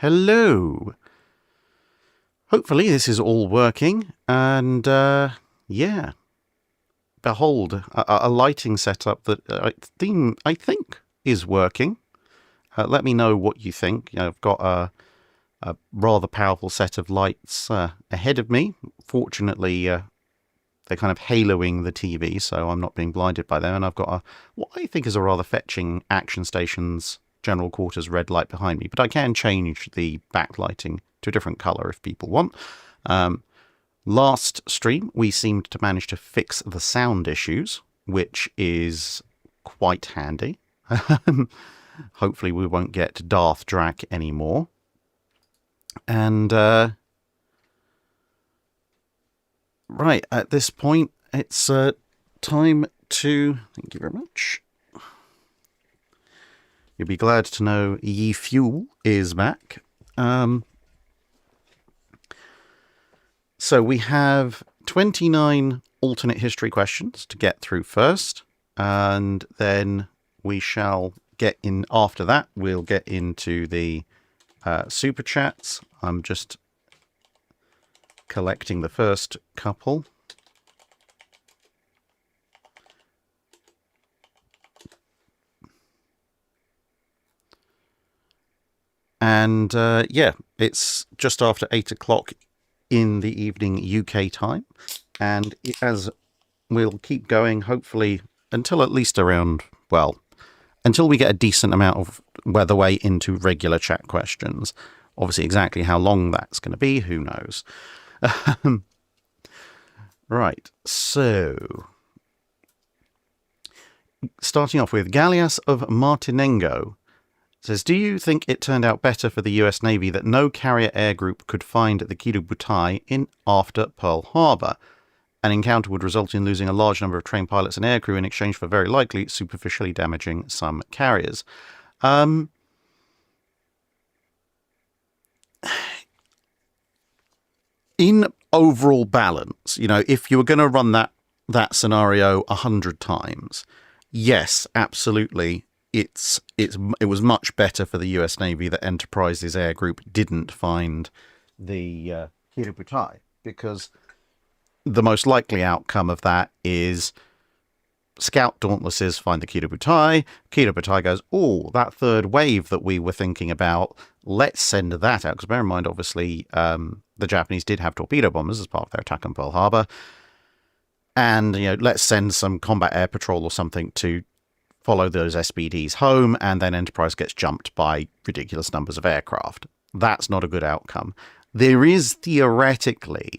Hello. Hopefully this is all working, and yeah, behold, a lighting setup that I think is working. Let me know what you think. I've got a rather powerful set of lights ahead of me. Fortunately, they're kind of haloing the TV, so I'm not being blinded by them. And I've got what I think is a rather fetching Action Stations General Quarters red light behind me. But I can change the backlighting to a different colour if people want. Last stream, we seemed to manage to fix the sound issues, which is quite handy. Hopefully we won't get Darth Drak anymore. And right, at this point, it's time to... Thank you very much. You'll be glad to know Ye Fuel is back. So we have 29 alternate history questions to get through first, and then we shall get in after that. We'll get into the super chats. I'm just collecting the first couple. And yeah, it's just after 8 o'clock in the evening UK time, and as we'll keep going, hopefully until at least around, well, until we get a decent amount of weather way into regular chat questions. Obviously exactly how long that's going to be, who knows. Right, so starting off with Galleass of Martinengo. Says, do you think it turned out better for the US Navy that no carrier air group could find the Kido-Butai in after Pearl Harbor? An encounter would result in losing a large number of trained pilots and aircrew in exchange for very likely superficially damaging some carriers. In overall balance, if you were going to run that scenario 100 times, yes, absolutely. It was much better for the US Navy that Enterprise's air group didn't find the Kido-Butai, because the most likely outcome of that is scout dauntlesses find the Kido-Butai. Kido-Butai goes, oh, that third wave that we were thinking about, let's send that out. Because bear in mind, obviously, the Japanese did have torpedo bombers as part of their attack on Pearl Harbor. And, let's send some combat air patrol or something to follow those SBDs home, and then Enterprise gets jumped by ridiculous numbers of aircraft. That's not a good outcome. There is theoretically,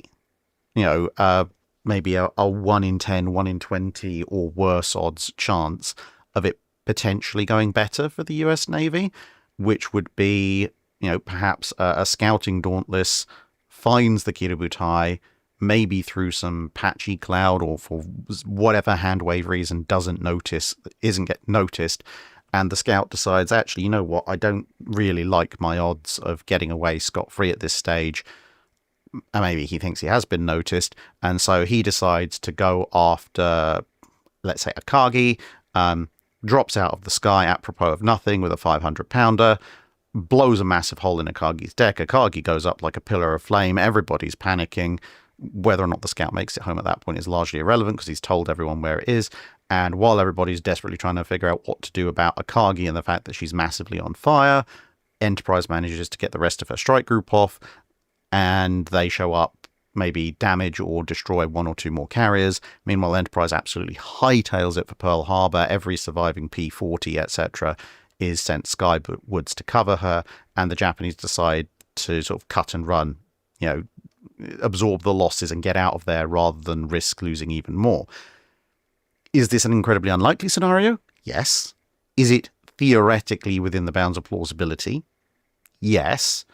maybe a 1 in 10, 1 in 20 or worse odds chance of it potentially going better for the US Navy, which would be, perhaps a scouting dauntless finds the Kido-Butai, maybe through some patchy cloud or for whatever hand wave reason isn't get noticed, and the scout decides, actually, you know what, I don't really like my odds of getting away scot-free at this stage. And maybe he thinks he has been noticed, and so he decides to go after, let's say, Akagi, drops out of the sky apropos of nothing with a 500-pounder, blows a massive hole in Akagi's deck. Akagi goes up like a pillar of flame. Everybody's panicking. Whether or not the scout makes it home at that point is largely irrelevant because he's told everyone where it is. And while everybody's desperately trying to figure out what to do about Akagi and the fact that she's massively on fire, Enterprise manages to get the rest of her strike group off, and they show up, maybe damage or destroy 1 or 2 more carriers. Meanwhile, Enterprise absolutely hightails it for Pearl Harbor. Every surviving P-40, etc., is sent skywards to cover her, and the Japanese decide to sort of cut and run, absorb the losses and get out of there rather than risk losing even more. Is this an incredibly unlikely scenario? Yes. Is it theoretically within the bounds of plausibility? Yes.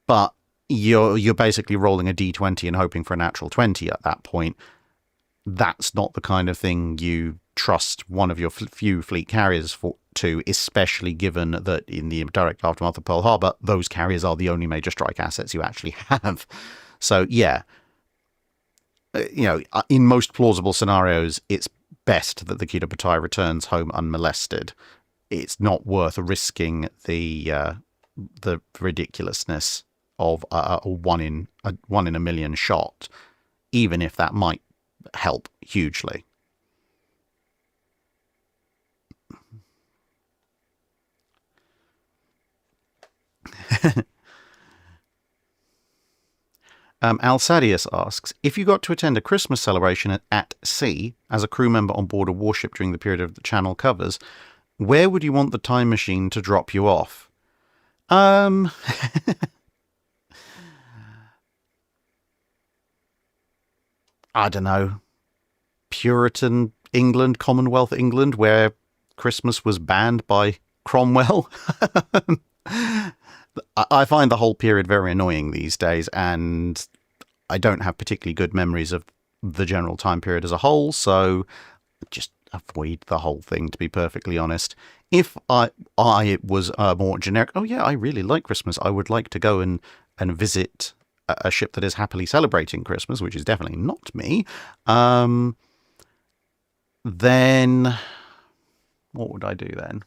But you're basically rolling a d20 and hoping for a natural 20 at that point. That's not the kind of thing you trust one of your few fleet carriers to, especially given that in the direct aftermath of Pearl Harbor, those carriers are the only major strike assets you actually have. So, yeah, in most plausible scenarios, it's best that the Kido-Butai returns home unmolested. It's not worth risking the the ridiculousness of a one in a million shot, even if that might help hugely. Alsadius asks, if you got to attend a Christmas celebration at sea as a crew member on board a warship during the period of the Channel covers, where would you want the time machine to drop you off? I don't know. Puritan England, Commonwealth England, where Christmas was banned by Cromwell. I find the whole period very annoying these days, and I don't have particularly good memories of the general time period as a whole, so just avoid the whole thing, to be perfectly honest. If I was more generic, oh yeah, I really like Christmas, I would like to go and visit a ship that is happily celebrating Christmas, which is definitely not me, then what would I do then?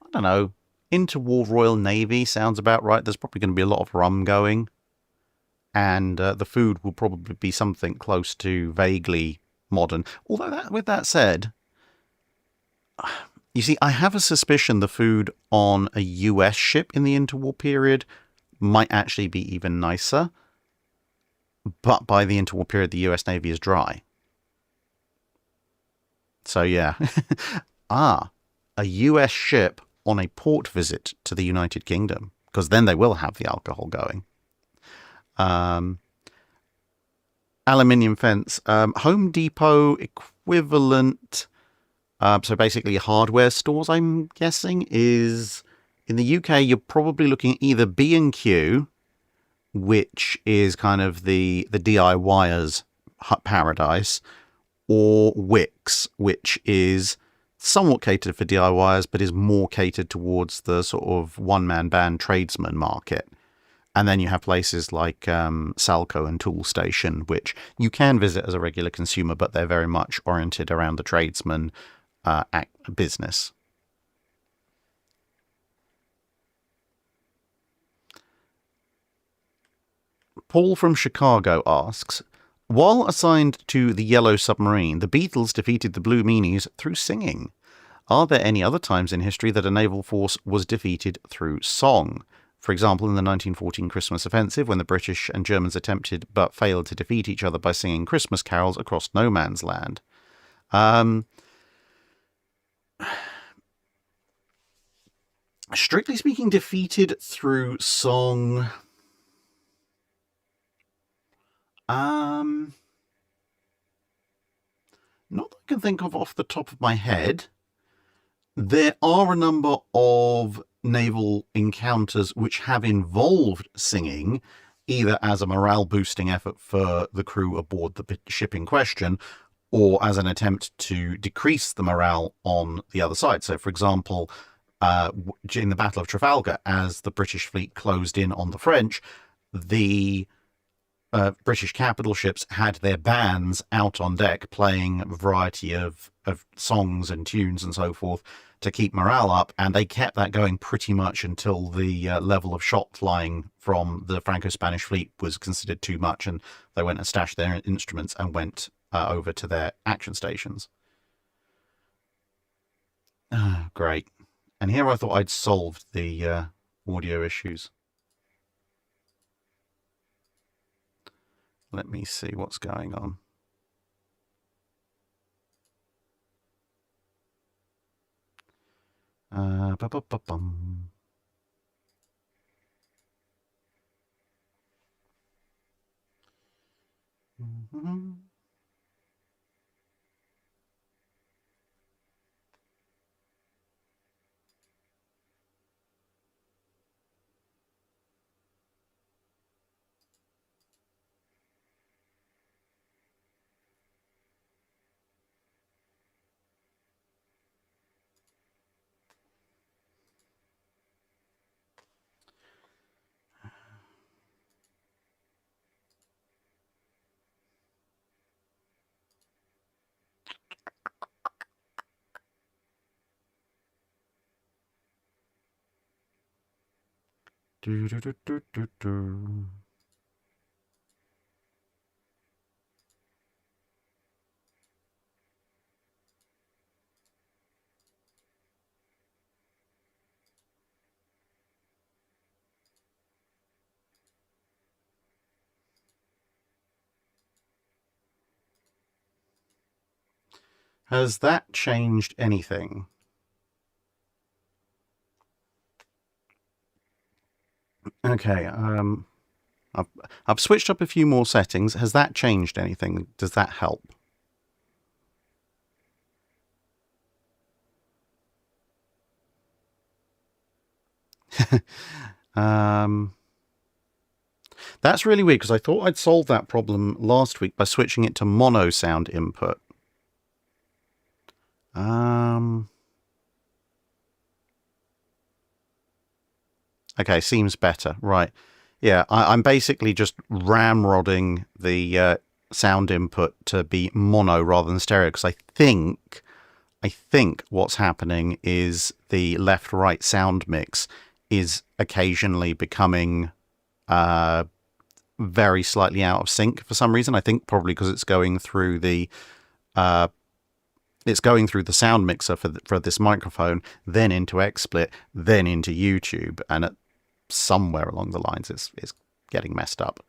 I don't know. Interwar Royal Navy sounds about right. There's probably going to be a lot of rum going. And the food will probably be something close to vaguely modern. Although, with that said, you see, I have a suspicion the food on a US ship in the interwar period might actually be even nicer. But by the interwar period, the US Navy is dry. So, yeah. A US ship on a port visit to the United Kingdom, because then they will have the alcohol going. Aluminium fence, Home Depot equivalent, so basically hardware stores, I'm guessing, is in the UK you're probably looking at either B&Q, which is kind of the DIYers paradise, or Wix, which is somewhat catered for DIYers, but is more catered towards the sort of one-man band tradesman market. And then you have places like Salco and Toolstation, which you can visit as a regular consumer, but they're very much oriented around the tradesman business. Paul from Chicago asks, while assigned to the Yellow Submarine, the Beatles defeated the Blue Meanies through singing. Are there any other times in history that a naval force was defeated through song? For example, in the 1914 Christmas offensive, when the British and Germans attempted but failed to defeat each other by singing Christmas carols across no man's land. Strictly speaking, defeated through song. Not that I can think of off the top of my head. There are a number of naval encounters which have involved singing, either as a morale-boosting effort for the crew aboard the ship in question, or as an attempt to decrease the morale on the other side. So, for example, in the Battle of Trafalgar, as the British fleet closed in on the French, the British capital ships had their bands out on deck playing a variety of songs and tunes and so forth to keep morale up, and they kept that going pretty much until the level of shot flying from the Franco-Spanish fleet was considered too much, and they went and stashed their instruments and went over to their action stations. Great. And here I thought I'd solved the audio issues. Let me see what's going on. Ba-ba-ba-bum. Mm-hmm. Do, do, do, do, do, do. Has that changed anything? Okay, I've switched up a few more settings. Has that changed anything? Does that help? That's really weird because I thought I'd solved that problem last week by switching it to mono sound input. Okay, seems better. Right. Yeah, I'm basically just ramrodding the sound input to be mono rather than stereo because I think what's happening is the left-right sound mix is occasionally becoming very slightly out of sync for some reason. I think probably because it's going through the sound mixer for this microphone, then into XSplit, then into YouTube, and somewhere along the lines it's getting messed up.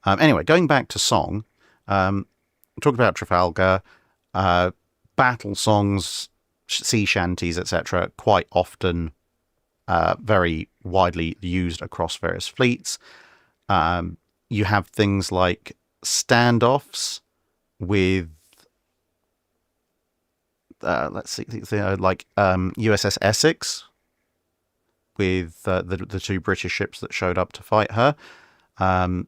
Anyway, going back to song, talk about Trafalgar, battle songs, sea shanties, etc. quite often very widely used across various fleets. You have things like standoffs with let's see, like USS Essex with the two British ships that showed up to fight her. And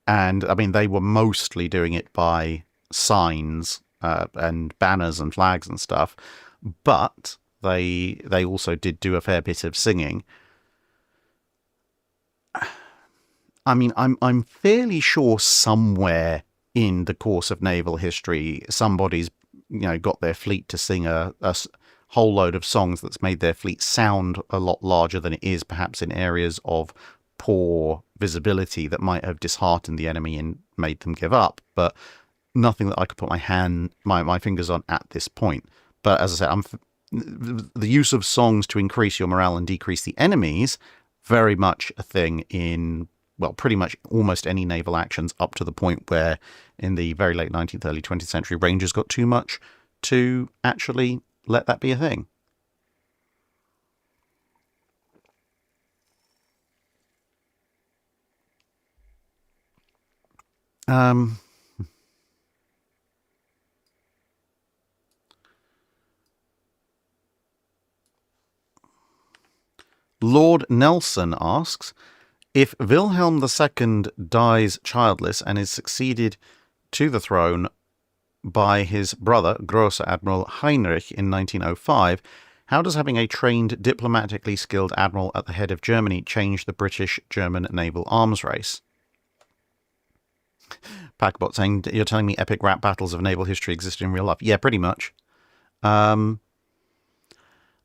I mean, they were mostly doing it by signs and banners and flags and stuff, but they also did do a fair bit of singing. I mean, I'm fairly sure somewhere in the course of naval history, somebody's got their fleet to sing a whole load of songs that's made their fleet sound a lot larger than it is, perhaps in areas of poor visibility that might have disheartened the enemy and made them give up, but nothing that I could put my fingers on at this point. But as I said, the use of songs to increase your morale and decrease the enemies, very much a thing in, well, pretty much almost any naval actions up to the point where in the very late 19th, early 20th century, Rangers got too much to actually let that be a thing. Lord Nelson asks, if Wilhelm II dies childless and is succeeded to the throne by his brother, Grosse Admiral Heinrich, in 1905, how does having a trained, diplomatically skilled admiral at the head of Germany change the British-German naval arms race? Packbot saying, you're telling me epic rap battles of naval history existed in real life? Yeah, pretty much.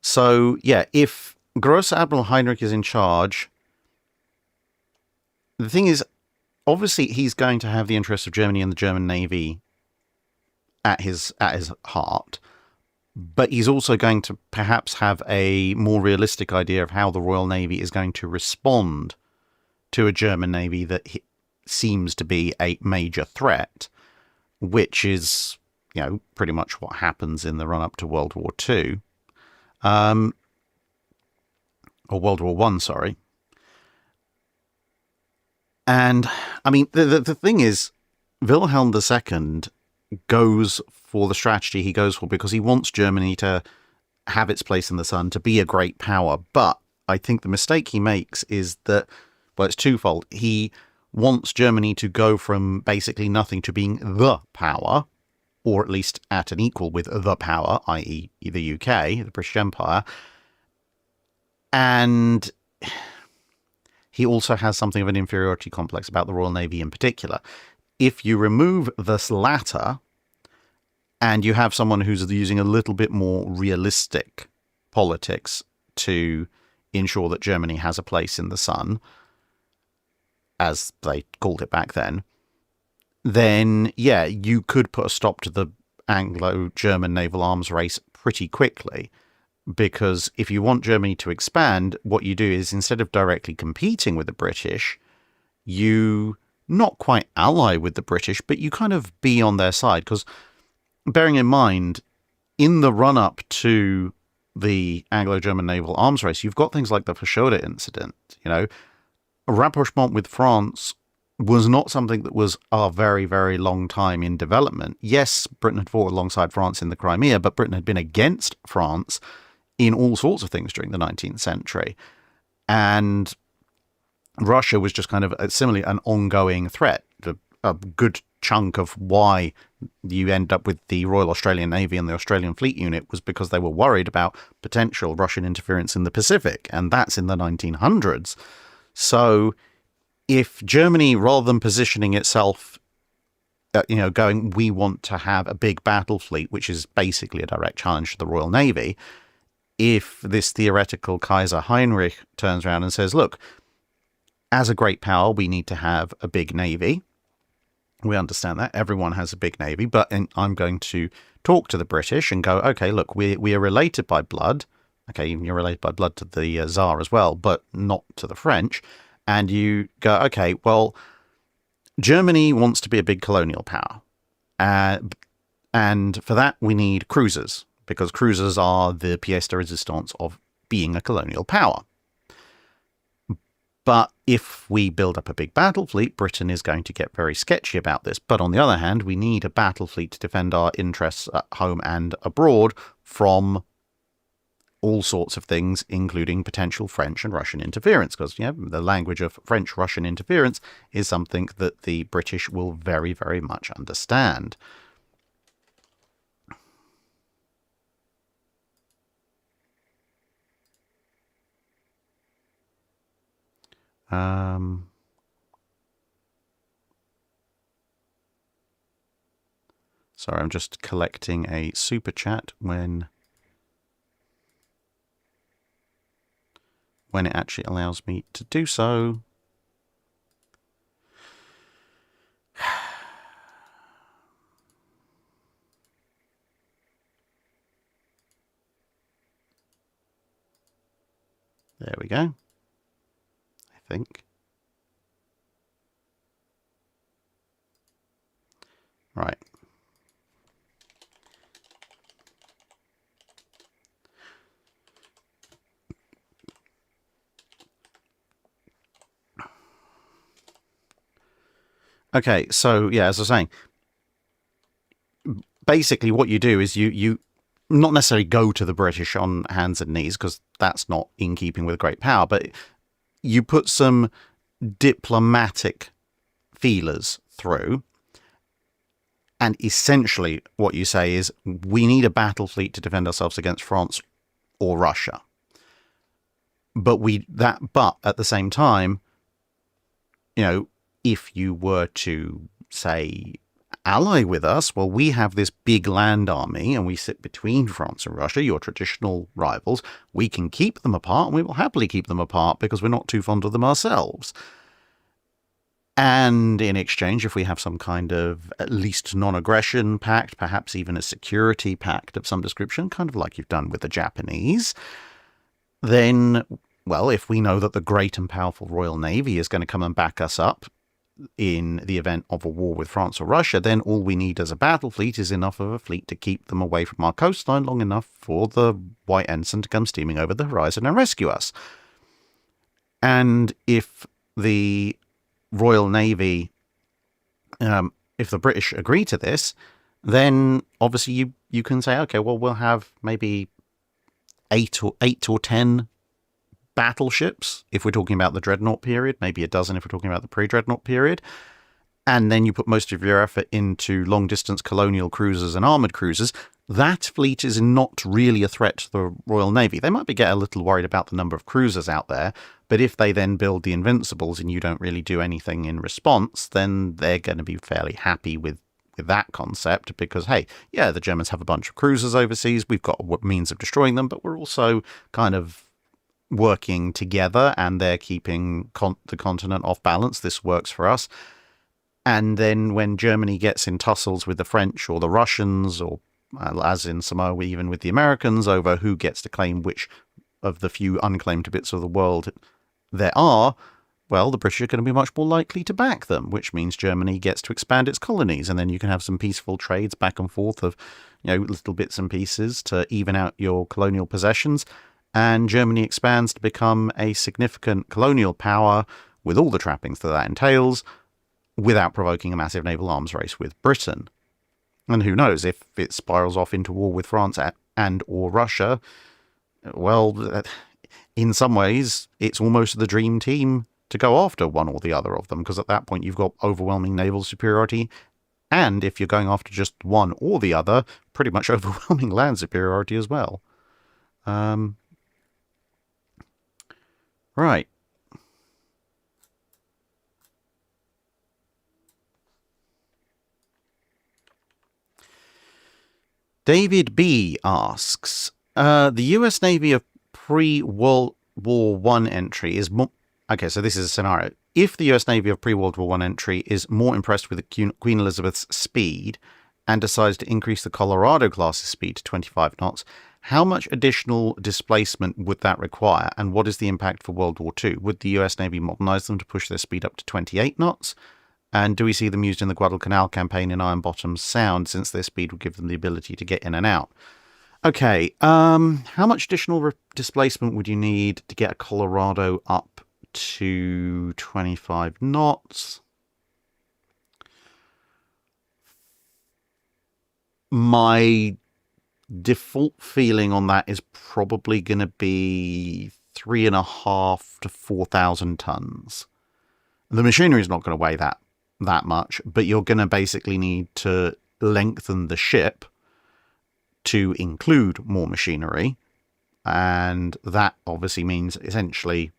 So, yeah, if Grosse Admiral Heinrich is in charge, the thing is, obviously he's going to have the interests of Germany and the German Navy at his heart, but he's also going to perhaps have a more realistic idea of how the Royal Navy is going to respond to a German Navy that seems to be a major threat, which is, pretty much what happens in the run-up to World War II. Or World War One, sorry. And, I mean, the thing is, Wilhelm II goes for the strategy he goes for because he wants Germany to have its place in the sun, to be a great power. But I think the mistake he makes is that, well, it's twofold. He wants Germany to go from basically nothing to being the power, or at least at an equal with the power, i.e. the UK, the British Empire. And he also has something of an inferiority complex about the Royal Navy in particular. If you remove this latter and you have someone who's using a little bit more realistic politics to ensure that Germany has a place in the sun, as they called it back then, then, yeah, you could put a stop to the Anglo-German naval arms race pretty quickly. Because if you want Germany to expand, what you do is, instead of directly competing with the British, you not quite ally with the British, but you kind of be on their side. Because bearing in mind, in the run-up to the Anglo-German naval arms race, you've got things like the Fashoda incident. You know, a rapprochement with France was not something that was a very, very long time in development. Yes, Britain had fought alongside France in the Crimea, but Britain had been against France in all sorts of things during the 19th century. And Russia was just kind of similarly an ongoing threat. A good chunk of why you end up with the Royal Australian Navy and the Australian Fleet Unit was because they were worried about potential Russian interference in the Pacific, and that's in the 1900s. So if Germany, rather than positioning itself, going, we want to have a big battle fleet, which is basically a direct challenge to the Royal Navy, if this theoretical Kaiser Heinrich turns around and says, look, as a great power, we need to have a big navy. We understand that. Everyone has a big navy, but I'm going to talk to the British and go, okay, look, we are related by blood. Okay, you're related by blood to the Tsar as well, but not to the French. And you go, okay, well, Germany wants to be a big colonial power. And for that, we need cruisers, because cruisers are the pièce de résistance of being a colonial power. But if we build up a big battle fleet, Britain is going to get very sketchy about this. But on the other hand, we need a battle fleet to defend our interests at home and abroad from all sorts of things, including potential French and Russian interference, because the language of French-Russian interference is something that the British will very, very much understand. Sorry, I'm just collecting a super chat when it actually allows me to do so. There we go. I think. Right. Okay, so yeah, as I was saying, basically what you do is you not necessarily go to the British on hands and knees, because that's not in keeping with great power, but you put some diplomatic feelers through, and essentially what you say is, we need a battle fleet to defend ourselves against France or Russia. But at the same time, if you were to, say, ally with us, well, we have this big land army and we sit between France and Russia, your traditional rivals. We can keep them apart, and we will happily keep them apart because we're not too fond of them ourselves. And in exchange, if we have some kind of at least non-aggression pact, perhaps even a security pact of some description, kind of like you've done with the Japanese, then, well, if we know that the great and powerful Royal Navy is going to come and back us up in the event of a war with France or Russia, then all we need as a battle fleet is enough of a fleet to keep them away from our coastline long enough for the White Ensign to come steaming over the horizon and rescue us. And if the Royal Navy, if the British agree to this, then obviously you can say, okay, well, we'll have maybe 8 or 10 battleships, if we're talking about the Dreadnought period, maybe a dozen if we're talking about the pre-Dreadnought period, and then you put most of your effort into long-distance colonial cruisers and armoured cruisers. That fleet is not really a threat to the Royal Navy. They might get a little worried about the number of cruisers out there, but if they then build the Invincibles and you don't really do anything in response, then they're going to be fairly happy with that concept, because, hey, yeah, the Germans have a bunch of cruisers overseas, we've got a means of destroying them, but we're also kind of working together and they're keeping the continent off balance. This works for us. And then when Germany gets in tussles with the French or the Russians, or as in Samoa, even with the Americans, over who gets to claim which of the few unclaimed bits of the world there are, well, the British are going to be much more likely to back them, which means Germany gets to expand its colonies, and then you can have some peaceful trades back and forth of, little bits and pieces to even out your colonial possessions, and Germany expands to become a significant colonial power with all the trappings that entails, without provoking a massive naval arms race with Britain. And who knows, if it spirals off into war with France and or Russia, well, in some ways, it's almost the dream team to go after one or the other of them, because at that point you've got overwhelming naval superiority, and if you're going after just one or the other, pretty much overwhelming land superiority as well. Right. David B. asks, the US Navy of pre-World War I entry is more... Okay, so this is a scenario. If the US Navy of pre-World War I entry is more impressed with the Queen Elizabeth's speed and decides to increase the Colorado class's speed to 25 knots, how much additional displacement would that require, and what is the impact for World War II? Would the US Navy modernize them to push their speed up to 28 knots? And do we see them used in the Guadalcanal campaign in Iron Bottom Sound, since their speed would give them the ability to get in and out? Okay, how much additional displacement would you need to get a Colorado up to 25 knots? My default feeling on that is probably going to be 3,500 to 4,000 tons. The machinery is not going to weigh that much, but you're going to basically need to lengthen the ship to include more machinery, and that obviously means essentially,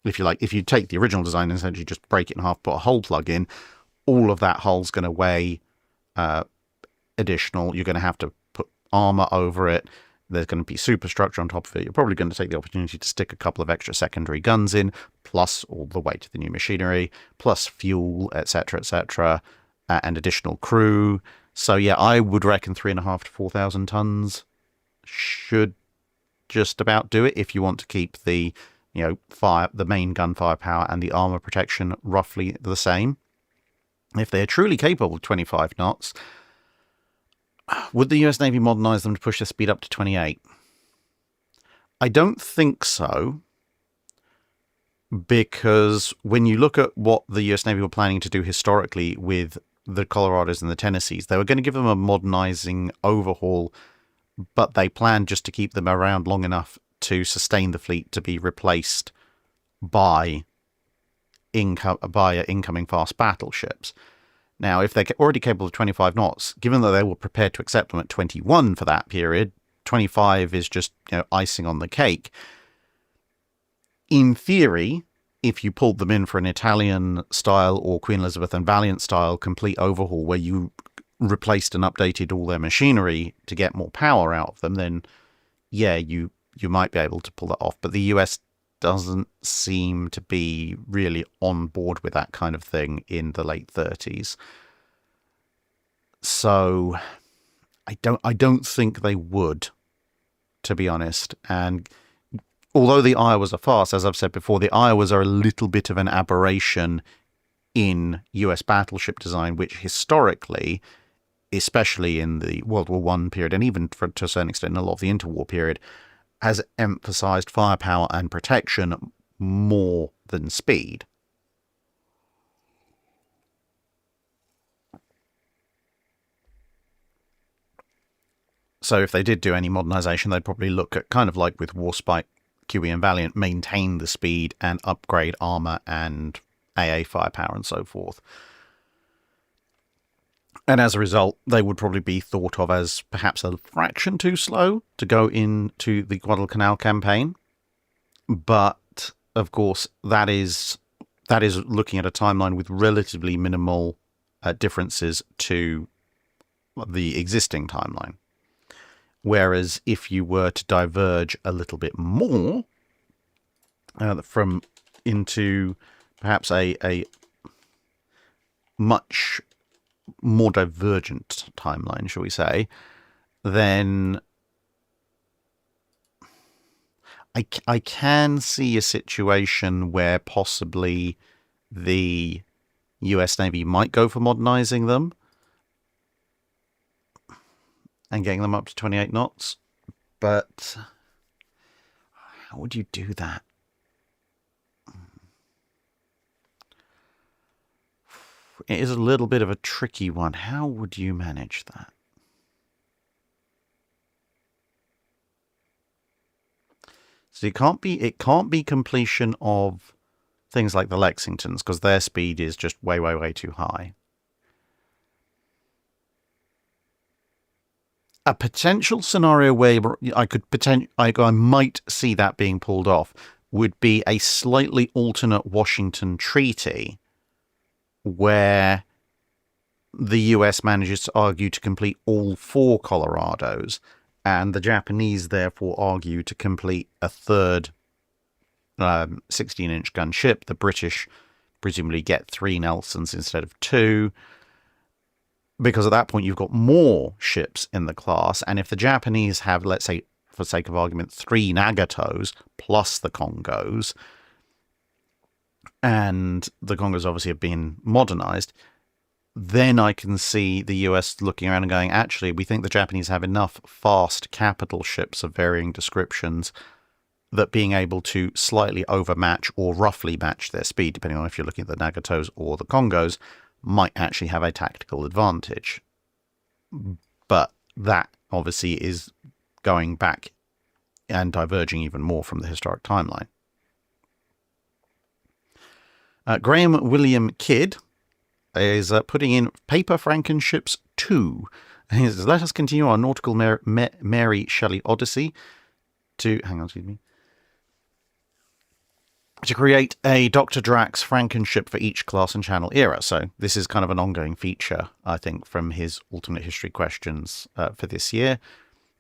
if you take the original design and essentially just break it in half, put a hull plug in, all of that hull's going to weigh additional. You're going to have to put armor over it. There's going to be superstructure on top of it. You're probably going to take the opportunity to stick a couple of extra secondary guns in, plus all the weight of the new machinery, plus fuel, etc., and additional crew. So yeah, I would reckon 3,500 to 4,000 tons should just about do it if you want to keep the the main gun firepower and the armor protection roughly the same. If they're truly capable of 25 knots, would the US Navy modernize them to push their speed up to 28? I don't think so, because when you look at what the US Navy were planning to do historically with the Colorados and the Tennessees, they were going to give them a modernizing overhaul, but they planned just to keep them around long enough to sustain the fleet to be replaced by incoming fast battleships. Now, if they're already capable of 25 knots, given that they were prepared to accept them at 21 for that period, 25 is just icing on the cake. In theory, if you pulled them in for an Italian style or Queen Elizabeth and Valiant style complete overhaul where you replaced and updated all their machinery to get more power out of them, then yeah, you might be able to pull that off. But the US doesn't seem to be really on board with that kind of thing in the late 30s. So I don't think they would, to be honest. And although the Iowas are fast, as I've said before, the Iowas are a little bit of an aberration in US battleship design, which historically, especially in the World War I period, and even to a certain extent in a lot of the interwar period, has emphasized firepower and protection more than speed. So if they did do any modernization, they'd probably look at, kind of like with Warspite, QE and Valiant, maintain the speed and upgrade armor and AA firepower and so forth. And as a result, they would probably be thought of as perhaps a fraction too slow to go into the Guadalcanal campaign. But, of course, that is looking at a timeline with relatively minimal differences to the existing timeline. Whereas if you were to diverge a little bit more, from into perhaps a much more divergent timeline, shall we say, then I can see a situation where possibly the US Navy might go for modernizing them and getting them up to 28 knots. But how would you do that? It is a little bit of a tricky one. How would you manage that? So it can't be completion of things like the Lexingtons, because their speed is just way, way, way too high. A potential scenario where I might see that being pulled off would be a slightly alternate Washington Treaty, where the US manages to argue to complete all 4 Colorados, and the Japanese therefore argue to complete a third 16-inch gun ship. The British presumably get 3 Nelsons instead of 2, because at that point you've got more ships in the class, and if the Japanese have, let's say, for sake of argument, 3 Nagatos plus the Congos, and the Congos obviously have been modernized, then I can see the US looking around and going, actually, we think the Japanese have enough fast capital ships of varying descriptions that being able to slightly overmatch or roughly match their speed, depending on if you're looking at the Nagatos or the Congos, might actually have a tactical advantage. But that obviously is going back and diverging even more from the historic timeline. Graham William Kidd is putting in Paper Frankenships 2. And he says, let us continue our nautical Mary Shelley Odyssey to create a Dr. Drax Frankenship for each class and channel era. So this is kind of an ongoing feature, I think, from his alternate history questions for this year.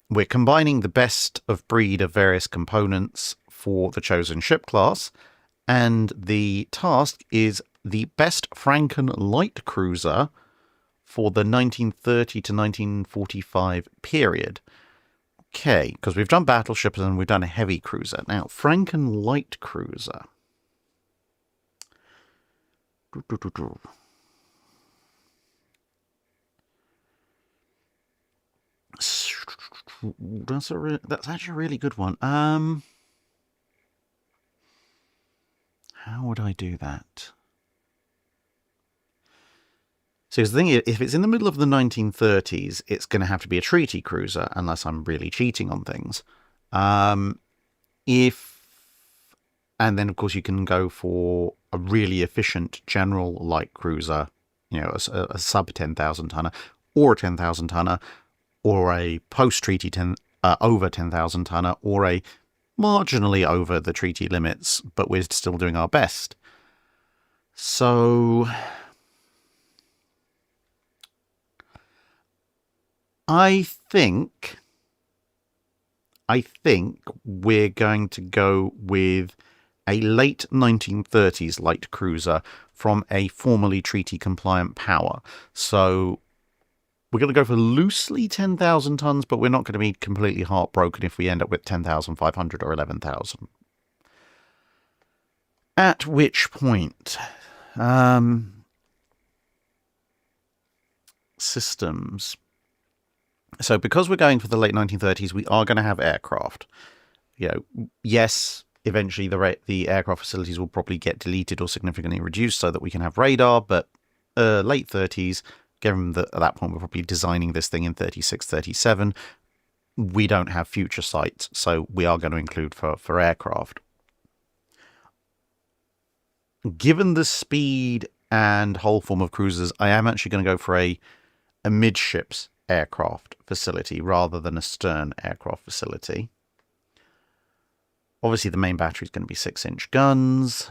We're combining the best of breed of various components for the chosen ship class, and the task is the best Franken light cruiser for the 1930 to 1945 period. Okay, because we've done battleships and we've done a heavy cruiser. Now, Franken light cruiser. That's actually a really good one. How would I do that? So the thing is, if it's in the middle of the 1930s, it's going to have to be a treaty cruiser, unless I'm really cheating on things. And then, of course, you can go for a really efficient general light cruiser, you know, a sub 10,000 tonner, or a 10,000 tonner, or a post-treaty over 10,000 tonner, or a marginally over the treaty limits, but we're still doing our best. So I think we're going to go with a late 1930s light cruiser from a formerly treaty-compliant power. So we're going to go for loosely 10,000 tons, but we're not going to be completely heartbroken if we end up with 10,500 or 11,000. At which point, systems. So because we're going for the late 1930s, we are going to have aircraft. You know, yes, eventually the aircraft facilities will probably get deleted or significantly reduced so that we can have radar, but late 30s, given that at that point we're probably designing this thing in 36, 37, we don't have future sites, so we are going to include for aircraft. Given the speed and whole form of cruisers, I am actually going to go for a midships aircraft facility rather than a stern aircraft facility. Obviously, the main battery is going to be 6-inch guns.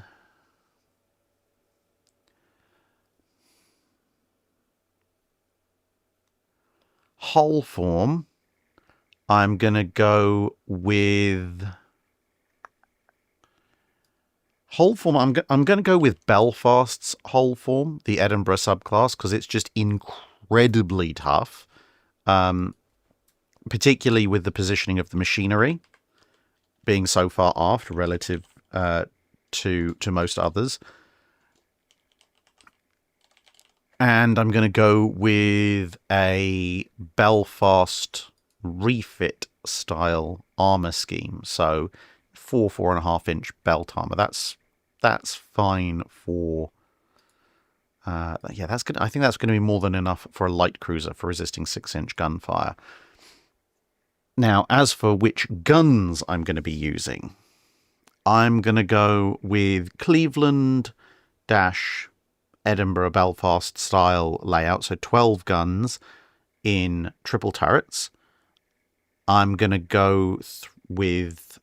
Hull form, I'm going to go with Hull form, I'm going to go with Belfast's hull form, the Edinburgh subclass, because it's just incredibly tough, particularly with the positioning of the machinery being so far aft relative to most others. And I'm going to go with a Belfast refit style armor scheme. So 4.5 inch belt armor. That's fine for. Yeah, that's good. I think that's going to be more than enough for a light cruiser for resisting 6-inch gunfire. Now, as for which guns I'm going to be using, I'm going to go with Cleveland Edinburgh Belfast style layout, so 12 guns in triple turrets. I'm going to go with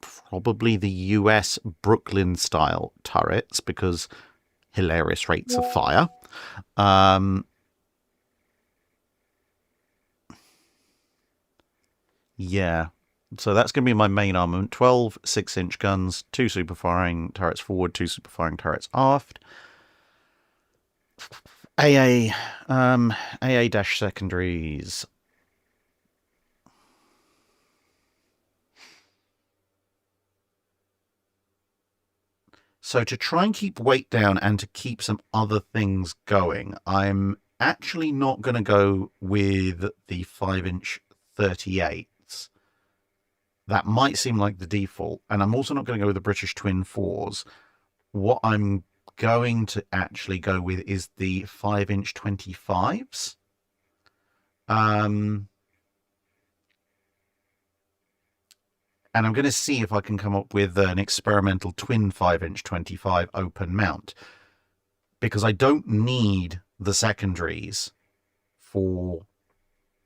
probably the US Brooklyn style turrets because hilarious rates of fire. Yeah, so that's going to be my main armament. 12 6-inch guns, 2 super firing turrets forward, 2 super firing turrets aft. AA secondaries. So to try and keep weight down and to keep some other things going, I'm actually not going to go with the 5-inch 38s. That might seem like the default. And I'm also not going to go with the British Twin 4s. What I'm going to actually go with is the 5-inch 25s. And I'm going to see if I can come up with an experimental twin 5-inch 25 open mount. Because I don't need the secondaries for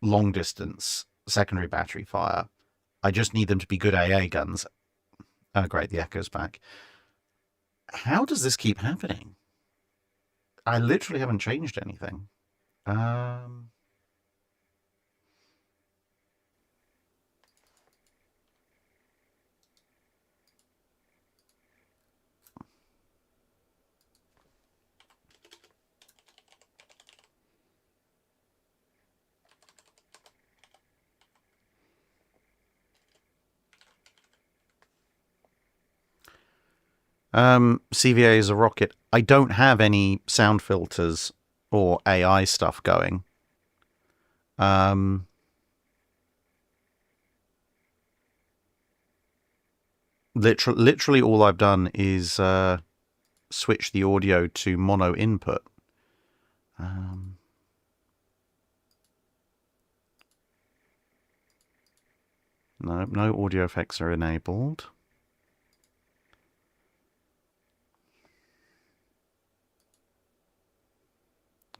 long distance secondary battery fire. I just need them to be good AA guns. Oh, great, the echo's back. How does this keep happening? I literally haven't changed anything. CVA is a rocket. I don't have any sound filters or AI stuff going. Literally all I've done is switch the audio to mono input. No audio effects are enabled.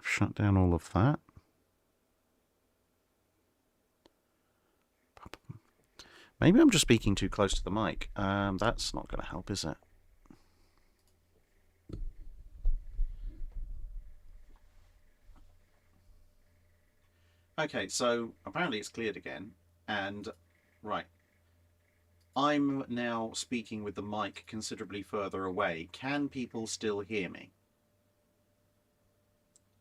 Shut down all of that. Maybe I'm just speaking too close to the mic. That's not going to help, is it? Okay, so apparently it's cleared again. And, right. I'm now speaking with the mic considerably further away. Can people still hear me?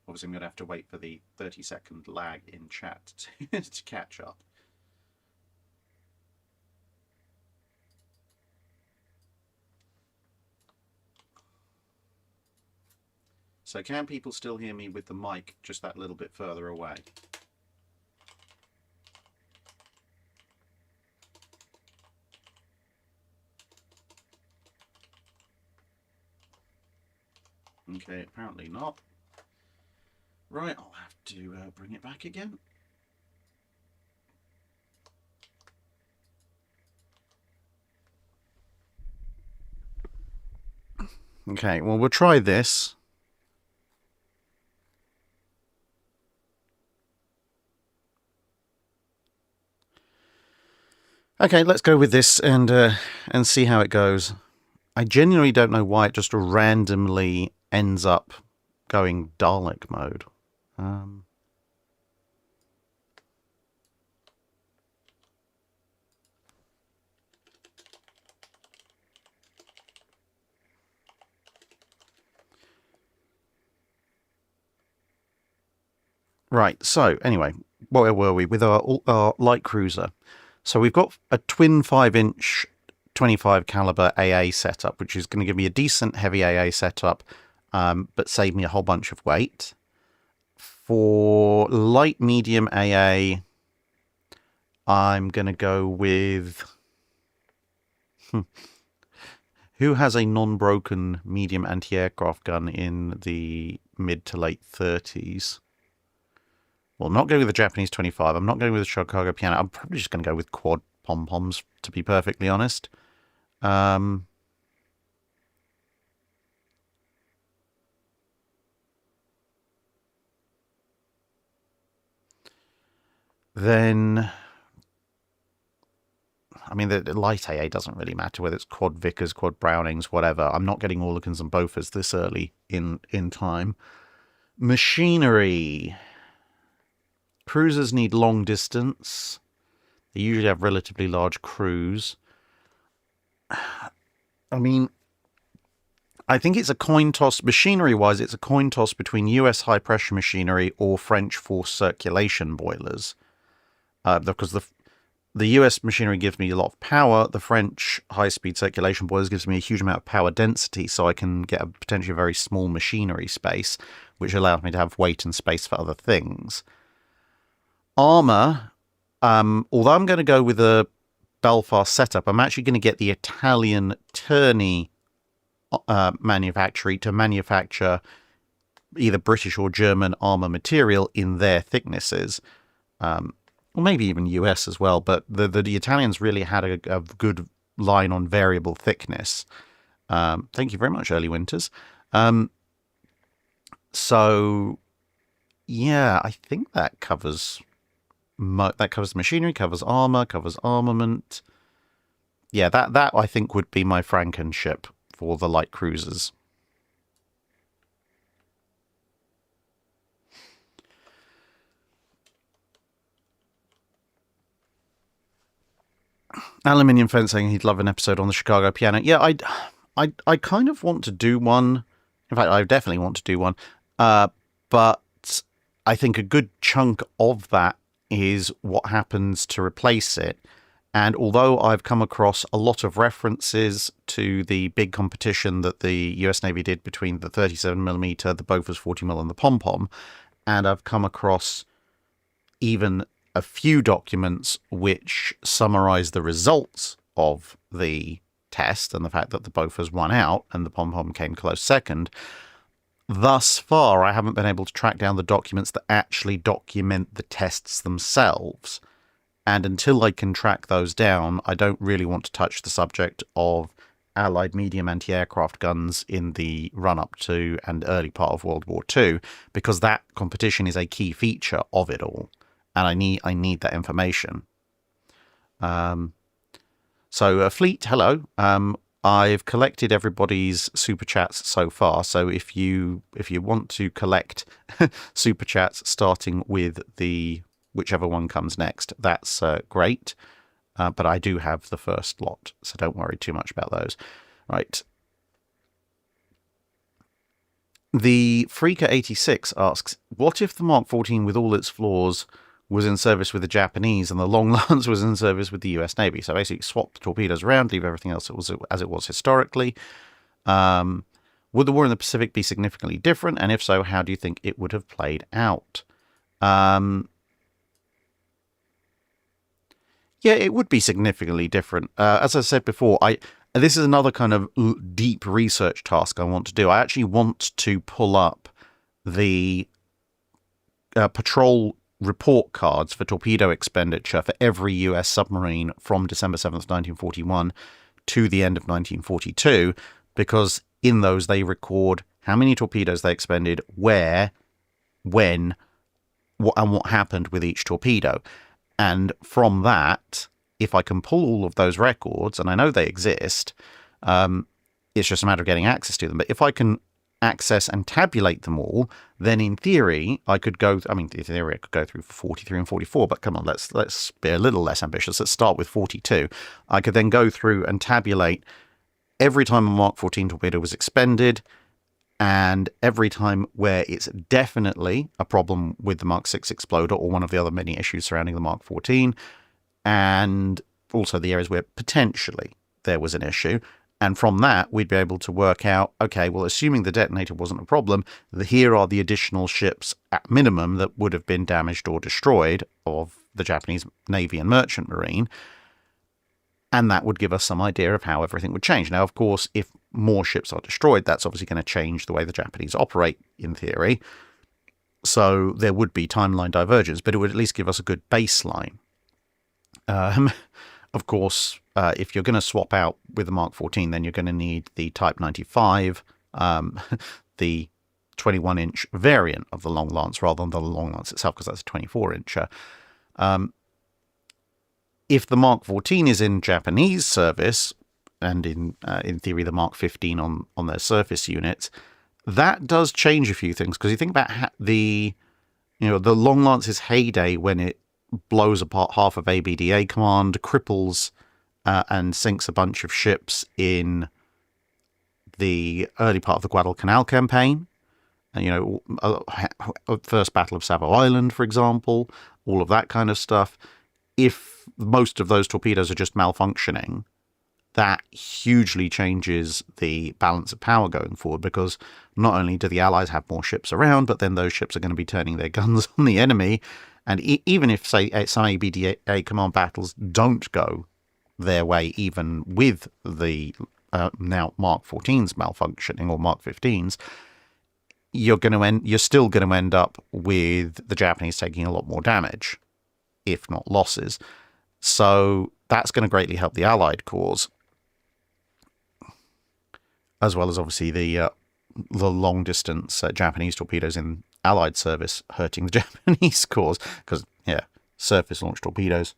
Obviously, I'm going to have to wait for the 30-second lag in chat to catch up. So can people still hear me with the mic just that little bit further away? Okay, apparently not. Right, I'll have to bring it back again. Okay, well, we'll try this. Okay, let's go with this and see how it goes. I genuinely don't know why it just randomly ends up going Dalek mode. Right, so anyway, where were we with our light cruiser? So we've got a twin 5-inch 25 caliber AA setup, which is going to give me a decent heavy AA setup, but save me a whole bunch of weight. For light medium AA, I'm going to go with... Who has a non-broken medium anti-aircraft gun in the mid to late 30s? Well, I'm not going with the Japanese 25. I'm not going with the Chicago Piano. I'm probably just going to go with quad pom-poms, to be perfectly honest. Then, I mean, the light AA doesn't really matter, whether it's quad Vickers, quad Brownings, whatever. I'm not getting Oerlikons and Bofors this early in time. Machinery. Cruisers need long distance. They usually have relatively large crews. I mean, I think it's a coin toss. Machinery-wise, it's a coin toss between US high-pressure machinery or French forced circulation boilers. Because the US machinery gives me a lot of power. The French high-speed circulation boilers gives me a huge amount of power density, so I can get a potentially very small machinery space, which allows me to have weight and space for other things. Armour, although I'm going to go with a Belfast setup, I'm actually going to get the Italian Terney manufactory to manufacture either British or German armour material in their thicknesses. Or maybe even US as well, but the Italians really had a good line on variable thickness. Thank you very much, Early Winters. So, yeah, I think that covers machinery, covers armor, covers armament. Yeah, that I think would be my Frankenship for the light cruisers. Aluminium Fence saying he'd love an episode on the Chicago Piano. Yeah, I kind of want to do one. In fact, I definitely want to do one. But I think a good chunk of that is what happens to replace it. And although I've come across a lot of references to the big competition that the US Navy did between the 37mm, the Bofors 40mm, and the pom-pom, and I've come across even a few documents which summarize the results of the test and the fact that the Bofors won out and the pom-pom came close second, thus far I haven't been able to track down the documents that actually document the tests themselves. And until I can track those down, I don't really want to touch the subject of Allied medium anti-aircraft guns in the run-up to and early part of World War II, because that competition is a key feature of it all, and I need that information. So, Fleet, hello. I've collected everybody's super chats so far. So if you want to collect super chats, starting with the whichever one comes next, that's great. But I do have the first lot, so don't worry too much about those. Right. The Freaker86 asks, what if the Mark 14 with all its flaws was in service with the Japanese and the Long Lance was in service with the US Navy? So basically swap the torpedoes around, leave everything else as it was historically. Would the war in the Pacific be significantly different? And if so, how do you think it would have played out? Yeah, it would be significantly different. As I said before, this is another kind of deep research task I want to do. I actually want to pull up the patrol report cards for torpedo expenditure for every US submarine from December 7th, 1941 to the end of 1942, because in those they record how many torpedoes they expended, where, when, and what happened with each torpedo. And from that, if I can pull all of those records, and I know they exist, it's just a matter of getting access to them. But if I can access and tabulate them all, then in theory, I could go... I mean, in theory, I could go through for 43 and 44, but come on, let's be a little less ambitious. Let's start with 42. I could then go through and tabulate every time a Mark 14 torpedo was expended, And every time where it's definitely a problem with the Mark 6 exploder or one of the other many issues surrounding the Mark 14, and also the areas where potentially there was an issue. And from that, we'd be able to work out, okay, well, assuming the detonator wasn't a problem, here are the additional ships at minimum that would have been damaged or destroyed of the Japanese Navy and Merchant Marine. And that would give us some idea of how everything would change. Now, of course, if more ships are destroyed, that's obviously going to change the way the Japanese operate, in theory. So there would be timeline divergence, but it would at least give us a good baseline. Of course, if you're going to swap out with the Mark 14, then you're going to need the Type 95, the 21-inch variant of the Long Lance rather than the Long Lance itself, because that's a 24-incher. If the Mark 14 is in Japanese service, and in theory the Mark 15 on their surface units, that does change a few things. Because you think about the Long Lance's heyday when it blows apart half of ABDA Command, cripples and sinks a bunch of ships in the early part of the Guadalcanal campaign. And, First Battle of Savo Island, for example, all of that kind of stuff. If most of those torpedoes are just malfunctioning, that hugely changes the balance of power going forward, because not only do the Allies have more ships around, but then those ships are going to be turning their guns on the enemy. And even if, say, some ABDA command battles don't go their way, even with the now Mark 14s malfunctioning, or Mark 15s, you're still going to end up with the Japanese taking a lot more damage, if not losses. So that's going to greatly help the Allied cause, as well as obviously the long-distance Japanese torpedoes in Allied service hurting the Japanese cause, because, surface-launched torpedoes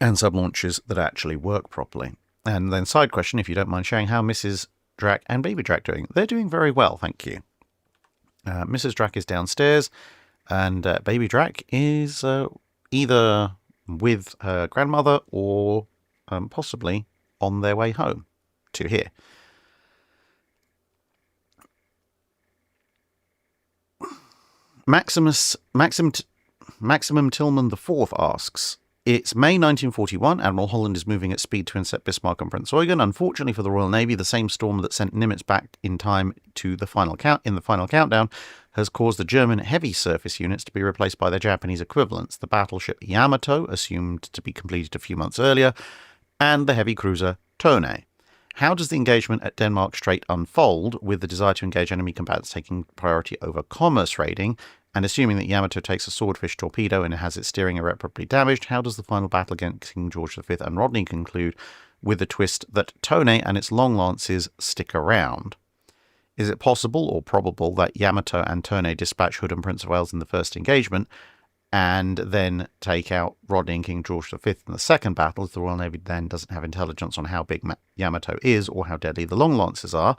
and sub-launches that actually work properly. And then side question, if you don't mind sharing, how Mrs. Drak and Baby Drak doing? They're doing very well, thank you. Mrs. Drak is downstairs, and Baby Drak is either with her grandmother or possibly on their way home to here. Maximum Tillman IV asks, it's May 1941. Admiral Holland is moving at speed to intercept Bismarck and Prince Eugen. Unfortunately for the Royal Navy, the same storm that sent Nimitz back in time to the final countdown has caused the German heavy surface units to be replaced by their Japanese equivalents, the battleship Yamato, assumed to be completed a few months earlier, and the heavy cruiser Tone. How does the engagement at Denmark Strait unfold, with the desire to engage enemy combatants taking priority over commerce raiding? And assuming that Yamato takes a swordfish torpedo and has its steering irreparably damaged, how does the final battle against King George V and Rodney conclude, with the twist that Tone and its long lances stick around? Is it possible or probable that Yamato and Tone dispatch Hood and Prince of Wales in the first engagement, and then take out Rodney and King George V in the second battle, if the Royal Navy then doesn't have intelligence on how big Yamato is or how deadly the long lances are?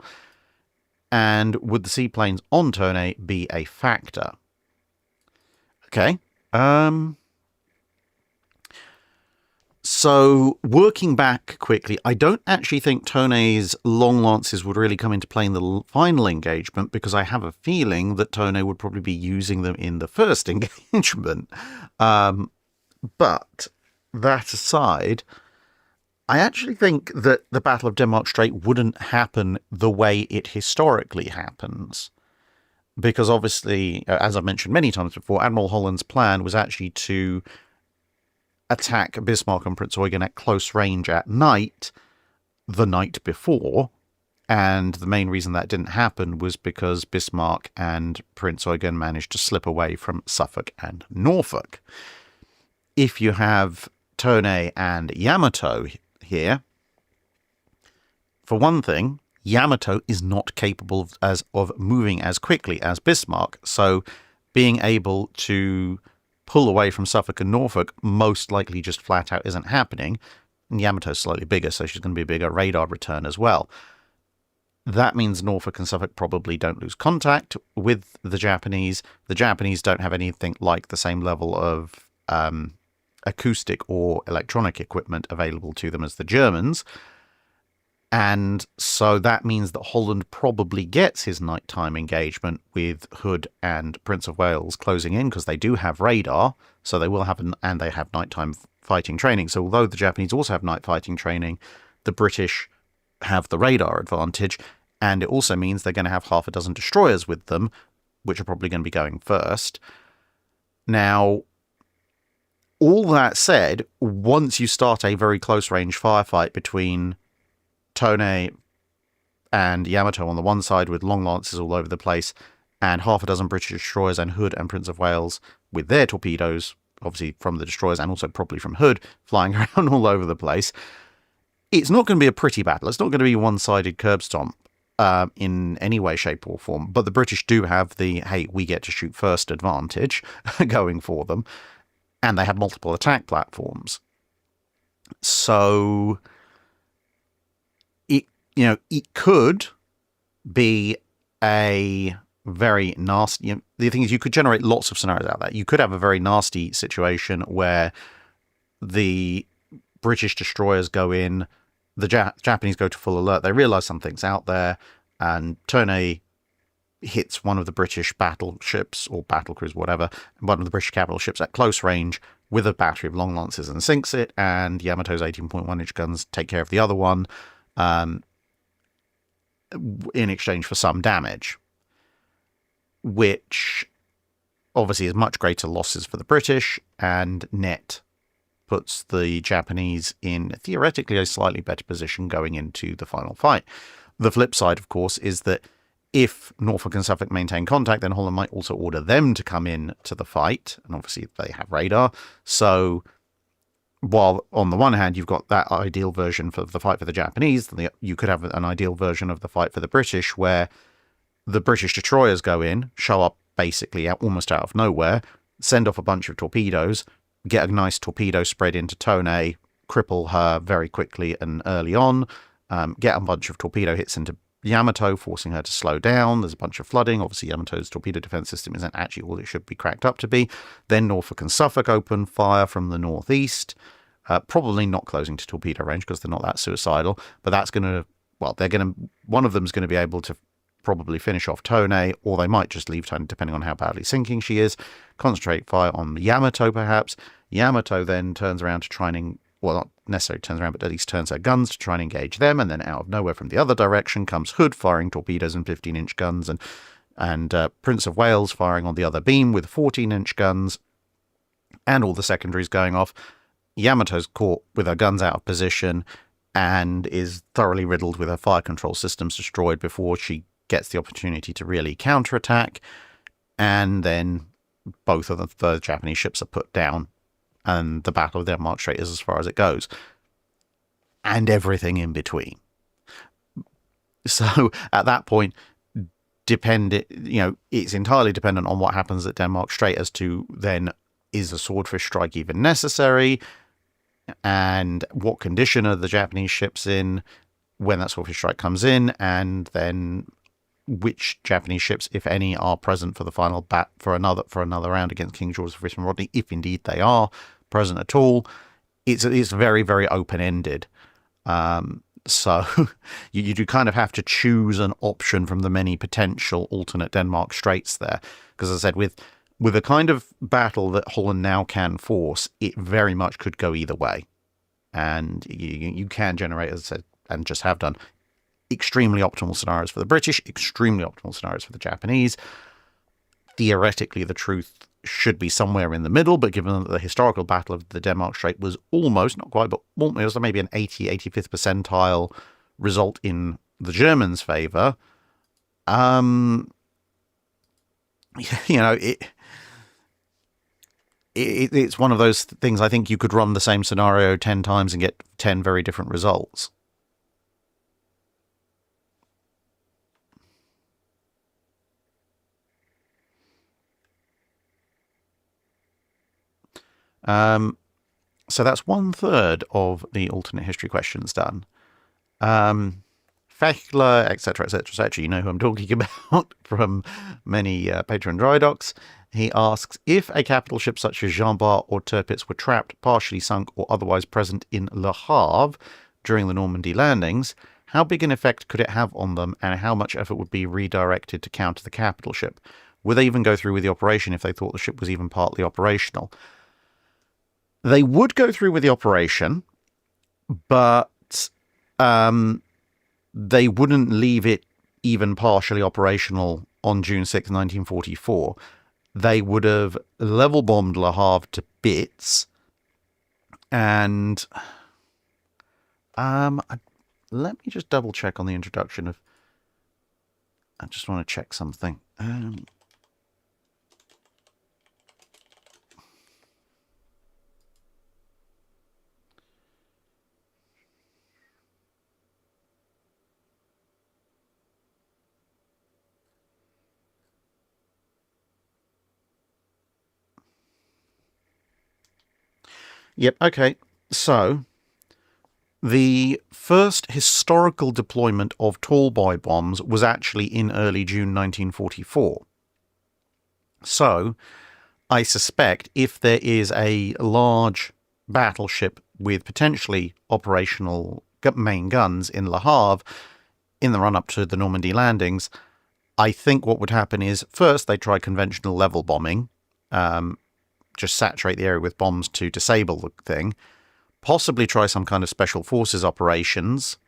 And would the seaplanes on Tone be a factor? Okay. So, working back quickly, I don't actually think Tone's long lances would really come into play in the final engagement, because I have a feeling that Tone would probably be using them in the first engagement. But that aside, I actually think that the Battle of Denmark Strait wouldn't happen the way it historically happens. Because obviously, as I've mentioned many times before, Admiral Holland's plan was actually to attack Bismarck and Prince Eugen at close range at night, the night before. And the main reason that didn't happen was because Bismarck and Prince Eugen managed to slip away from Suffolk and Norfolk. If you have Tone and Yamato here, for one thing, Yamato is not capable of moving as quickly as Bismarck, so being able to pull away from Suffolk and Norfolk most likely just flat out isn't happening. And Yamato's slightly bigger, so she's going to be a bigger radar return as well. That means Norfolk and Suffolk probably don't lose contact with the Japanese. The Japanese don't have anything like the same level of acoustic or electronic equipment available to them as the Germans. And so that means that Holland probably gets his nighttime engagement with Hood and Prince of Wales closing in, because they do have radar, so they will have, and they have nighttime fighting training. So although the Japanese also have night fighting training, the British have the radar advantage, and it also means they're going to have half a dozen destroyers with them, which are probably going to be going first. Now, all that said, once you start a very close-range firefight between Tone and Yamato on the one side with long lances all over the place, and half a dozen British destroyers and Hood and Prince of Wales with their torpedoes, obviously from the destroyers and also probably from Hood, flying around all over the place, it's not going to be a pretty battle. It's not going to be a one-sided curb stomp in any way, shape or form. But the British do have the, hey, we get to shoot first advantage going for them. And they have multiple attack platforms. So it could be a very nasty... the thing is, you could generate lots of scenarios out of that. You could have a very nasty situation where the British destroyers go in, the Japanese go to full alert, they realise something's out there, and Tone hits one of the British battleships, or battlecruisers, whatever, one of the British capital ships at close range with a battery of long lances and sinks it, and Yamato's 18.1-inch guns take care of the other one in exchange for some damage, which obviously is much greater losses for the British, and net puts the Japanese in theoretically a slightly better position going into the final fight. The flip side, of course, is that if Norfolk and Suffolk maintain contact, then Holland might also order them to come in to the fight, and obviously they have radar. So while on the one hand you've got that ideal version for the fight for the Japanese, you could have an ideal version of the fight for the British, where the British destroyers go in, show up basically almost out of nowhere, send off a bunch of torpedoes, get a nice torpedo spread into Tone, cripple her very quickly and early on, get a bunch of torpedo hits into Yamato, forcing her to slow down. There's a bunch of flooding. Obviously, Yamato's torpedo defense system isn't actually all it should be cracked up to be. Then Norfolk and Suffolk open fire from the northeast, probably not closing to torpedo range because they're not that suicidal, but that's going to, well, one of them's going to be able to probably finish off Tone, or they might just leave Tone, depending on how badly sinking she is, concentrate fire on Yamato perhaps. Yamato then turns around to try and, well, not necessarily turns around, but at least turns her guns to try and engage them, and then out of nowhere from the other direction comes Hood firing torpedoes and 15-inch guns, and Prince of Wales firing on the other beam with 14-inch guns, and all the secondaries going off. Yamato's caught with her guns out of position and is thoroughly riddled with her fire control systems destroyed before she gets the opportunity to really counterattack, and then both of the Japanese ships are put down, and the Battle of Denmark Strait is as far as it goes, and everything in between. So at that point, it's entirely dependent on what happens at Denmark Strait as to then, is a swordfish strike even necessary, and what condition are the Japanese ships in when that swordfish strike comes in, and then which Japanese ships, if any, are present for the final for another round against King George V and Rodney, if indeed they are present at all. It's very, very open-ended. So you do kind of have to choose an option from the many potential alternate Denmark Straits there. Because as I said, with a kind of battle that Holland now can force, it very much could go either way. And you can generate, as I said, and just have done, extremely optimal scenarios for the British, extremely optimal scenarios for the Japanese. Theoretically, the truth should be somewhere in the middle, but given that the historical Battle of the Denmark Strait was almost, not quite, but almost maybe an 85th percentile result in the Germans' favour, it's one of those things. I think you could run the same scenario 10 times and get 10 very different results. So that's 1/3 of the alternate history questions done. Fechler, etc., etc., etc. You know who I'm talking about from many Patreon Drydocks. He asks, if a capital ship such as Jean Bart or Tirpitz were trapped, partially sunk, or otherwise present in Le Havre during the Normandy landings, How big an effect could it have on them, and how much effort would be redirected to counter the capital ship? Would they even go through with the operation if they thought the ship was even partly operational? They would go through with the operation, but they wouldn't leave it even partially operational on June 6, 1944. They would have level bombed Le Havre to bits, and let me just double check on the introduction of. I just want to check something. Yep, okay. So, the first historical deployment of tall boy bombs was actually in early June 1944. So, I suspect if there is a large battleship with potentially operational main guns in Le Havre in the run-up to the Normandy landings, I think what would happen is, first, they try conventional level bombing, just saturate the area with bombs to disable the thing, possibly try some kind of special forces operations,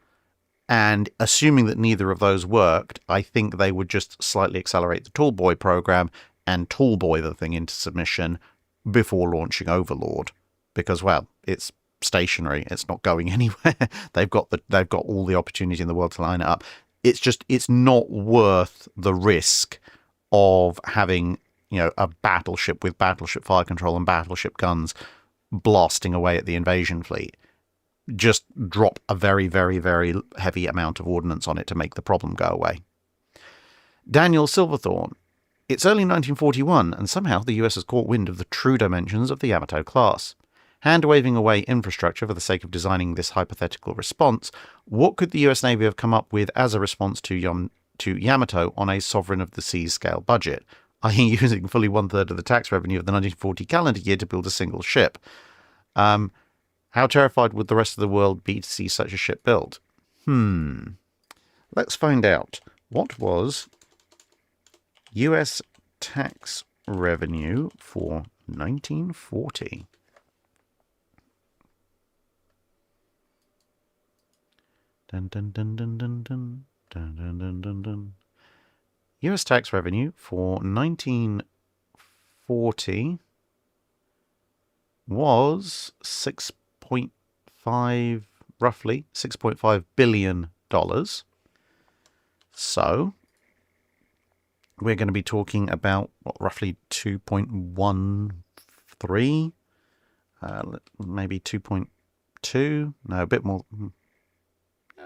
and assuming that neither of those worked, I think they would just slightly accelerate the tall boy program and tall boy the thing into submission before launching Overlord, because, well, it's stationary, it's not going anywhere. they've got all the opportunity in the world to line it up. It's not worth the risk of having, a battleship with battleship fire control and battleship guns blasting away at the invasion fleet. Just drop a very, very, very heavy amount of ordnance on it to make the problem go away. Daniel Silverthorne. It's early 1941, and somehow the US has caught wind of the true dimensions of the Yamato class. Hand-waving away infrastructure for the sake of designing this hypothetical response, what could the US Navy have come up with as a response to Yamato on a sovereign of the seas scale budget, i.e. using fully one-third of the tax revenue of the 1940 calendar year to build a single ship? How terrified would the rest of the world be to see such a ship built? Let's find out. What was US tax revenue for 1940? Dun, dun, dun, dun, dun, dun, dun, dun, dun, dun, dun. US tax revenue for 1940 was roughly $6.5 billion. So we're going to be talking about roughly 2.13, maybe 2.2, no, a bit more,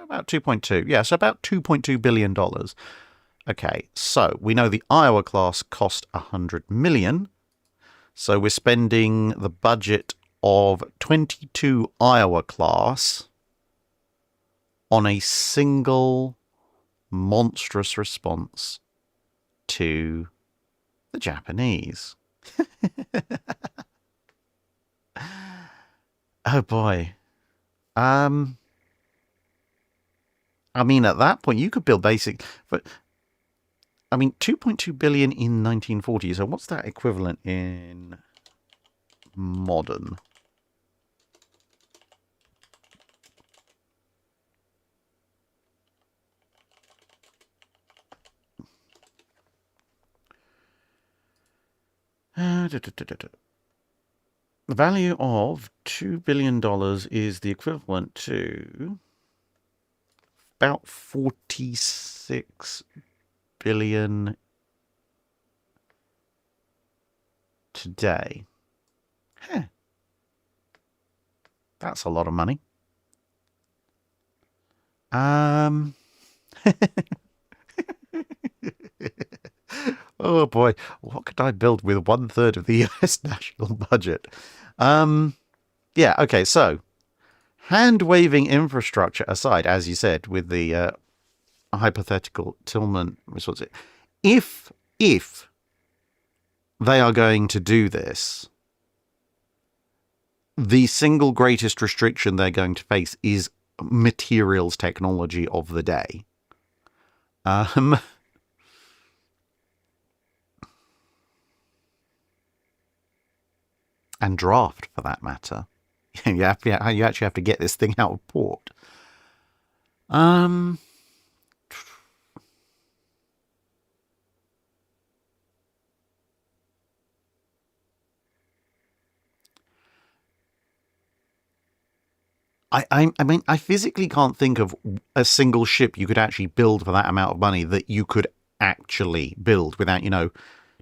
about 2.2. Yeah, so about $2.2 billion. Okay, so we know the Iowa class cost $100 million. So we're spending the budget of 22 Iowa class on a single monstrous response to the Japanese. Oh boy. I mean, at that point, you could build basic, but I mean, 2.2 billion in 1940. So what's that equivalent in modern? The value of $2 billion is the equivalent to about 46 billion today. That's a lot of money. Oh boy, what could I build with 1/3 of the US national budget? Yeah, okay, so hand-waving infrastructure aside, as you said, with the hypothetical Tillman response, if they are going to do this, the single greatest restriction they're going to face is materials technology of the day. And draft, for that matter. You actually have to get this thing out of port. I mean, I physically can't think of a single ship you could actually build for that amount of money that you could actually build without,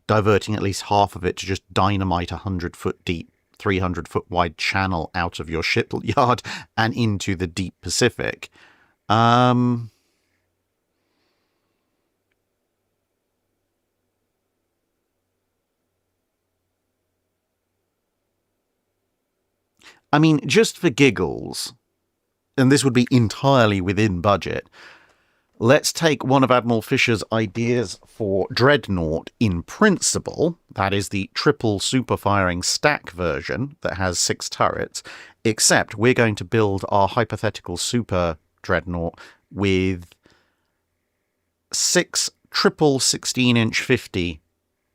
diverting at least half of it to just dynamite a 100-foot deep, 300-foot wide channel out of your shipyard and into the deep Pacific. I mean, just for giggles, and this would be entirely within budget, let's take one of Admiral Fisher's ideas for Dreadnought in principle. That is the triple super-firing stack version that has 6 turrets, except we're going to build our hypothetical super Dreadnought with 6 triple 16-inch 50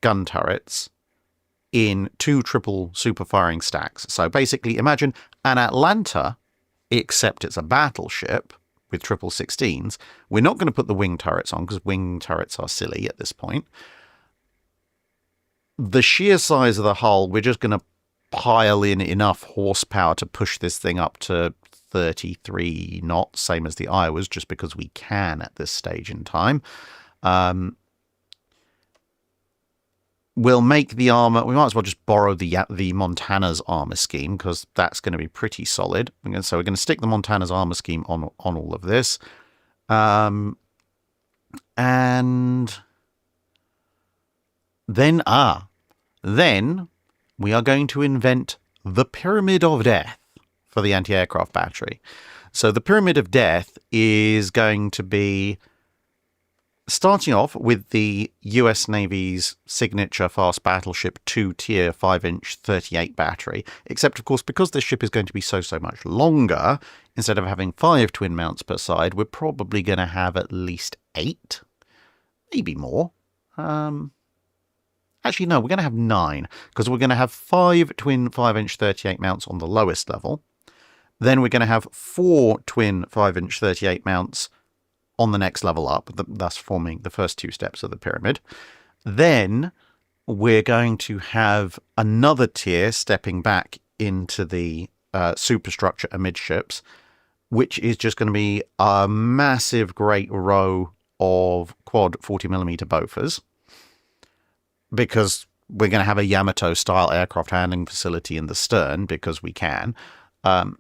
gun turrets in 2 triple super-firing stacks. So basically, imagine an Atlanta, except it's a battleship with triple 16s. We're not going to put the wing turrets on because wing turrets are silly at this point. The sheer size of the hull, we're just going to pile in enough horsepower to push this thing up to 33 knots, same as the Iowas, just because we can at this stage in time. We'll make the armor. We might as well just borrow the Montana's armor scheme because that's going to be pretty solid. So we're going to stick the Montana's armor scheme on all of this, and then we are going to invent the Pyramid of Death for the anti-aircraft battery. So the Pyramid of Death is going to be starting off with the US Navy's signature fast battleship 2-tier 5-inch 38 battery, except of course because this ship is going to be so much longer, instead of having 5 twin mounts per side, we're probably going to have at least 8, maybe more. Actually no, we're going to have 9, because we're going to have 5 twin 5-inch 38 mounts on the lowest level. Then we're going to have 4 twin 5-inch 38 mounts on the next level up, thus forming the first 2 steps of the pyramid. Then we're going to have another tier stepping back into the superstructure amidships, which is just going to be a massive great row of quad 40mm Bofors, because we're going to have a Yamato style aircraft handling facility in the stern because we can. And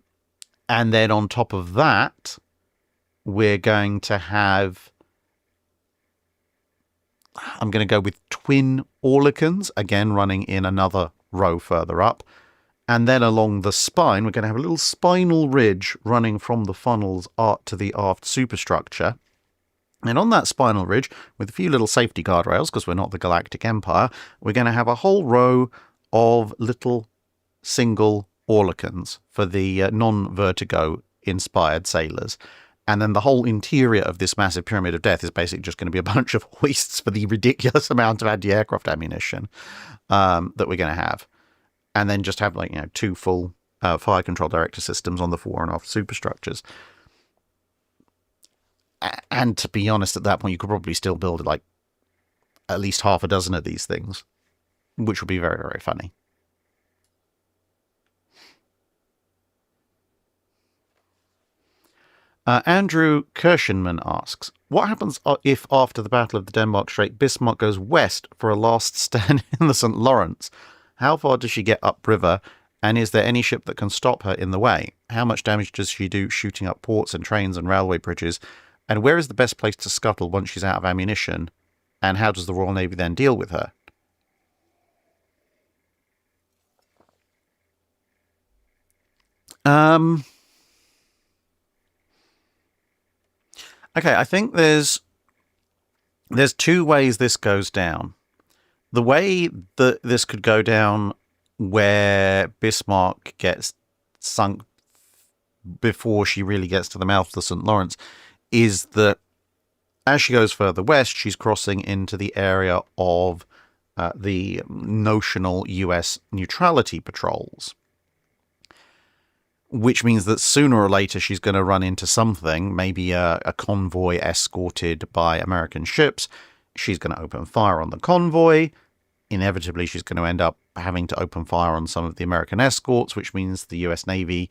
then on top of that, we're going to have, I'm going to go with twin Orlikans, again running in another row further up. And then along the spine, we're going to have a little spinal ridge running from the funnels out to the aft superstructure. And on that spinal ridge, with a few little safety guardrails, because we're not the Galactic Empire, we're going to have a whole row of little single Orlikans for the non-vertigo inspired sailors. And then the whole interior of this massive Pyramid of Death is basically just going to be a bunch of hoists for the ridiculous amount of anti-aircraft ammunition that we're going to have. And then just have 2 full fire control director systems on the fore and aft superstructures. And to be honest, at that point, you could probably still build at least half a dozen of these things, which would be very, very funny. Andrew Kirshenman asks, what happens if after the Battle of the Denmark Strait, Bismarck goes west for a last stand in the St. Lawrence? How far does she get upriver, and is there any ship that can stop her in the way? How much damage does she do shooting up ports and trains and railway bridges? And where is the best place to scuttle once she's out of ammunition? And how does the Royal Navy then deal with her? Okay, I think there's 2 ways this goes down. The way that this could go down where Bismarck gets sunk before she really gets to the mouth of the St. Lawrence is that as she goes further west, she's crossing into the area of the notional US neutrality patrols, which means that sooner or later she's going to run into something, maybe a convoy escorted by American ships. She's going to open fire on the convoy. Inevitably, she's going to end up having to open fire on some of the American escorts, which means the US Navy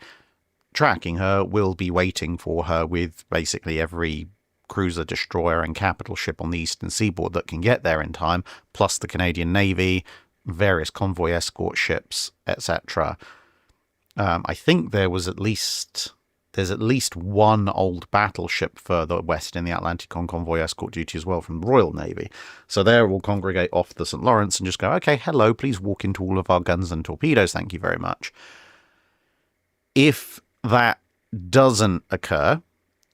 tracking her will be waiting for her with basically every cruiser, destroyer, and capital ship on the eastern seaboard that can get there in time, plus the Canadian Navy, various convoy escort ships, etc. I think there's at least one old battleship further west in the Atlantic on convoy escort duty as well from the Royal Navy. So there we'll congregate off the St. Lawrence and just go, okay, hello, please walk into all of our guns and torpedoes, thank you very much. If that doesn't occur,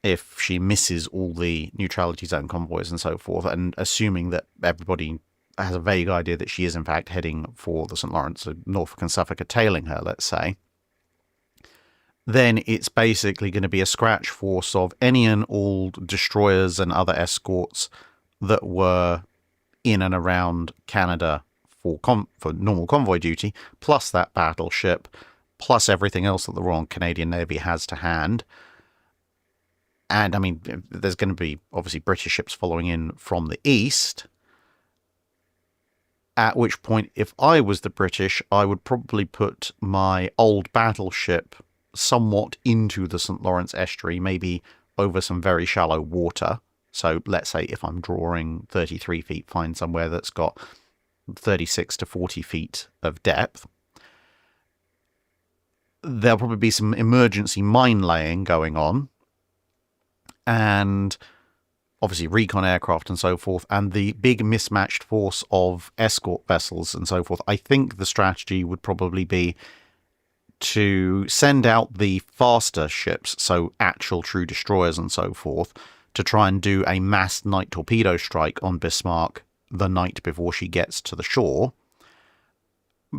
if she misses all the neutrality zone convoys and so forth, and assuming that everybody has a vague idea that she is in fact heading for the St. Lawrence, so Norfolk and Suffolk are tailing her, let's say, then it's basically going to be a scratch force of any and all destroyers and other escorts that were in and around Canada for normal convoy duty, plus that battleship, plus everything else that the Royal Canadian Navy has to hand. And, I mean, there's going to be, obviously, British ships following in from the east, at which point, if I was the British, I would probably put my old battleship somewhat into the St. Lawrence estuary, maybe over some very shallow water. So let's say if I'm drawing 33 feet, find somewhere that's got 36 to 40 feet of depth. There'll probably be some emergency mine laying going on, and obviously recon aircraft and so forth, and the big mismatched force of escort vessels and so forth. I think the strategy would probably be to send out the faster ships, so actual true destroyers and so forth, to try and do a mass night torpedo strike on Bismarck the night before she gets to the shore,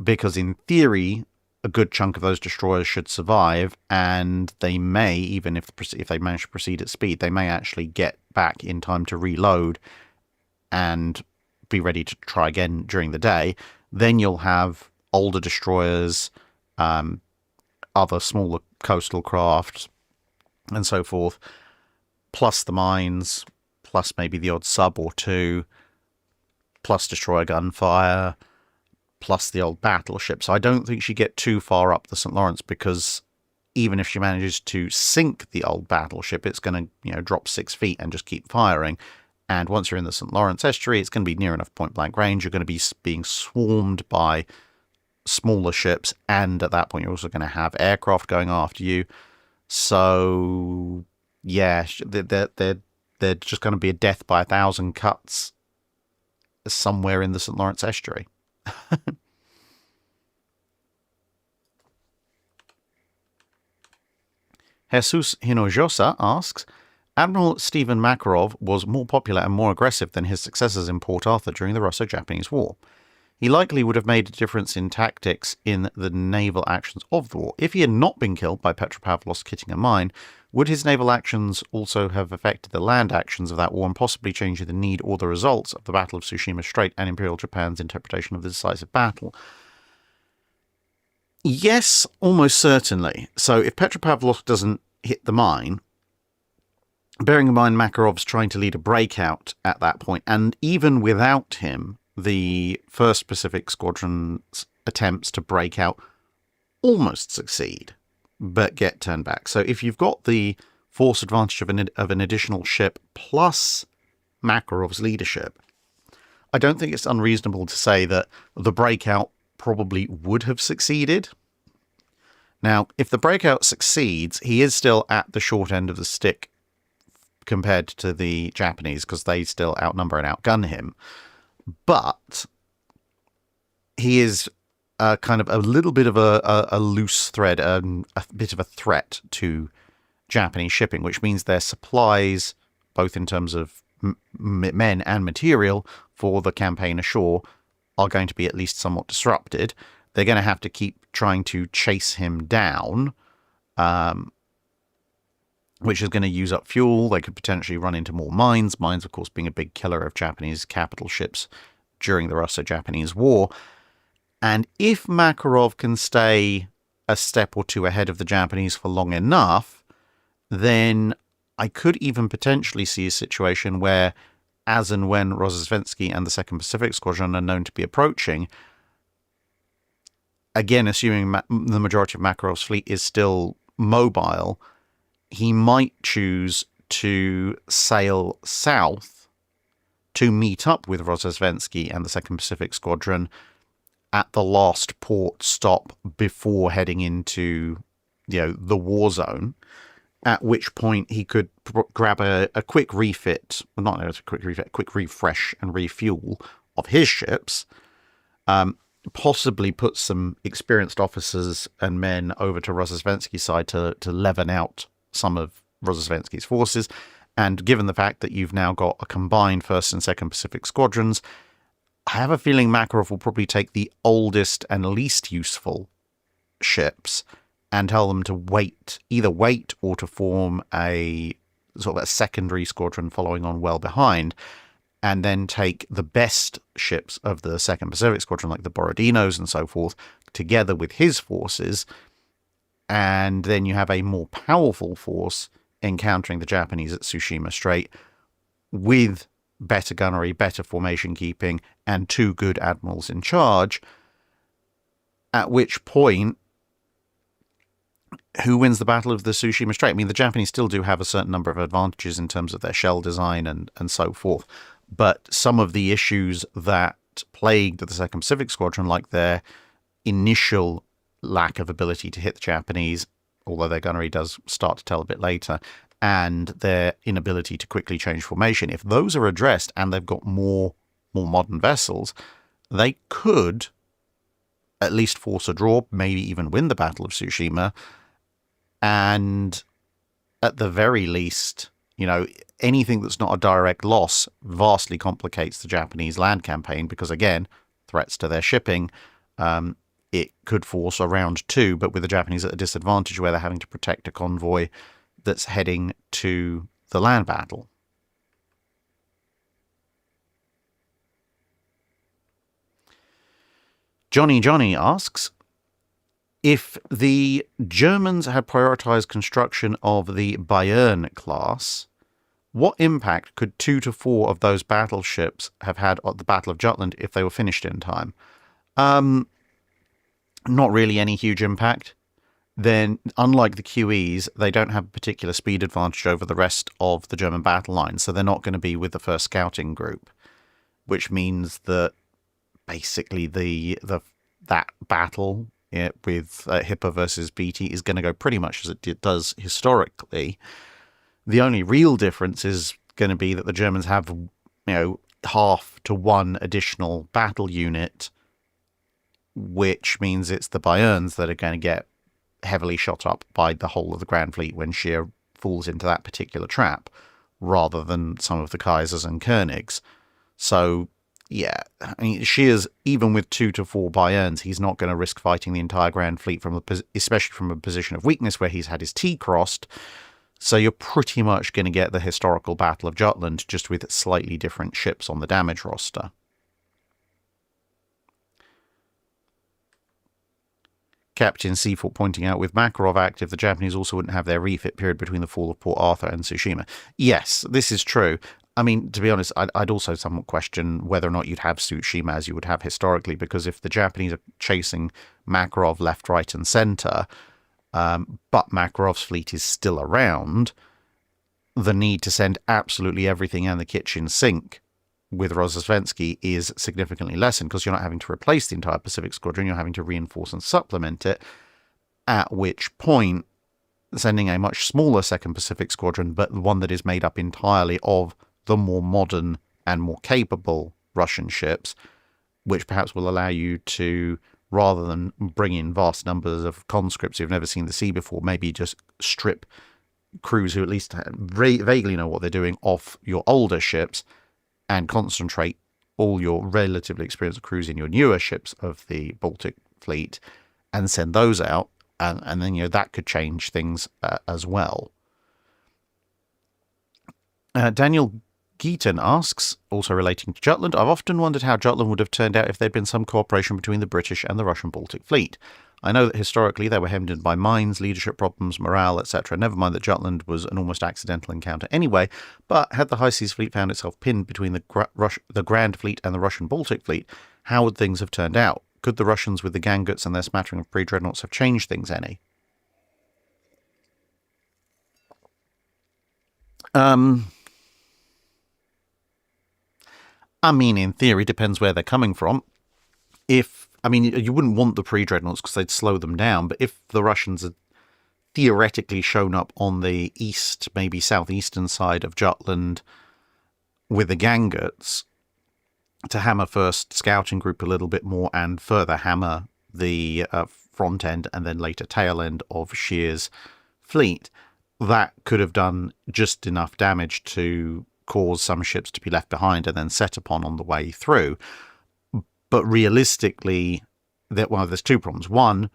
because in theory a good chunk of those destroyers should survive, and they may, even if they manage to proceed at speed, they may actually get back in time to reload and be ready to try again during the day. Then you'll have older destroyers, other smaller coastal craft, and so forth, plus the mines, plus maybe the odd sub or two, plus destroyer gunfire, plus the old battleships. I don't think she'd get too far up the St. Lawrence, because even if she manages to sink the old battleship, it's going to, drop 6 feet and just keep firing. And once you're in the St. Lawrence estuary, it's going to be near enough point-blank range. You're going to be being swarmed by smaller ships, and at that point you're also going to have aircraft going after you. So, yeah, they're just going to be a death by 1,000 cuts somewhere in the St. Lawrence estuary. Jesus Hinojosa asks, Admiral Stephen Makarov was more popular and more aggressive than his successors in Port Arthur during the Russo-Japanese War. He likely would have made a difference in tactics in the naval actions of the war. If he had not been killed by Petropavlovsk hitting a mine, would his naval actions also have affected the land actions of that war and possibly changed the need or the results of the Battle of Tsushima Strait and Imperial Japan's interpretation of the decisive battle? Yes, almost certainly. So if Petropavlovsk doesn't hit the mine, bearing in mind Makarov's trying to lead a breakout at that point, and even without him, the 1st Pacific Squadron's attempts to break out almost succeed, but get turned back. So if you've got the force advantage of an additional ship plus Makarov's leadership, I don't think it's unreasonable to say that the breakout probably would have succeeded. Now, if the breakout succeeds, he is still at the short end of the stick compared to the Japanese, because they still outnumber and outgun him. But he is kind of a little bit of a loose thread, a bit of a threat to Japanese shipping, which means their supplies, both in terms of men and material for the campaign ashore, are going to be at least somewhat disrupted. They're going to have to keep trying to chase him down, which is going to use up fuel. They could potentially run into more mines. Mines, of course, being a big killer of Japanese capital ships during the Russo-Japanese War. And if Makarov can stay a step or two ahead of the Japanese for long enough, then I could even potentially see a situation where, as and when Rozhestvensky and the 2nd Pacific Squadron are known to be approaching, again, assuming the majority of Makarov's fleet is still mobile, he might choose to sail south to meet up with Rozhestvensky and the 2nd Pacific Squadron at the last port stop before heading into, the war zone, at which point he could grab a quick refit, well, not a quick refit, a quick refresh and refuel of his ships, possibly put some experienced officers and men over to Rozhestvensky's side to leaven out some of Rozhestvensky's forces. And given the fact that you've now got a combined 1st and 2nd Pacific Squadrons, I have a feeling Makarov will probably take the oldest and least useful ships and tell them to either wait or to form a sort of a secondary squadron following on well behind, and then take the best ships of the 2nd Pacific Squadron, like the Borodinos and so forth, together with his forces, and then you have a more powerful force encountering the Japanese at Tsushima Strait with better gunnery, better formation keeping, and 2 good admirals in charge, at which point, who wins the Battle of the Tsushima Strait? I mean, the Japanese still do have a certain number of advantages in terms of their shell design and so forth, but some of the issues that plagued the 2nd Pacific Squadron, like their initial lack of ability to hit the Japanese, although their gunnery does start to tell a bit later, and their inability to quickly change formation, if those are addressed and they've got more modern vessels, they could at least force a draw, maybe even win the Battle of Tsushima, and at the very least, anything that's not a direct loss vastly complicates the Japanese land campaign because, again, threats to their shipping, it could force a round 2, but with the Japanese at a disadvantage where they're having to protect a convoy that's heading to the land battle. Johnny asks, if the Germans had prioritized construction of the Bayern class, what impact could 2 to 4 of those battleships have had at the Battle of Jutland if they were finished in time? Not really any huge impact. Then, unlike the QEs, they don't have a particular speed advantage over the rest of the German battle line, so they're not going to be with the first scouting group, which means that basically that battle with Hipper versus Beatty is going to go pretty much as it does historically. The only real difference is going to be that the Germans have, half to 1 additional battle unit, which means it's the Bayerns that are going to get heavily shot up by the whole of the Grand Fleet when Scheer falls into that particular trap, rather than some of the Kaisers and Koenigs. So, yeah, I mean, Scheer's, even with 2 to 4 Bayerns, he's not going to risk fighting the entire Grand Fleet, especially from a position of weakness where he's had his T crossed. So you're pretty much going to get the historical Battle of Jutland, just with slightly different ships on the damage roster. Captain Seaforth pointing out, with Makarov active, the Japanese also wouldn't have their refit period between the fall of Port Arthur and Tsushima. Yes, this is true. I mean, to be honest, I'd also somewhat question whether or not you'd have Tsushima as you would have historically, because if the Japanese are chasing Makarov left, right, and centre, but Makarov's fleet is still around, the need to send absolutely everything and the kitchen sink with Rozhestvensky is significantly lessened, because you're not having to replace the entire Pacific Squadron, you're having to reinforce and supplement it, at which point sending a much smaller 2nd Pacific Squadron, but one that is made up entirely of the more modern and more capable Russian ships, which perhaps will allow you to, rather than bring in vast numbers of conscripts who've never seen the sea before, maybe just strip crews who at least vaguely know what they're doing off your older ships and concentrate all your relatively experienced crews in your newer ships of the Baltic fleet and send those out. And then, that could change things as well. Daniel Geaton asks, also relating to Jutland, I've often wondered how Jutland would have turned out if there'd been some cooperation between the British and the Russian Baltic Fleet. I know that historically they were hemmed in by mines, leadership problems, morale, etc. Never mind that Jutland was an almost accidental encounter anyway, but had the High Seas Fleet found itself pinned between the Grand Fleet and the Russian Baltic Fleet, how would things have turned out? Could the Russians with the Ganguts and their smattering of pre-dreadnoughts have changed things any? I mean, in theory, depends where they're coming from. You wouldn't want the pre-dreadnoughts because they'd slow them down, but if the Russians had theoretically shown up on the east, maybe southeastern side of Jutland with the Ganguts to hammer first scouting group a little bit more and further hammer the front end and then later tail end of Shear's fleet, that could have done just enough damage to cause some ships to be left behind and then set upon on the way through. But realistically, there's two problems. One,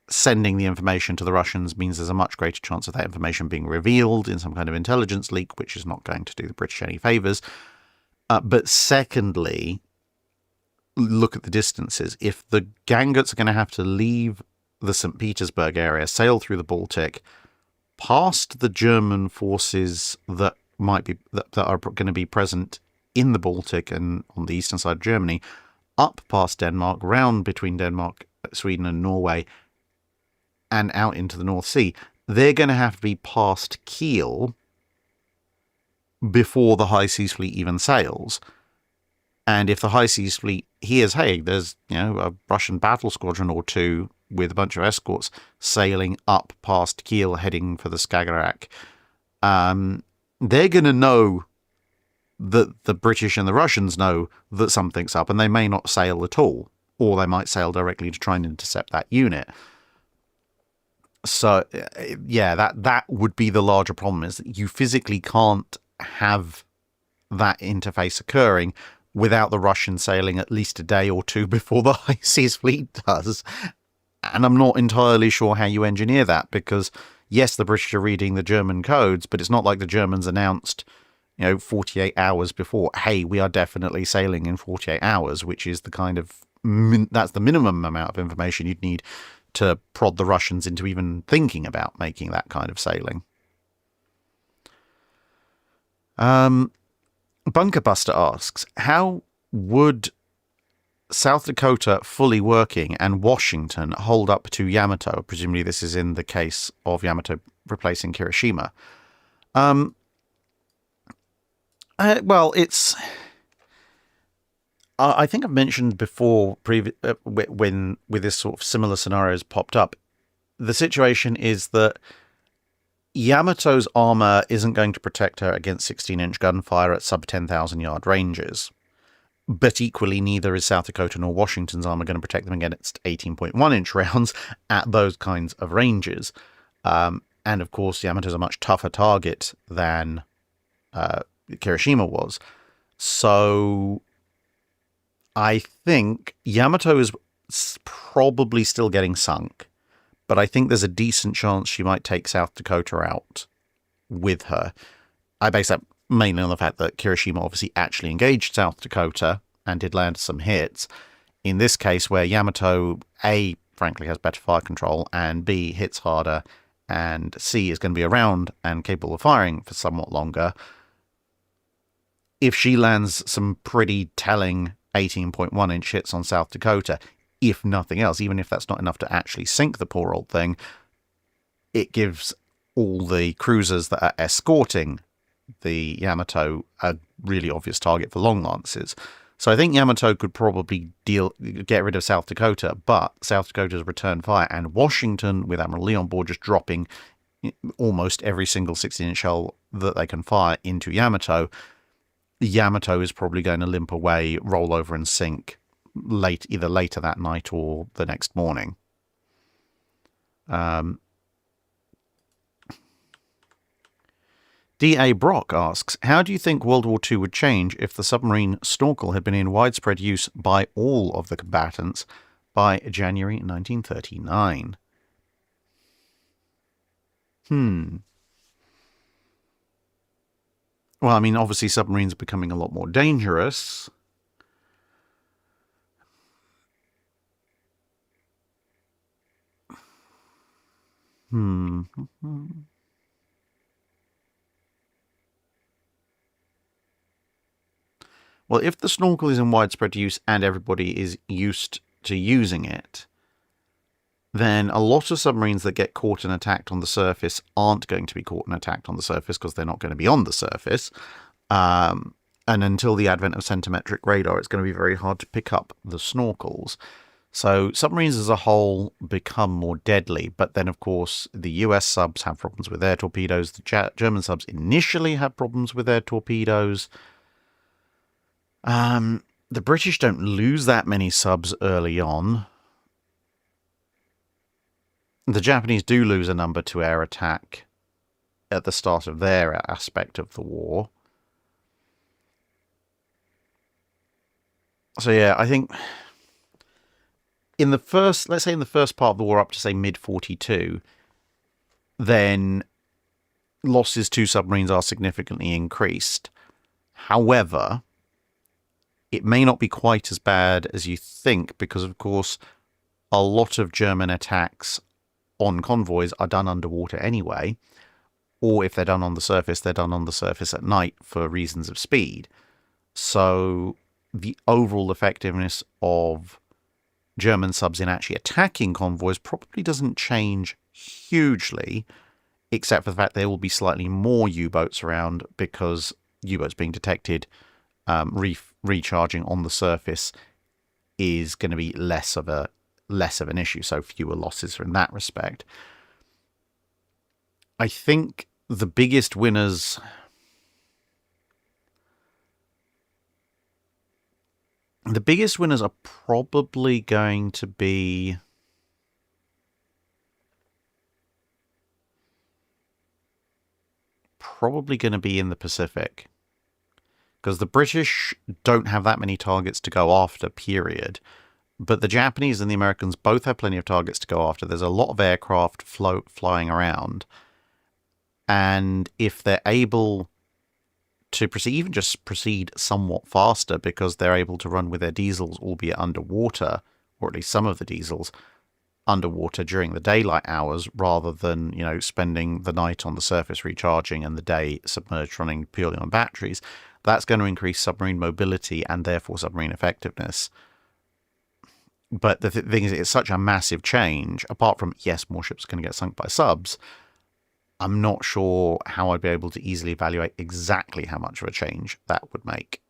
sending the information to the Russians means there's a much greater chance of that information being revealed in some kind of intelligence leak, which is not going to do the British any favours. But secondly, look at the distances. If the Ganguts are going to have to leave the St. Petersburg area, sail through the Baltic, past the German forces that are going to be present in the Baltic and on the eastern side of Germany, up past Denmark, round between Denmark, Sweden and Norway, and out into the North Sea, they're going to have to be past Kiel before the High Seas Fleet even sails. And if the High Seas Fleet hears, hey, there's a Russian battle squadron or two with a bunch of escorts sailing up past Kiel heading for the Skagerrak, they're going to know that the British and the Russians know that something's up, and they may not sail at all, or they might sail directly to try and intercept that unit. So, yeah, that would be the larger problem, is that you physically can't have that interface occurring without the Russians sailing at least a day or two before the High Seas Fleet does. And I'm not entirely sure how you engineer that, because, yes, the British are reading the German codes, but it's not like the Germans announced 48 hours before, hey, we are definitely sailing in 48 hours, which is the kind of, that's the minimum amount of information you'd need to prod the Russians into even thinking about making that kind of sailing. Bunker Buster asks, how would South Dakota fully working and Washington hold up to Yamato? Presumably this is in the case of Yamato replacing Kirishima. Well, it's... I think I've mentioned before, when with this sort of similar scenarios popped up, the situation is that Yamato's armor isn't going to protect her against 16-inch gunfire at sub 10,000 yard ranges. But equally, neither is South Dakota nor Washington's armor going to protect them against 18.1-inch rounds at those kinds of ranges. And of course, Yamato's a much tougher target than Kirishima was. So I think Yamato is probably still getting sunk, but I think there's a decent chance she might take South Dakota out with her. I base that mainly on the fact that Kirishima obviously actually engaged South Dakota and did land some hits. In this case, where Yamato, A, frankly has better fire control, and B, hits harder, and C, is going to be around and capable of firing for somewhat longer, if she lands some pretty telling 18.1-inch hits on South Dakota, if nothing else, even if that's not enough to actually sink the poor old thing, it gives all the cruisers that are escorting the Yamato a really obvious target for long lances. So I think Yamato could probably get rid of South Dakota, but South Dakota's return fire, and Washington, with Admiral Lee on board, just dropping almost every single 16-inch shell that they can fire into Yamato, Yamato is probably going to limp away, roll over and sink either later that night or the next morning. D.A. Brock asks, how do you think World War II would change if the submarine snorkel had been in widespread use by all of the combatants by January 1939? Well, I mean, obviously submarines are becoming a lot more dangerous. Well, if the snorkel is in widespread use and everybody is used to using it, then a lot of submarines that get caught and attacked on the surface aren't going to be caught and attacked on the surface because they're not going to be on the surface. And until the advent of centimetric radar, it's going to be very hard to pick up the snorkels. So submarines as a whole become more deadly. But then, of course, the US subs have problems with their torpedoes. The German subs initially have problems with their torpedoes. The British don't lose that many subs early on. The Japanese do lose a number to air attack at the start of their aspect of the war. So yeah, I think in the first, let's say in the first part of the war up to say mid-42, then losses to submarines are significantly increased. However, it may not be quite as bad as you think because, of course, a lot of German attacks on convoys are done underwater anyway, or if they're done on the surface, they're done on the surface at night for reasons of speed. So the overall effectiveness of German subs in actually attacking convoys probably doesn't change hugely, except for the fact there will be slightly more U-boats around because U-boats being detected recharging on the surface is going to be less of an issue, so fewer losses in that respect. I think the biggest winners are probably going to be in the Pacific, because the British don't have that many targets to go after, period. But the Japanese and the Americans both have plenty of targets to go after. There's a lot of aircraft flying around. And if they're able to proceed, even just proceed somewhat faster because they're able to run with their diesels, albeit underwater, or at least some of the diesels, underwater during the daylight hours rather than, spending the night on the surface recharging and the day submerged running purely on batteries, that's going to increase submarine mobility and therefore submarine effectiveness. But the thing is, it's such a massive change. Apart from, yes, more ships are going to get sunk by subs, I'm not sure how I'd be able to easily evaluate exactly how much of a change that would make.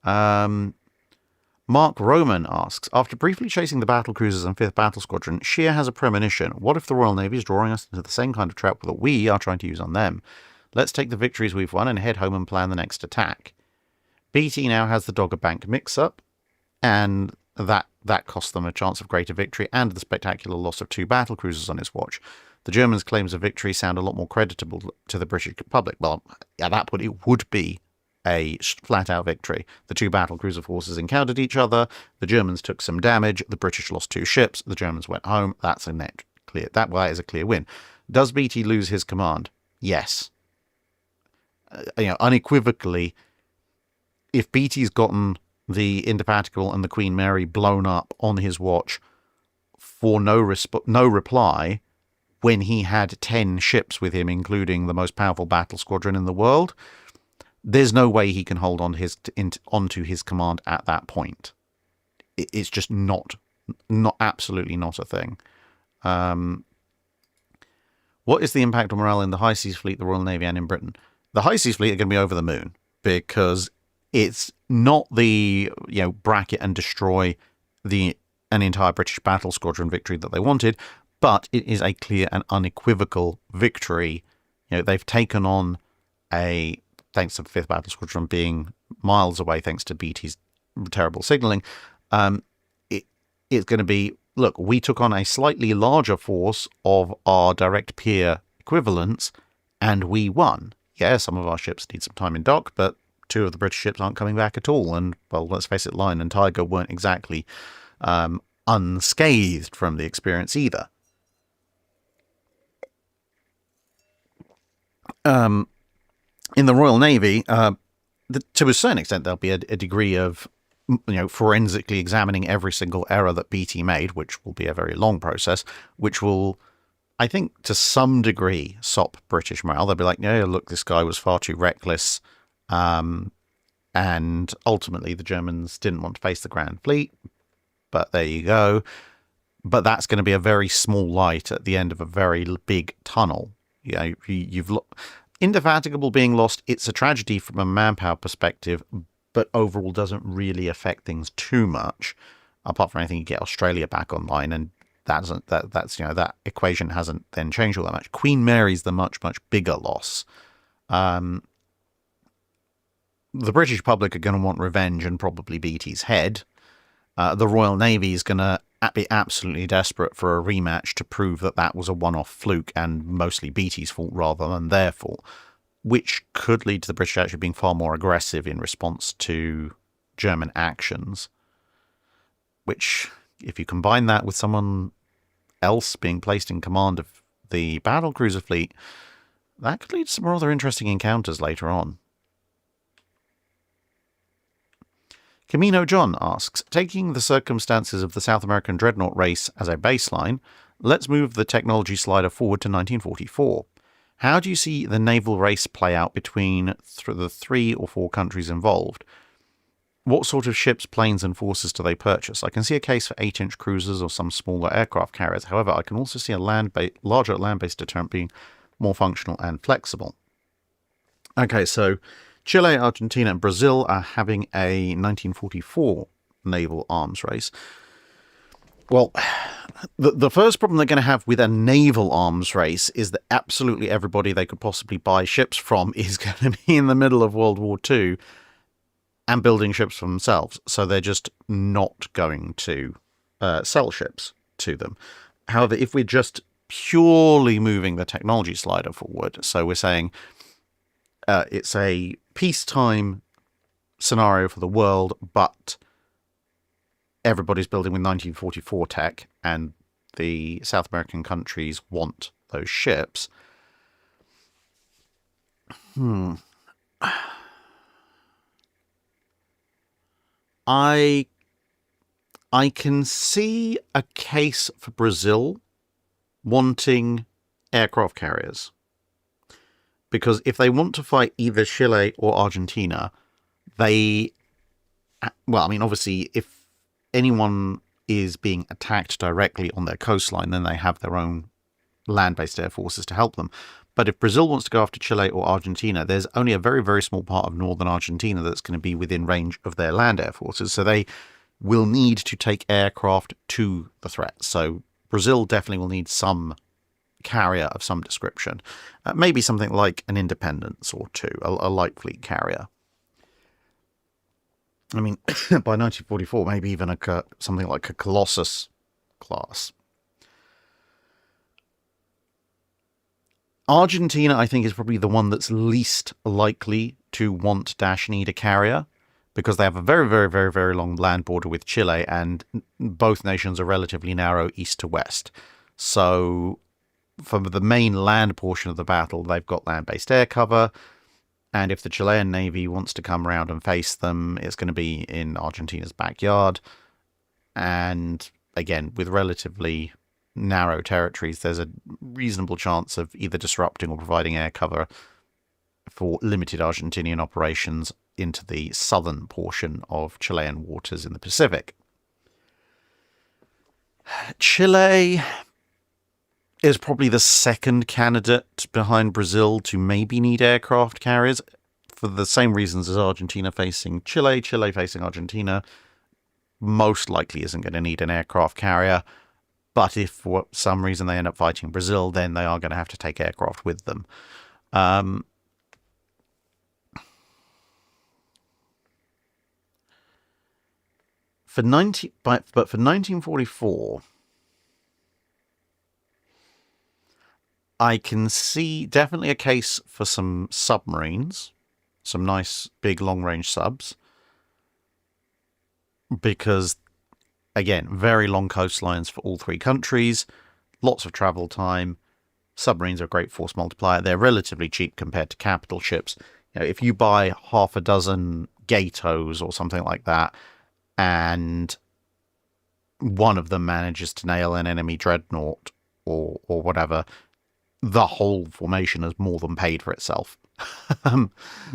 Mark Roman asks, after briefly chasing the battle cruisers and 5th Battle Squadron, Scheer has a premonition. What if the Royal Navy is drawing us into the same kind of trap that we are trying to use on them? Let's take the victories we've won and head home and plan the next attack. BT now has the Dogger Bank mix-up, and that cost them a chance of greater victory and the spectacular loss of 2 battle cruisers on his watch. The Germans' claims of victory sound a lot more creditable to the British public. Well, at that point, it would be a flat-out victory. The 2 battle cruiser forces encountered each other. The Germans took some damage. The British lost 2 ships. The Germans went home. That's a net clear. That is a clear win. Does BT lose his command? Yes. Unequivocally, if BT's gotten the Indefatigable and the Queen Mary blown up on his watch for no reply when he had 10 ships with him, including the most powerful battle squadron in the world, there's no way he can hold on onto his command at that point. It's just not absolutely not a thing. What is the impact on morale in the High Seas Fleet, the Royal Navy, and in Britain? The High Seas Fleet are going to be over the moon because it's not the bracket and destroy an entire British battle squadron victory that they wanted, but it is a clear and unequivocal victory. They've taken on thanks to the 5th Battle Squadron being miles away, thanks to BT's terrible signalling. It's going to be, look, we took on a slightly larger force of our direct peer equivalents, and we won. Yeah, some of our ships need some time in dock, but 2 of the British ships aren't coming back at all. And, well, let's face it, Lion and Tiger weren't exactly unscathed from the experience either. in the Royal Navy, to a certain extent, there'll be a degree of forensically examining every single error that BT made, which will be a very long process, which will, I think, to some degree, sop British morale. They'll be like, yeah, look, this guy was far too reckless. And ultimately, the Germans didn't want to face the Grand Fleet. But there you go. But that's going to be a very small light at the end of a very big tunnel. You've Indefatigable being lost. It's a tragedy from a manpower perspective, but overall doesn't really affect things too much. Apart from anything, you get Australia back online, and that equation hasn't then changed all that much. Queen Mary's the much bigger loss. The British public are going to want revenge and probably BT's head. The Royal Navy is going to be absolutely desperate for a rematch to prove that was a one-off fluke and mostly BT's fault rather than their fault, which could lead to the British actually being far more aggressive in response to German actions. Which, if you combine that with someone else being placed in command of the battle cruiser fleet, that could lead to some rather interesting encounters later on. Camino John asks, taking the circumstances of the South American dreadnought race as a baseline, let's move the technology slider forward to 1944. How do you see the naval race play out between the 3 or 4 countries involved? What sort of ships, planes, and forces do they purchase? I can see a case for 8-inch cruisers or some smaller aircraft carriers. However, I can also see a larger land-based deterrent being more functional and flexible. Okay, so Chile, Argentina, and Brazil are having a 1944 naval arms race. Well, the first problem they're going to have with a naval arms race is that absolutely everybody they could possibly buy ships from is going to be in the middle of World War II and building ships for themselves. So they're just not going to sell ships to them. However, if we're just purely moving the technology slider forward, so we're saying it's a peacetime scenario for the world, but everybody's building with 1944 tech, and the South American countries want those ships. I can see a case for Brazil wanting aircraft carriers. Because if they want to fight either Chile or Argentina, obviously, if anyone is being attacked directly on their coastline, then they have their own land-based air forces to help them. But if Brazil wants to go after Chile or Argentina, there's only a very, very small part of northern Argentina that's going to be within range of their land air forces. So they will need to take aircraft to the threat. So Brazil definitely will need some carrier of some description. Maybe something like an Independence or 2, a light fleet carrier. I mean, by 1944, maybe even something like a Colossus class. Argentina, I think, is probably the one that's least likely to want - need a carrier, because they have a very, very, very, very long land border with Chile, and both nations are relatively narrow east to west. So for the main land portion of the battle, they've got land-based air cover, and if the Chilean Navy wants to come around and face them, it's going to be in Argentina's backyard. And again, with relatively narrow territories, there's a reasonable chance of either disrupting or providing air cover for limited Argentinian operations into the southern portion of Chilean waters in the Pacific. Chile is probably the second candidate behind Brazil to maybe need aircraft carriers, for the same reasons as Argentina facing Chile. Chile facing Argentina most likely isn't going to need an aircraft carrier, but if for some reason they end up fighting Brazil, then they are going to have to take aircraft with them. For 1944, I can see definitely a case for some submarines, some nice big long-range subs, because, again, very long coastlines for all 3 countries, lots of travel time, Submarines are a great force multiplier. They're relatively cheap compared to capital ships. If you buy half a dozen Gatos or something like that, and one of them manages to nail an enemy dreadnought or whatever, the whole formation has more than paid for itself.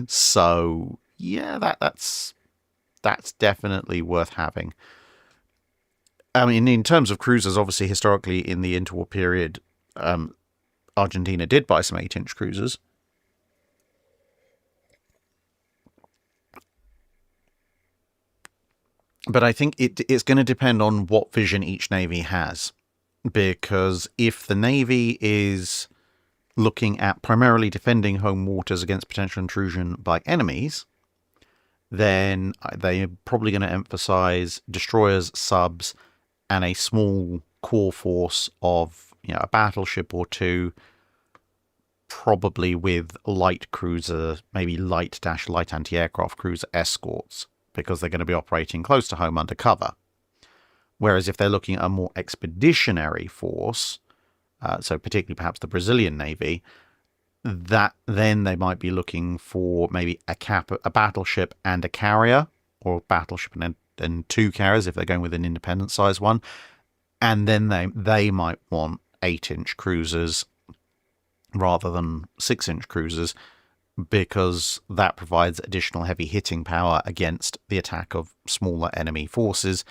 So yeah, that's definitely worth having. I mean, in terms of cruisers, obviously historically in the interwar period, Argentina did buy some 8-inch cruisers. But I think it's going to depend on what vision each navy has. Because if the navy is looking at primarily defending home waters against potential intrusion by enemies, then they're probably going to emphasize destroyers, subs, and a small core force of a battleship or two, probably with light cruiser, maybe light anti-aircraft cruiser escorts, because they're going to be operating close to home undercover. Whereas if they're looking at a more expeditionary force, so particularly perhaps the Brazilian Navy, that then they might be looking for maybe a battleship and a carrier, or a battleship and 2 carriers if they're going with an independent size one. And then they might want 8-inch cruisers rather than 6-inch cruisers, because that provides additional heavy hitting power against the attack of smaller enemy forces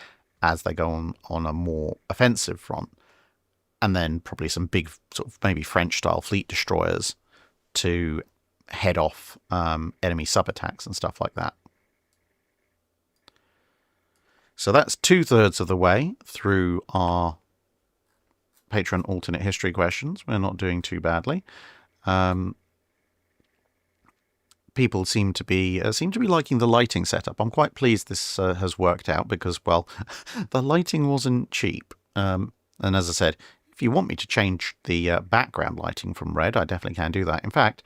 as they go on a more offensive front. And then probably some big sort of maybe French-style fleet destroyers to head off enemy sub-attacks and stuff like that. So that's 2/3 of the way through our Patreon alternate history questions. We're not doing too badly. People seem to be liking the lighting setup. I'm quite pleased this has worked out because, well, the lighting wasn't cheap. And as I said, if you want me to change the background lighting from red, I definitely can do that. In fact,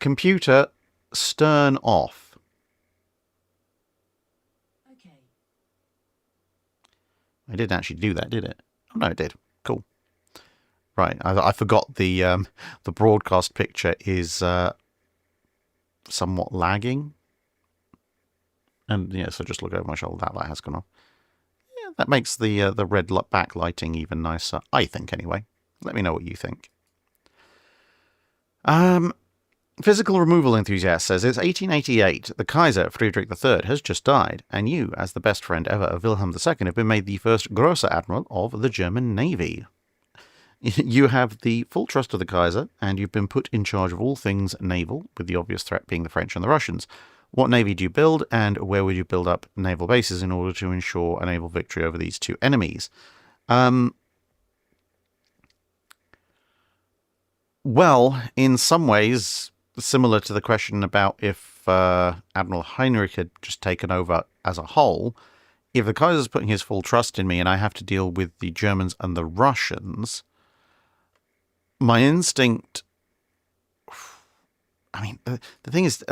computer, stern off. Okay. I didn't actually do that, did it? Oh, no, it did. Cool. Right, I forgot the broadcast picture is somewhat lagging. And yeah, so just look over my shoulder. That light has gone off. Yeah, that makes the red backlighting even nicer, I think, anyway. Let me know what you think. Physical removal enthusiast says, it's 1888. The Kaiser, Friedrich III, has just died, and you, as the best friend ever of Wilhelm II, have been made the first Großer Admiral of the German Navy. You have the full trust of the Kaiser, and you've been put in charge of all things naval, with the obvious threat being the French and the Russians. What navy do you build, and where would you build up naval bases in order to ensure a naval victory over these two enemies? Well, in some ways, similar to the question about if Admiral Heinrich had just taken over as a whole, if the Kaiser's putting his full trust in me and I have to deal with the Germans and the Russians, my instinct... I mean, the thing is,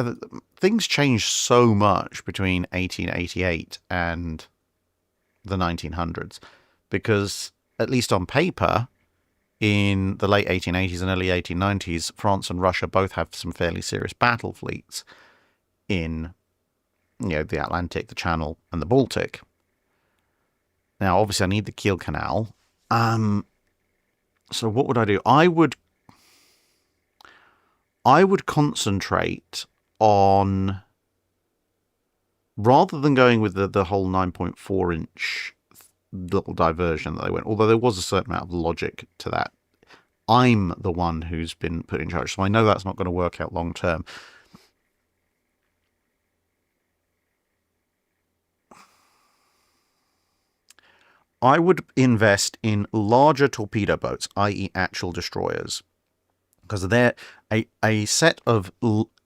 things changed so much between 1888 and the 1900s, because, at least on paper, in the late 1880s and early 1890s, France and Russia both have some fairly serious battle fleets in, the Atlantic, the Channel, and the Baltic. Now, obviously, I need the Kiel Canal. So what would I do? I would concentrate on, rather than going with the whole 9.4-inch little diversion that they went, although there was a certain amount of logic to that. I'm the one who's been put in charge, so I know that's not going to work out long term. I would invest in larger torpedo boats, i.e. actual destroyers, because they're a set of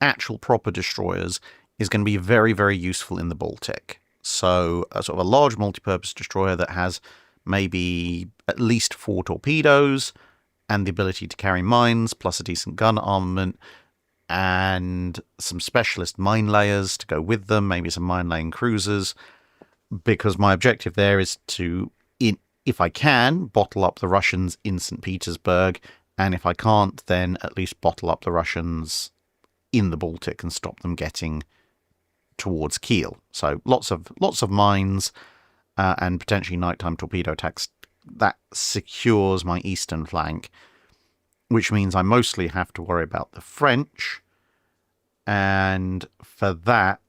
actual proper destroyers is going to be very, very useful in the Baltic. So a sort of a large multi-purpose destroyer that has maybe at least 4 torpedoes and the ability to carry mines, plus a decent gun armament, and some specialist mine layers to go with them, maybe some mine-laying cruisers, because my objective there is to, if I can, bottle up the Russians in St. Petersburg And if I can't, then at least bottle up the Russians in the Baltic and stop them getting towards Kiel. So lots of mines and potentially nighttime torpedo attacks. That secures my eastern flank, which means I mostly have to worry about the French. And for that,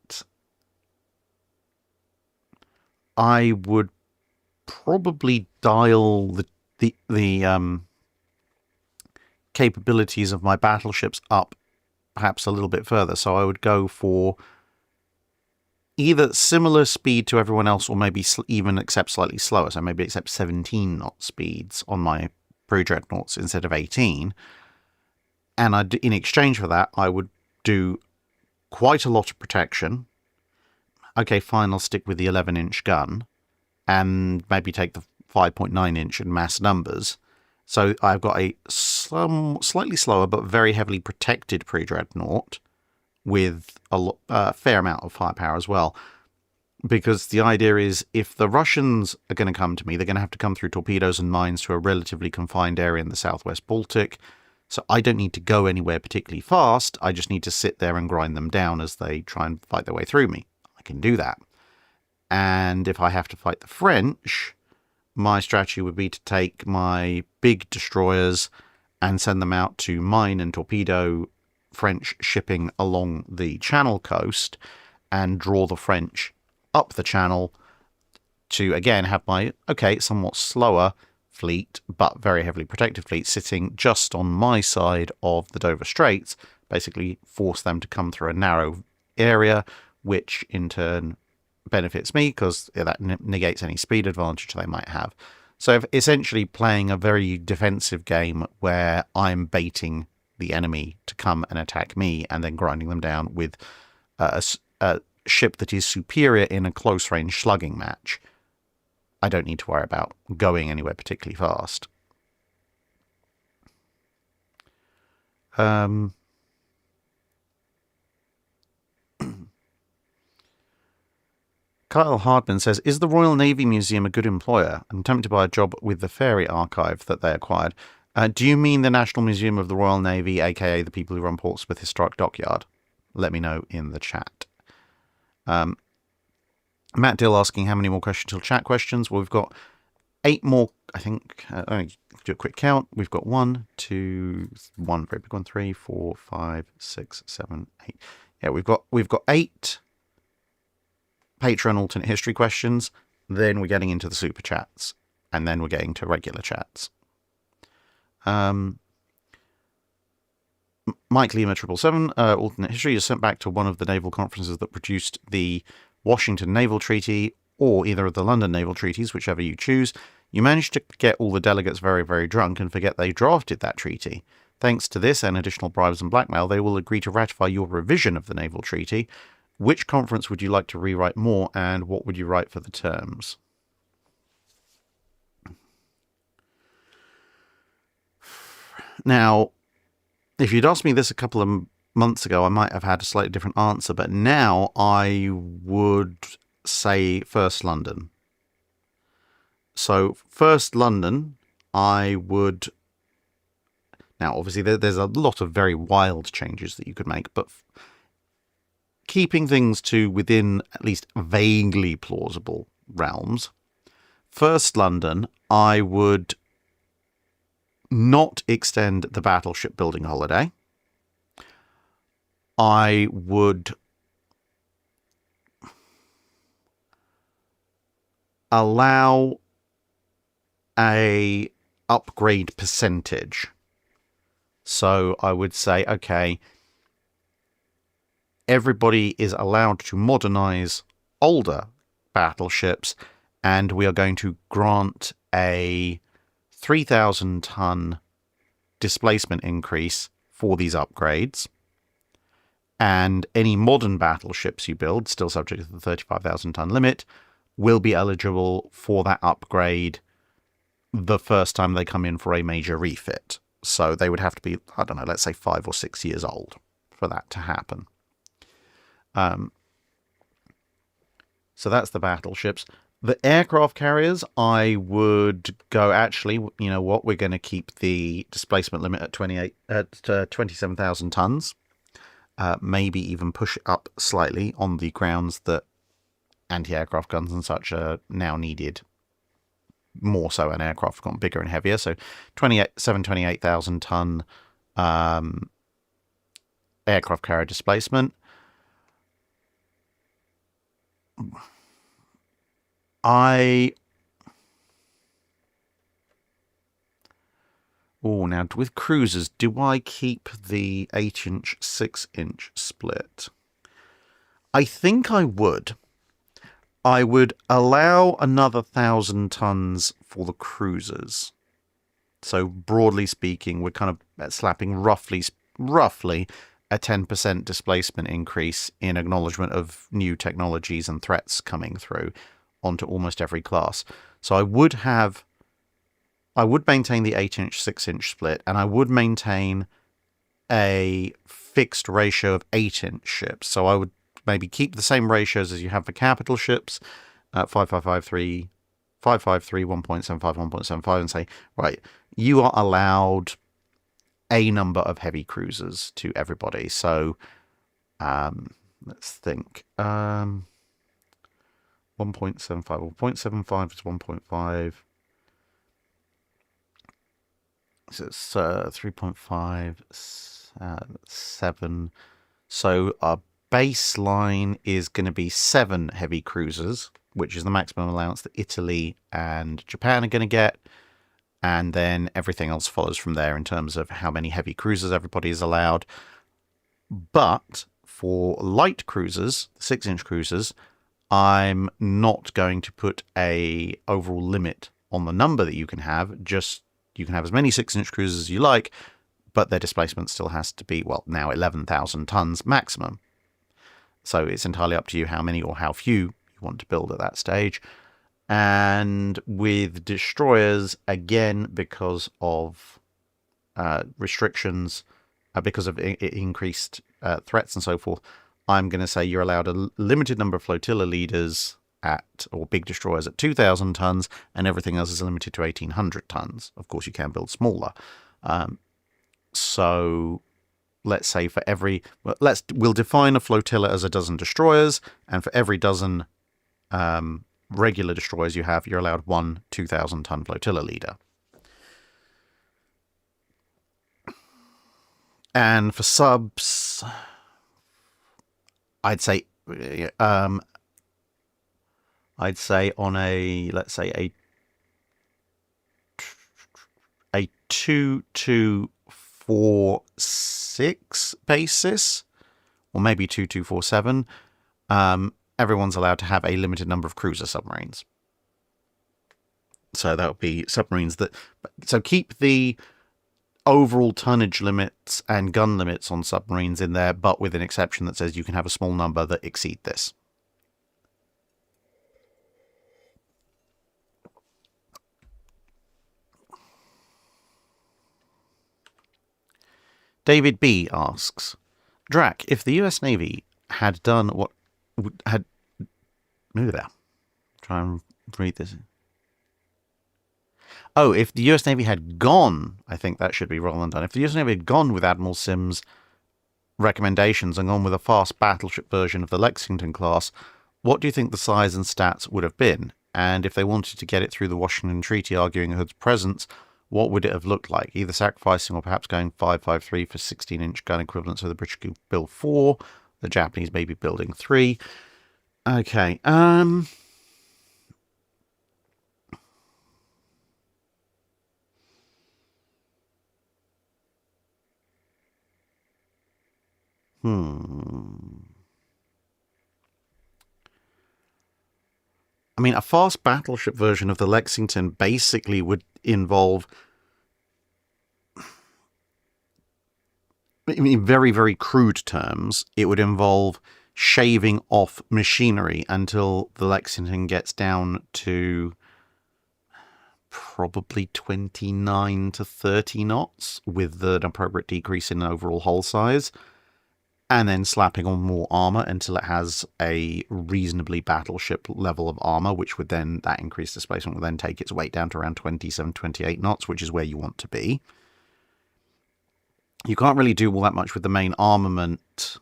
I would probably dial the capabilities of my battleships up perhaps a little bit further. So I would go for either similar speed to everyone else, or maybe even accept slightly slower. So maybe accept 17 knot speeds on my pre-dreadnoughts instead of 18. And in exchange for that, I would do quite a lot of protection. Okay, fine, I'll stick with the 11-inch gun and maybe take the 5.9-inch in mass numbers. So I've got a slightly slower but very heavily protected pre-dreadnought with a fair amount of firepower as well. Because the idea is, if the Russians are going to come to me, they're going to have to come through torpedoes and mines to a relatively confined area in the southwest Baltic. So I don't need to go anywhere particularly fast. I just need to sit there and grind them down as they try and fight their way through me. I can do that. And if I have to fight the French, my strategy would be to take my big destroyers and send them out to mine and torpedo French shipping along the Channel coast and draw the French up the Channel to, again, have my, somewhat slower fleet, but very heavily protected fleet sitting just on my side of the Dover Straits, basically force them to come through a narrow area, which in turn benefits me because that negates any speed advantage they might have. So essentially playing a very defensive game where I'm baiting the enemy to come and attack me and then grinding them down with a ship that is superior in a close-range slugging match. I don't need to worry about going anywhere particularly fast. Kyle Hardman says, is the Royal Navy Museum a good employer? I'm tempted by a job with the Fairy Archive that they acquired. Do you mean the National Museum of the Royal Navy, aka the people who run Portsmouth Historic Dockyard? Let me know in the chat. Matt Dill asking how many more questions till chat questions. Well, we've got 8 more, I think. Let me do a quick count. We've got 1, 2, 1 very big one, 3, 4, 5, 6, 7, 8. Yeah, we've got 8 Patreon alternate history questions. Then we're getting into the super chats, and then we're getting to regular chats. Mike Lima 777 alternate history is sent back to one of the naval conferences that produced the Washington Naval Treaty, or either of the London Naval Treaties, whichever you choose. You managed to get all the delegates very, very drunk and forget they drafted that treaty. Thanks to this and additional bribes and blackmail, they will agree to ratify your revision of the Naval Treaty. Which conference would you like to rewrite more, and what would you write for the terms? Now, if you'd asked me this a couple of months ago, I might have had a slightly different answer, but now I would say first London. So first London, I would... Now, obviously, there's a lot of very wild changes that you could make, but keeping things to within at least vaguely plausible realms, first London, I would not extend the battleship building holiday. I would allow a upgrade percentage. So I would say, okay, everybody is allowed to modernize older battleships, and we are going to grant a 3,000-ton displacement increase for these upgrades. And any modern battleships you build, still subject to the 35,000-ton limit, will be eligible for that upgrade the first time they come in for a major refit. So they would have to be, I don't know, let's say 5 or 6 years old for that to happen. So that's the battleships. The aircraft carriers, I would go, actually, you know what, we're going to keep the displacement limit at 27,000 tons. Maybe even push it up slightly on the grounds that anti-aircraft guns and such are now needed more so, and aircraft have gotten bigger and heavier. So 28,000 ton aircraft carrier displacement. Now with cruisers, do I keep the 8-inch, 6-inch split? I think I would. I would allow another 1,000 tons for the cruisers. So broadly speaking, we're kind of slapping roughly a 10% displacement increase in acknowledgement of new technologies and threats coming through onto almost every class. So I would maintain the 8-inch, 6-inch split, and I would maintain a fixed ratio of 8-inch ships. So I would maybe keep the same ratios as you have for capital ships, 5.553, 1.75, 1.75, and say, right, you are allowed a number of heavy cruisers to everybody. So let's think. 1.75 or 0.75 is 1.5. So it's 3.5, 7. So our baseline is going to be 7 heavy cruisers, which is the maximum allowance that Italy and Japan are going to get. And then everything else follows from there in terms of how many heavy cruisers everybody is allowed. But for light cruisers, 6-inch cruisers, I'm not going to put a overall limit on the number that you can have. Just you can have as many 6-inch cruisers as you like, but their displacement still has to be, well, now 11,000 tons maximum. So it's entirely up to you how many or how few you want to build at that stage. And with destroyers, again, because of restrictions, because of increased threats and so forth, I'm going to say you're allowed a limited number of flotilla leaders or big destroyers at 2,000 tons, and everything else is limited to 1,800 tons. Of course, you can build smaller. So let's say for every, we'll define a flotilla as a dozen destroyers, and for every dozen regular destroyers you have, you're allowed one 2,000-ton flotilla leader. And for subs, I'd say on a, let's say a 2-2-4-6 basis, or maybe 2-2-4-7, everyone's allowed to have a limited number of cruiser submarines. So that would be submarines that... So keep the overall tonnage limits and gun limits on submarines in there, but with an exception that says you can have a small number that exceed this. David B. asks, Drac, if the US Navy had done what had... Move there. Try and read this. Oh, if the US Navy had gone, I think that should be rather than done. If the US Navy had gone with Admiral Sims' recommendations and gone with a fast battleship version of the Lexington class, what do you think the size and stats would have been? And if they wanted to get it through the Washington Treaty arguing Hood's presence, what would it have looked like? Either sacrificing or perhaps going 5.53 for 16-inch gun equivalents of the British could build 4, the Japanese may be building 3. Okay, I mean, a fast battleship version of the Lexington basically would involve, in very, very crude terms, it would involve shaving off machinery until the Lexington gets down to probably 29 to 30 knots with an appropriate decrease in overall hull size. and then slapping on more armor until it has a reasonably battleship level of armor, which would then, that increased displacement would then take its weight down to around 27, 28 knots, which is where you want to be. You can't really do all that much with the main armament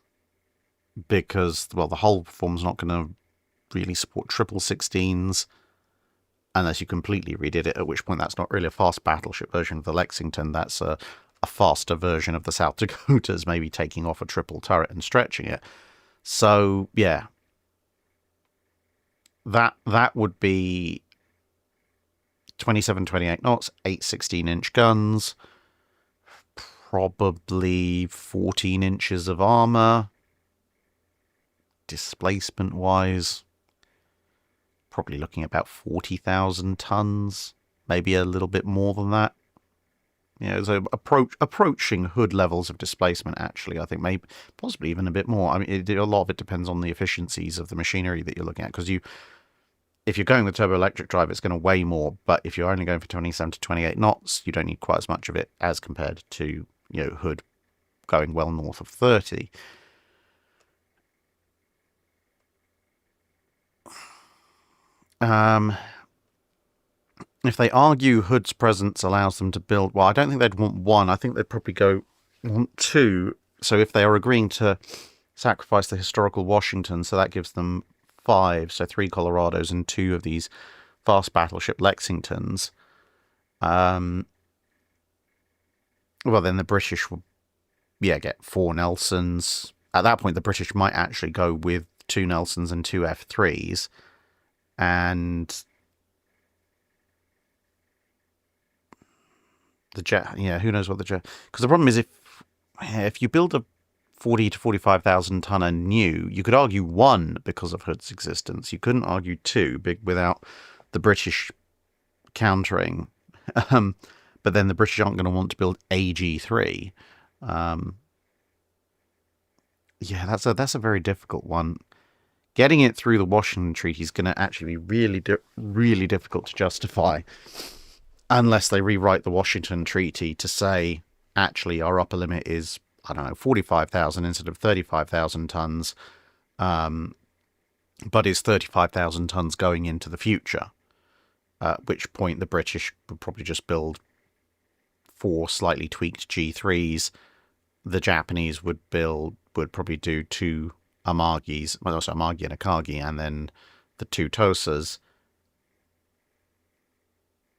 because, well, the hull form's not going to really support 16s unless you completely redid it, at which point that's not really a fast battleship version of the Lexington. That's a faster version of the South Dakotas, maybe taking off a triple turret and stretching it. So, yeah. That would be 27, 28 knots, 8 16-inch guns, probably 14 inches of armor. Displacement-wise, probably looking at about 40,000 tons, maybe a little bit more than that. So approaching Hood levels of displacement, actually, I think maybe possibly even a bit more. I mean, a lot of it depends on the efficiencies of the machinery that you're looking at, because if you're going with turboelectric drive, it's going to weigh more, but if you're only going for 27 to 28 knots, you don't need quite as much of it as compared to, Hood going well north of 30. If they argue Hood's presence allows them to build, well, I don't think they'd want one. I think they'd probably want two. So if they are agreeing to sacrifice the historical Washington, so that gives them 5, so 3 Colorados and 2 of these fast battleship Lexingtons. Well, then the British will, get 4 Nelsons. At that point, the British might actually go with 2 Nelsons and 2 F3s. And the jet, who knows what the jet... Because the problem is if you build a 40 to 45,000 tonner new, you could argue 1 because of Hood's existence. You couldn't argue 2 without the British countering. But then the British aren't going to want to build AG3. That's a very difficult one. Getting it through the Washington Treaty is going to actually be really difficult to justify unless they rewrite the Washington Treaty to say, actually, our upper limit is, 45,000 instead of 35,000 tons, but is 35,000 tons going into the future, at which point the British would probably just build 4 slightly tweaked G3s. The Japanese would probably do 2 Amagis, well, also Amagi and Akagi, and then the 2 Tosas.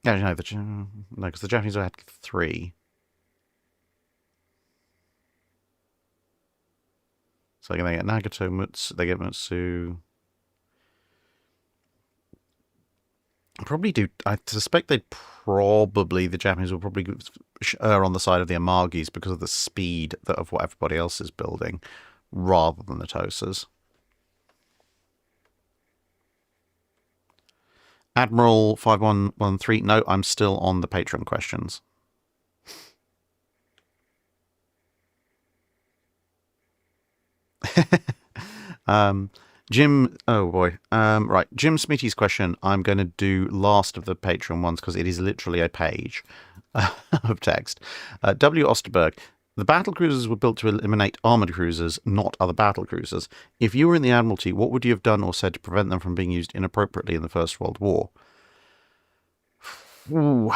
No, because the Japanese had 3. So they get Nagato, Mutsu, they get Mutsu. I suspect the Japanese will probably err on the side of the Amagis because of the speed of what everybody else is building, rather than the Tosas. Admiral 5113, no, I'm still on the Patreon questions. Jim, oh boy. Right, Jim Smitty's question, I'm going to do last of the Patreon ones because it is literally a page of text. W. Osterberg, the battlecruisers were built to eliminate armoured cruisers, not other battlecruisers. If you were in the Admiralty, what would you have done or said to prevent them from being used inappropriately in the First World War? Ooh.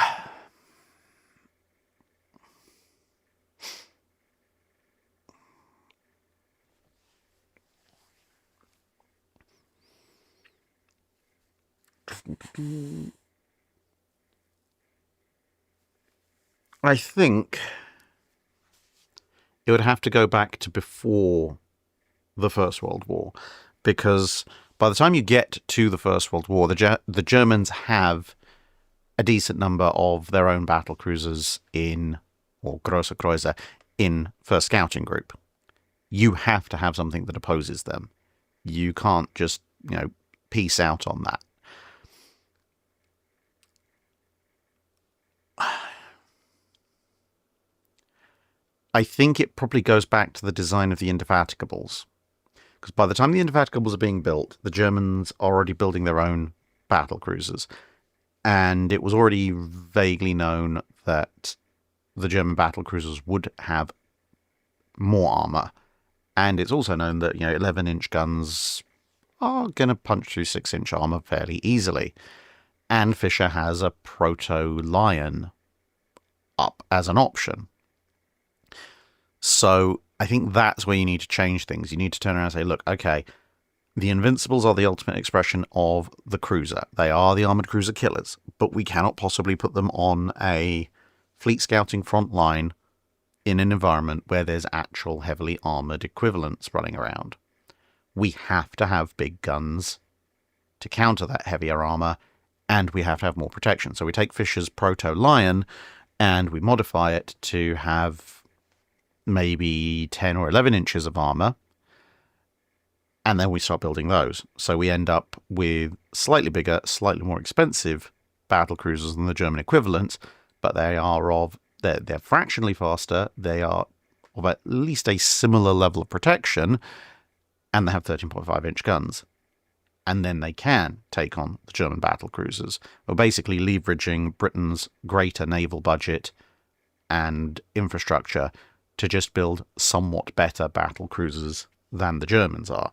I think it would have to go back to before the First World War, because by the time you get to the First World War, the Germans have a decent number of their own battle cruisers or Grosse Kreuzer in First Scouting Group. You have to have something that opposes them. You can't just, peace out on that. I think it probably goes back to the design of the Indefatigables. Because by the time the Indefatigables are being built, the Germans are already building their own battle cruisers. And it was already vaguely known that the German battle cruisers would have more armor And it's also known that, 11-inch guns are going to punch through 6-inch armor fairly easily. And Fisher has a Proto-Lion up as an option. So I think that's where you need to change things. You need to turn around and say, look, okay, the Invincibles are the ultimate expression of the cruiser. They are the armored cruiser killers, but we cannot possibly put them on a fleet scouting front line in an environment where there's actual heavily armored equivalents running around. We have to have big guns to counter that heavier armor, and we have to have more protection. So we take Fisher's Proto-Lion and we modify it to have maybe 10 or 11 inches of armor, and then we start building those. So we end up with slightly bigger, slightly more expensive battle cruisers than the German equivalents, but they're fractionally faster, they are of at least a similar level of protection, and they have 13.5-inch guns. And then they can take on the German battle cruisers. We're basically leveraging Britain's greater naval budget and infrastructure to just build somewhat better battle cruisers than the Germans are.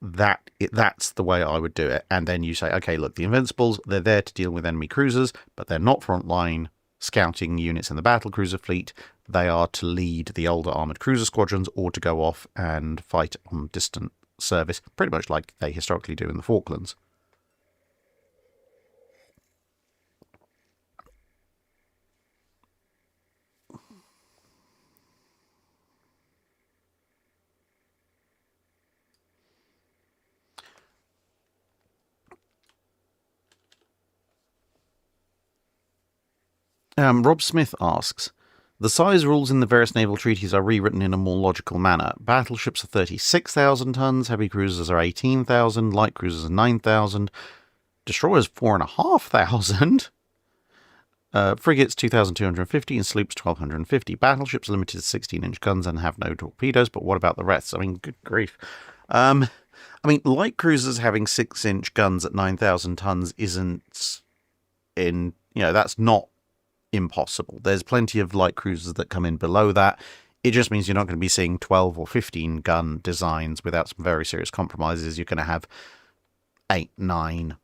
That's the way I would do it. And then you say, okay, look, the Invincibles, they're there to deal with enemy cruisers, but they're not frontline scouting units in the battle cruiser fleet. They are to lead the older armoured cruiser squadrons or to go off and fight on distant service, pretty much like they historically do in the Falklands. Rob Smith asks, the size rules in the various naval treaties are rewritten in a more logical manner. Battleships are 36,000 tons, heavy cruisers are 18,000, light cruisers are 9,000, destroyers 4,500, frigates 2,250, and sloops 1,250. Battleships limited to 16-inch guns and have no torpedoes, but what about the rest? I mean, good grief. Light cruisers having 6-inch guns at 9,000 tons isn't that's not impossible. There's plenty of light cruisers that come in below that. It just means you're not going to be seeing 12 or 15 gun designs without some very serious compromises. You're going to have 8, 9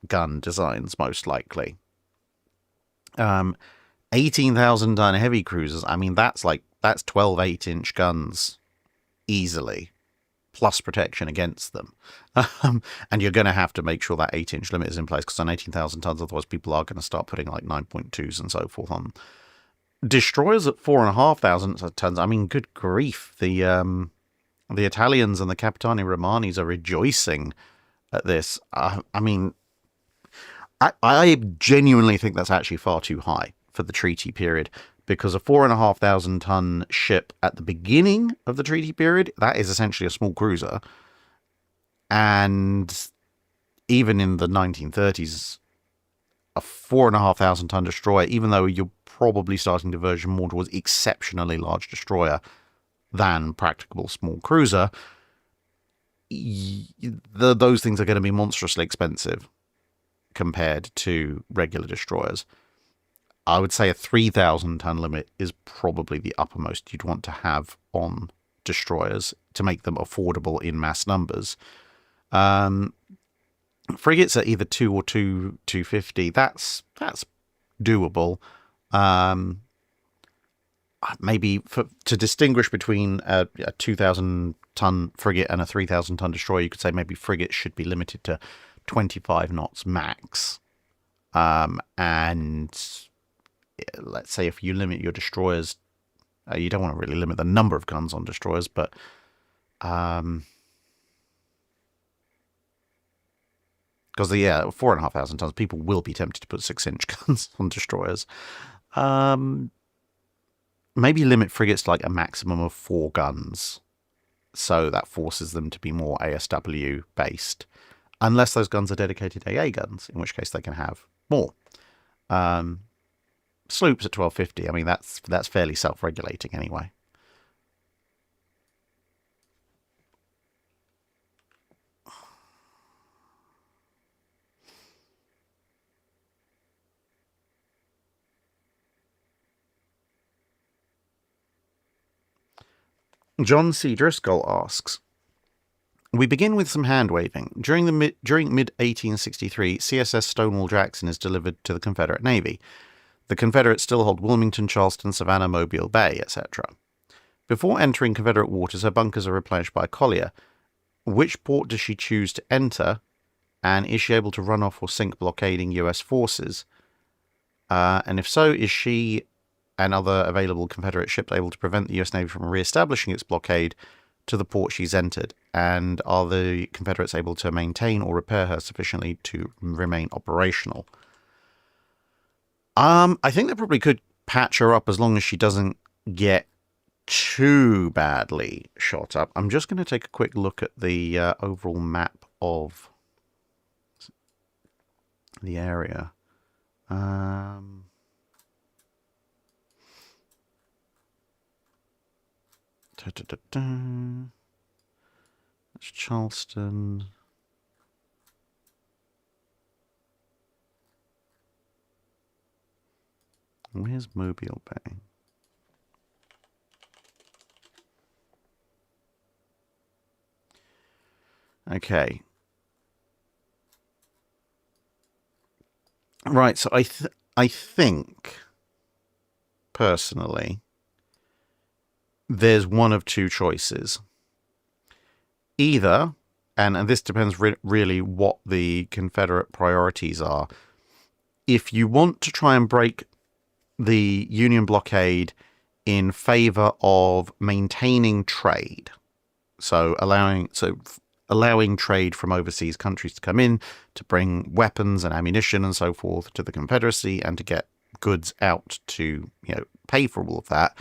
gun designs, most likely. 18,000 ton heavy cruisers, that's 12 8-inch guns easily, plus protection against them. And you're going to have to make sure that 8-inch limit is in place, because on 18,000 tons, otherwise people are going to start putting like 9.2s and so forth on. Destroyers at 4,500 tons, good grief. The Italians and the Capitani Romanis are rejoicing at this. I genuinely think that's actually far too high for the treaty period, because a 4,500 ton ship at the beginning of the treaty period, that is essentially a small cruiser. And even in the 1930s, a 4,500 ton destroyer, even though you're probably starting to version more towards exceptionally large destroyer than practicable small cruiser, those things are going to be monstrously expensive compared to regular destroyers. I would say a 3,000 ton limit is probably the uppermost you'd want to have on destroyers to make them affordable in mass numbers. Frigates are either 2 or 250. That's doable. Maybe to distinguish between a 2,000 ton frigate and a 3,000 ton destroyer, you could say maybe frigates should be limited to 25 knots max. And let's say if you limit your destroyers, you don't want to really limit the number of guns on destroyers, but because 4,500 tons, people will be tempted to put 6-inch guns on destroyers. Maybe limit frigates to like a maximum of 4 guns, so that forces them to be more ASW based, unless those guns are dedicated AA guns, in which case they can have more. Sloops at 1,250, that's fairly self-regulating anyway. John C. Driscoll asks, we begin with some hand-waving. During mid-1863, CSS Stonewall Jackson is delivered to the Confederate Navy. The Confederates still hold Wilmington, Charleston, Savannah, Mobile Bay, etc. Before entering Confederate waters, her bunkers are replenished by a collier. Which port does she choose to enter, and is she able to run off or sink blockading US forces? And if so, is she and other available Confederate ships able to prevent the US Navy from re-establishing its blockade to the port she's entered? And are the Confederates able to maintain or repair her sufficiently to remain operational? I think they probably could patch her up as long as she doesn't get too badly shot up. I'm just going to take a quick look at the overall map of the area. That's Charleston. Where's Mobile Bay? Okay. Right, so I think, personally, there's one of two choices. Either, and this depends really what the Confederate priorities are, if you want to try and break the Union blockade in favor of maintaining trade, so allowing trade from overseas countries to come in to bring weapons and ammunition and so forth to the Confederacy and to get goods out to, pay for all of that,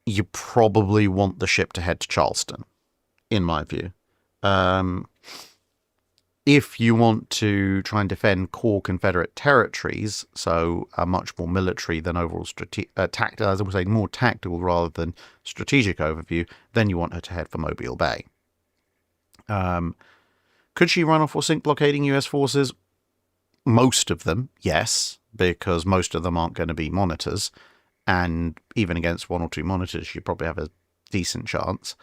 you probably want the ship to head to Charleston, in my view. If you want to try and defend core Confederate territories, so a much more military than overall as I would say, more tactical rather than strategic overview, then you want her to head for Mobile Bay. Could she run off or sink blockading US forces? Most of them, yes, because most of them aren't going to be monitors, and even against one or two monitors, you probably have a decent chance.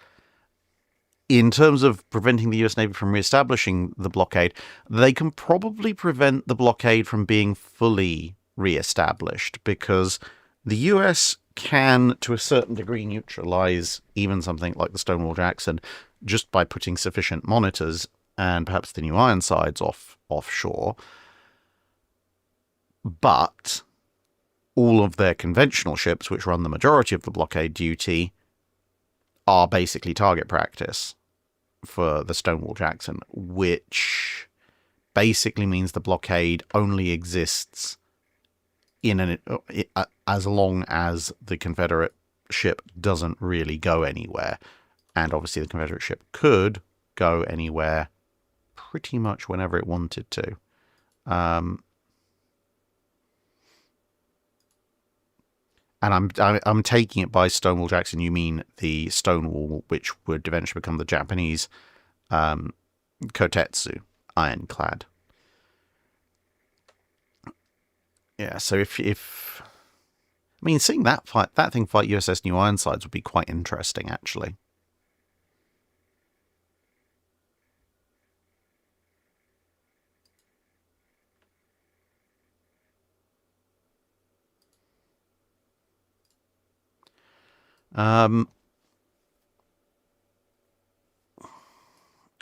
In terms of preventing the US Navy from re-establishing the blockade, they can probably prevent the blockade from being fully re-established, because the US can, to a certain degree, neutralize even something like the Stonewall Jackson just by putting sufficient monitors and perhaps the new Ironsides offshore. But all of their conventional ships, which run the majority of the blockade duty, are basically target practice for the Stonewall Jackson, which basically means the blockade only exists as long as the Confederate ship doesn't really go anywhere. And obviously the Confederate ship could go anywhere pretty much whenever it wanted to. And I'm taking it by Stonewall Jackson, you mean the Stonewall, which would eventually become the Japanese Kotetsu ironclad. Yeah, so if I mean, seeing that thing fight USS New Ironsides would be quite interesting, actually.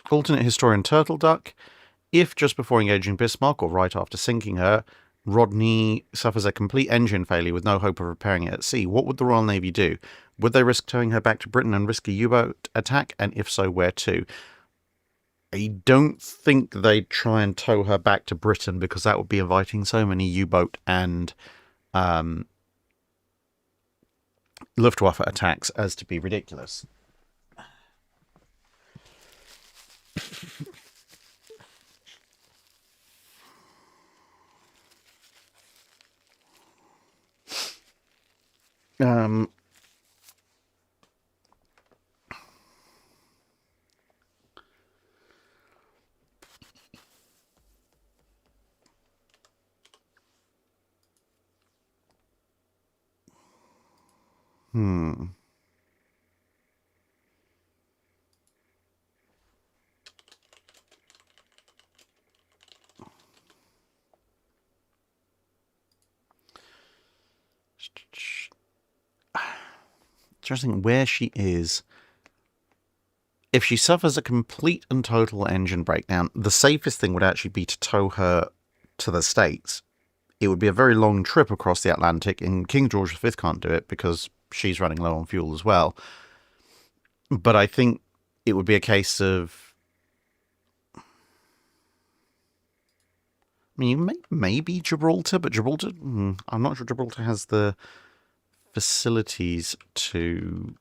Alternate historian Turtleduck. If just before engaging Bismarck or right after sinking her, Rodney suffers a complete engine failure with no hope of repairing it at sea, what would the Royal Navy do? Would they risk towing her back to Britain and risk a U-boat attack? And if so, where to? I don't think they'd try and tow her back to Britain, because that would be inviting so many U-boat and Luftwaffe attacks as to be ridiculous. Interesting where she is. If she suffers a complete and total engine breakdown, the safest thing would actually be to tow her to the States. It would be a very long trip across the Atlantic, and King George V can't do it because she's running low on fuel as well. But I think it would be a case of... I mean, maybe Gibraltar, but Gibraltar... I'm not sure Gibraltar has the facilities to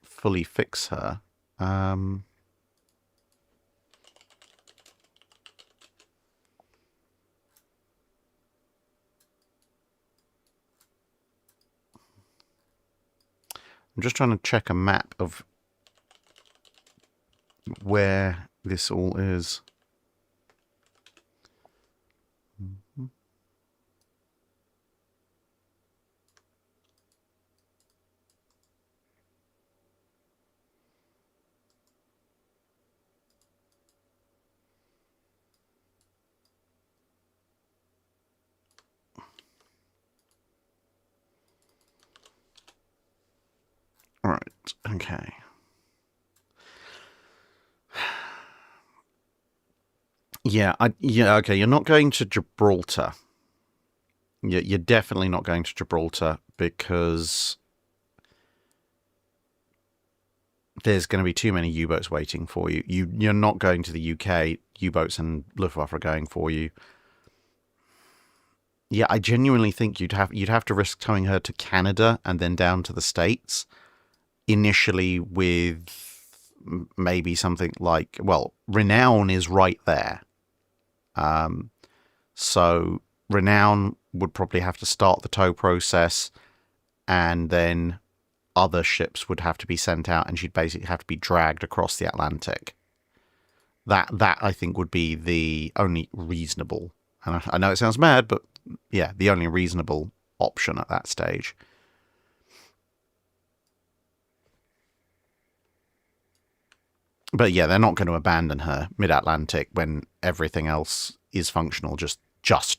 fully fix her. I'm just trying to check a map of where this all is. Right, okay. Yeah, okay, you're not going to Gibraltar. You're definitely not going to Gibraltar because there's going to be too many U-boats waiting for you. You're not going to the UK. U-boats and Luftwaffe are going for you. Yeah, I genuinely think you'd have to risk towing her to Canada and then down to the States. Initially with maybe something like, well, Renown is right there. So Renown would probably have to start the tow process, and then other ships would have to be sent out, and she'd basically have to be dragged across the Atlantic. That I think would be the only reasonable, and I know it sounds mad, but yeah, the only reasonable option at that stage. But yeah, they're not going to abandon her mid-Atlantic when everything else is functional, just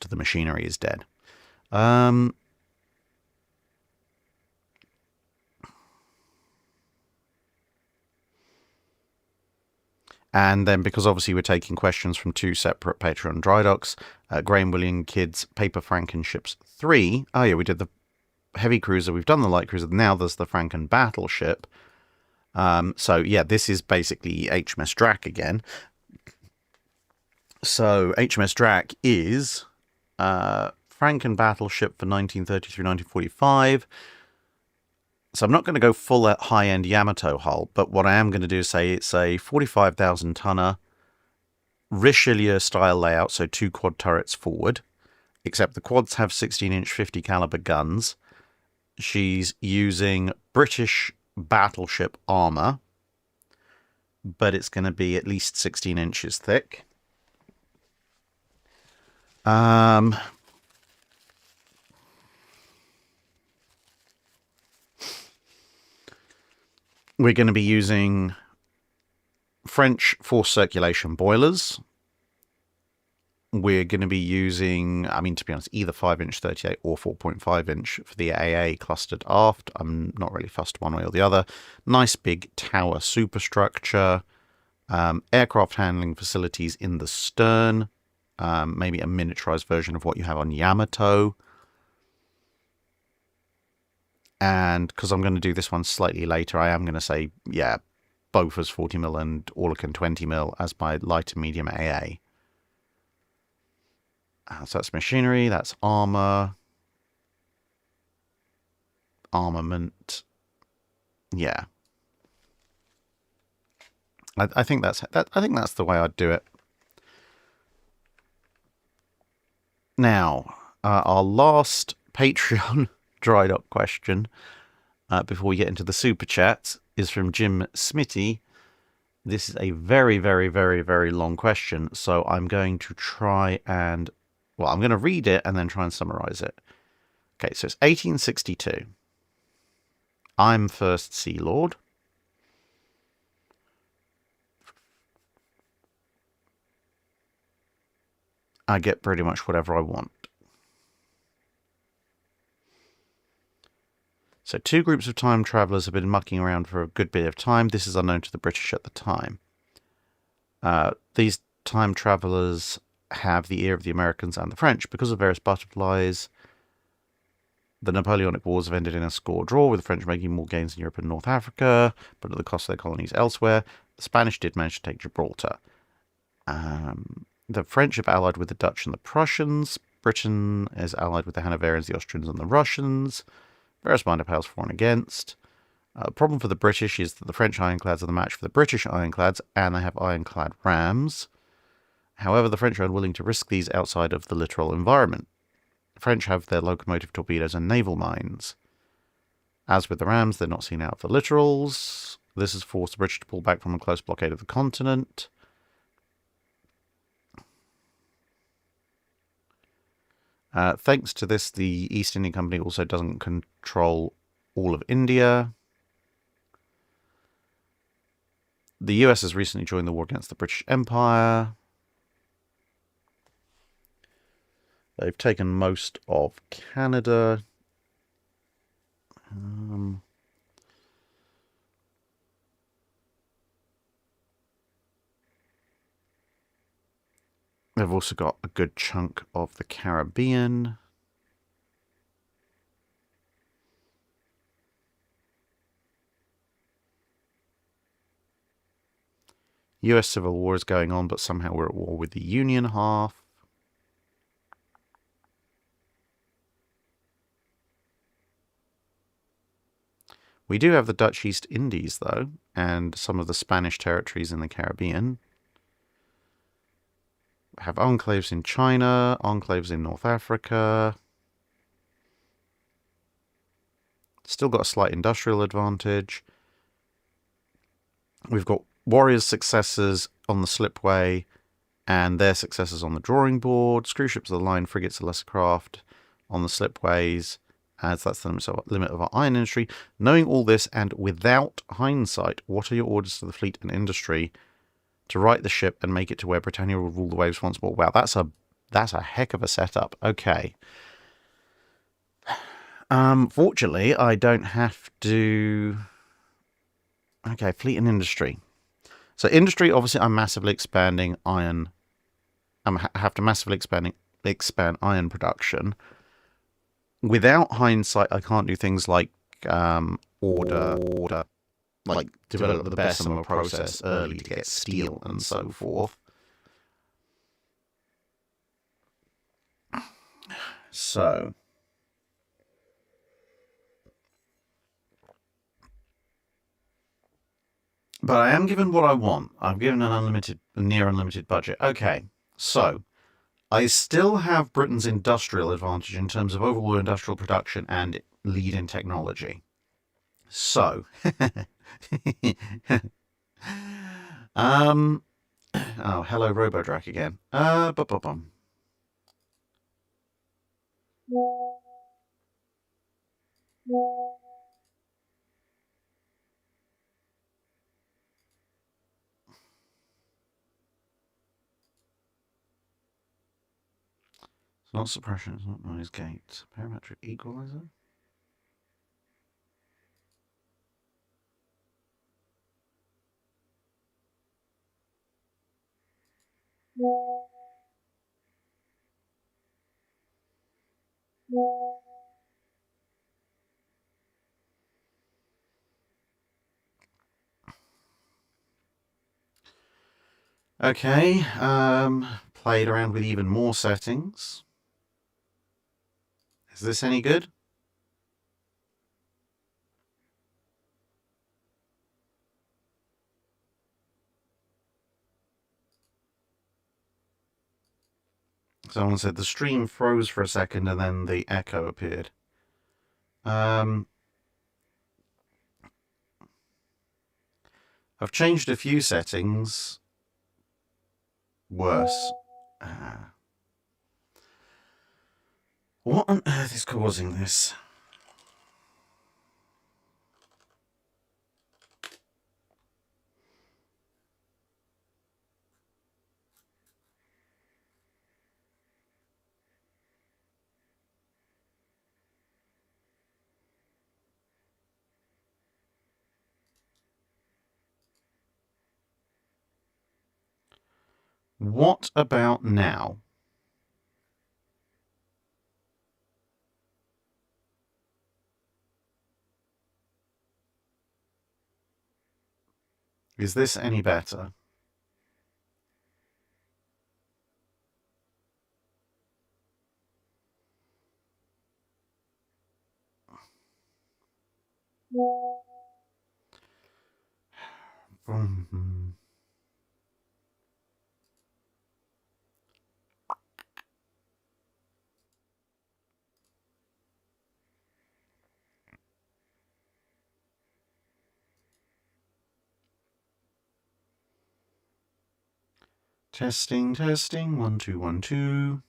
the machinery is dead. And then, because obviously we're taking questions from two separate Patreon Drydocks, Graham William Kidd's Paper Frankenships 3. Oh yeah, we did the heavy cruiser, we've done the light cruiser, now there's the Franken battleship. So yeah, this is basically HMS Dra again. So HMS Dra is Franken battleship for 1930 through 1945. So I'm not going to go full high-end Yamato hull, but what I am going to do is say it's a 45,000 tonner Richelieu-style layout, so 2 quad turrets forward, except the quads have 16-inch 50 caliber guns. She's using British battleship armor, but it's going to be at least 16 inches thick. We're going to be using French forced circulation boilers. We're going to be using, I mean, to be honest, either 5-inch 38 or 4.5-inch for the AA clustered aft. I'm not really fussed one way or the other. Nice big tower superstructure. Aircraft handling facilities in the stern. Maybe a miniaturized version of what you have on Yamato. And because I'm going to do this one slightly later, I am going to say, yeah, Bofors 40mm and Oerlikon 20mm as my light and medium AA. So that's machinery, that's armor, armament. Yeah, I think that's the way I'd do it. Now, our last Patreon Drydock question before we get into the super chat is from Jim Smitty. This is a very, very, very, very long question, so I'm going to try and, well, I'm going to read it and then try and summarize it. Okay, so it's 1862. I'm First Sea Lord. I get pretty much whatever I want. So 2 groups of time travellers have been mucking around for a good bit of time. This is unknown to the British at the time. These time travellers have the ear of the Americans and the French. Because of various butterflies, the Napoleonic Wars have ended in a score draw, with the French making more gains in Europe and North Africa, but at the cost of their colonies elsewhere. The Spanish did manage to take Gibraltar. The French have allied with the Dutch and the Prussians. Britain is allied with the Hanoverians, the Austrians, and the Russians. Various minor powers for and against. The problem for the British is that the French ironclads are the match for the British ironclads, and they have ironclad rams. However, the French are unwilling to risk these outside of the littoral environment. The French have their locomotive torpedoes and naval mines. As with the rams, they're not seen out of the littorals. This has forced the British to pull back from a close blockade of the continent. Thanks to this, the East India Company also doesn't control all of India. The US has recently joined the war against the British Empire. They've taken most of Canada. They've also got a good chunk of the Caribbean. US Civil War is going on, but somehow we're at war with the Union half. We do have the Dutch East Indies, though, and some of the Spanish territories in the Caribbean. We have enclaves in China, enclaves in North Africa. Still got a slight industrial advantage. We've got Warriors' successors on the slipway and their successors on the drawing board. Screw ships of the line, frigates, lesser craft on the slipways, as that's the limit of our iron industry. Knowing all this and without hindsight, what are your orders to the fleet and industry to right the ship and make it to where Britannia will rule the waves once more? Wow, that's a heck of a setup. Okay. Fortunately, I don't have to... Okay, fleet and industry. So industry, obviously, I'm massively expanding iron. I have to massively expand iron production. Without hindsight, I can't do things like order, like develop the Bessemer process early to get steel and so forth. So, but I am given what I want. I'm given a near unlimited budget. Okay, so I still have Britain's industrial advantage in terms of overall industrial production and lead in technology. So, oh, hello, Robodrac again. Bum. It's not suppression, it's not noise gate. Parametric equalizer? Okay, played around with even more settings. Is this any good? Someone said the stream froze for a second and then the echo appeared. I've changed a few settings. Worse. What on earth is causing this? What about now? Is this any better? Testing, testing, 1 2 1 2.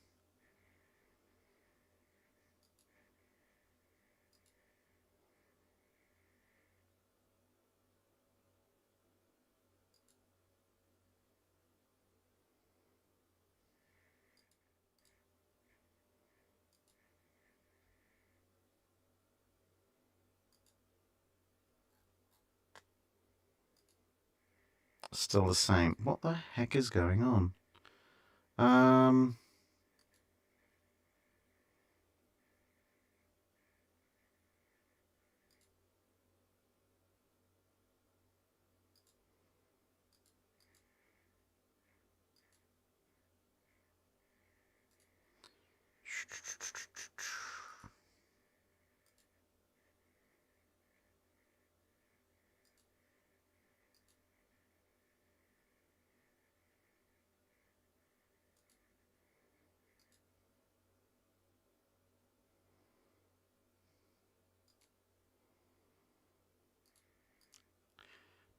Still the same. What the heck is going on?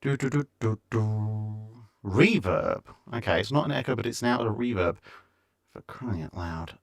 Do do do do do. Reverb. Okay, it's not an echo, but it's now a reverb. For crying out loud.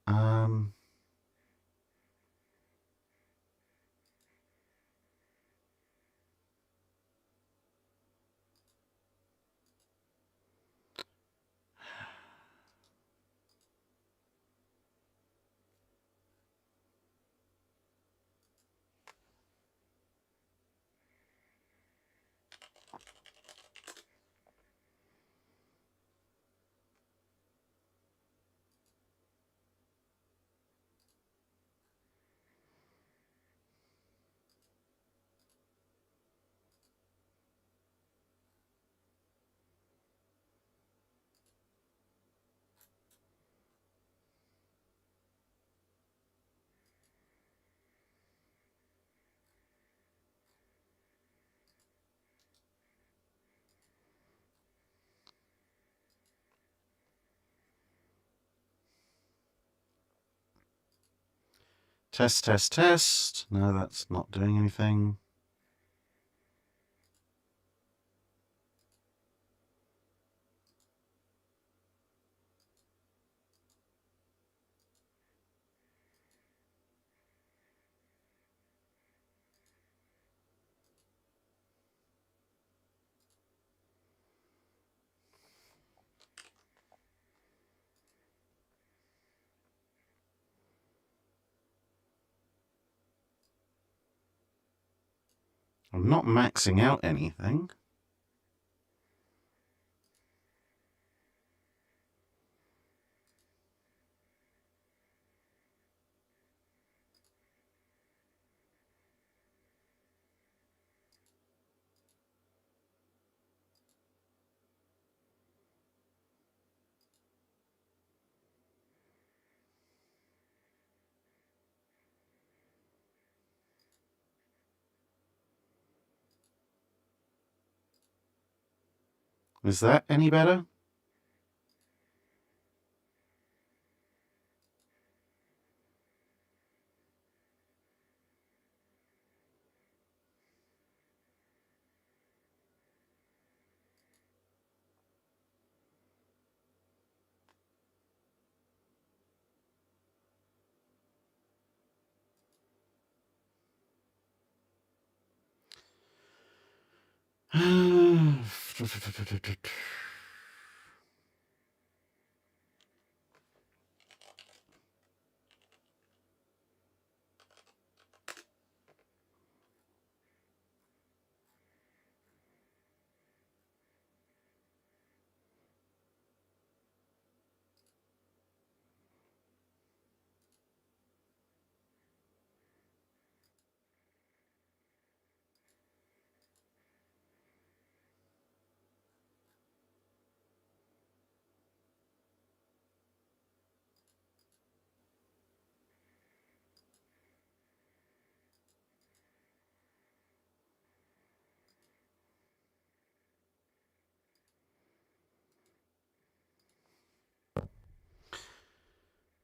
Test, test, test. No, that's not doing anything. I'm not maxing out anything. Is that any better?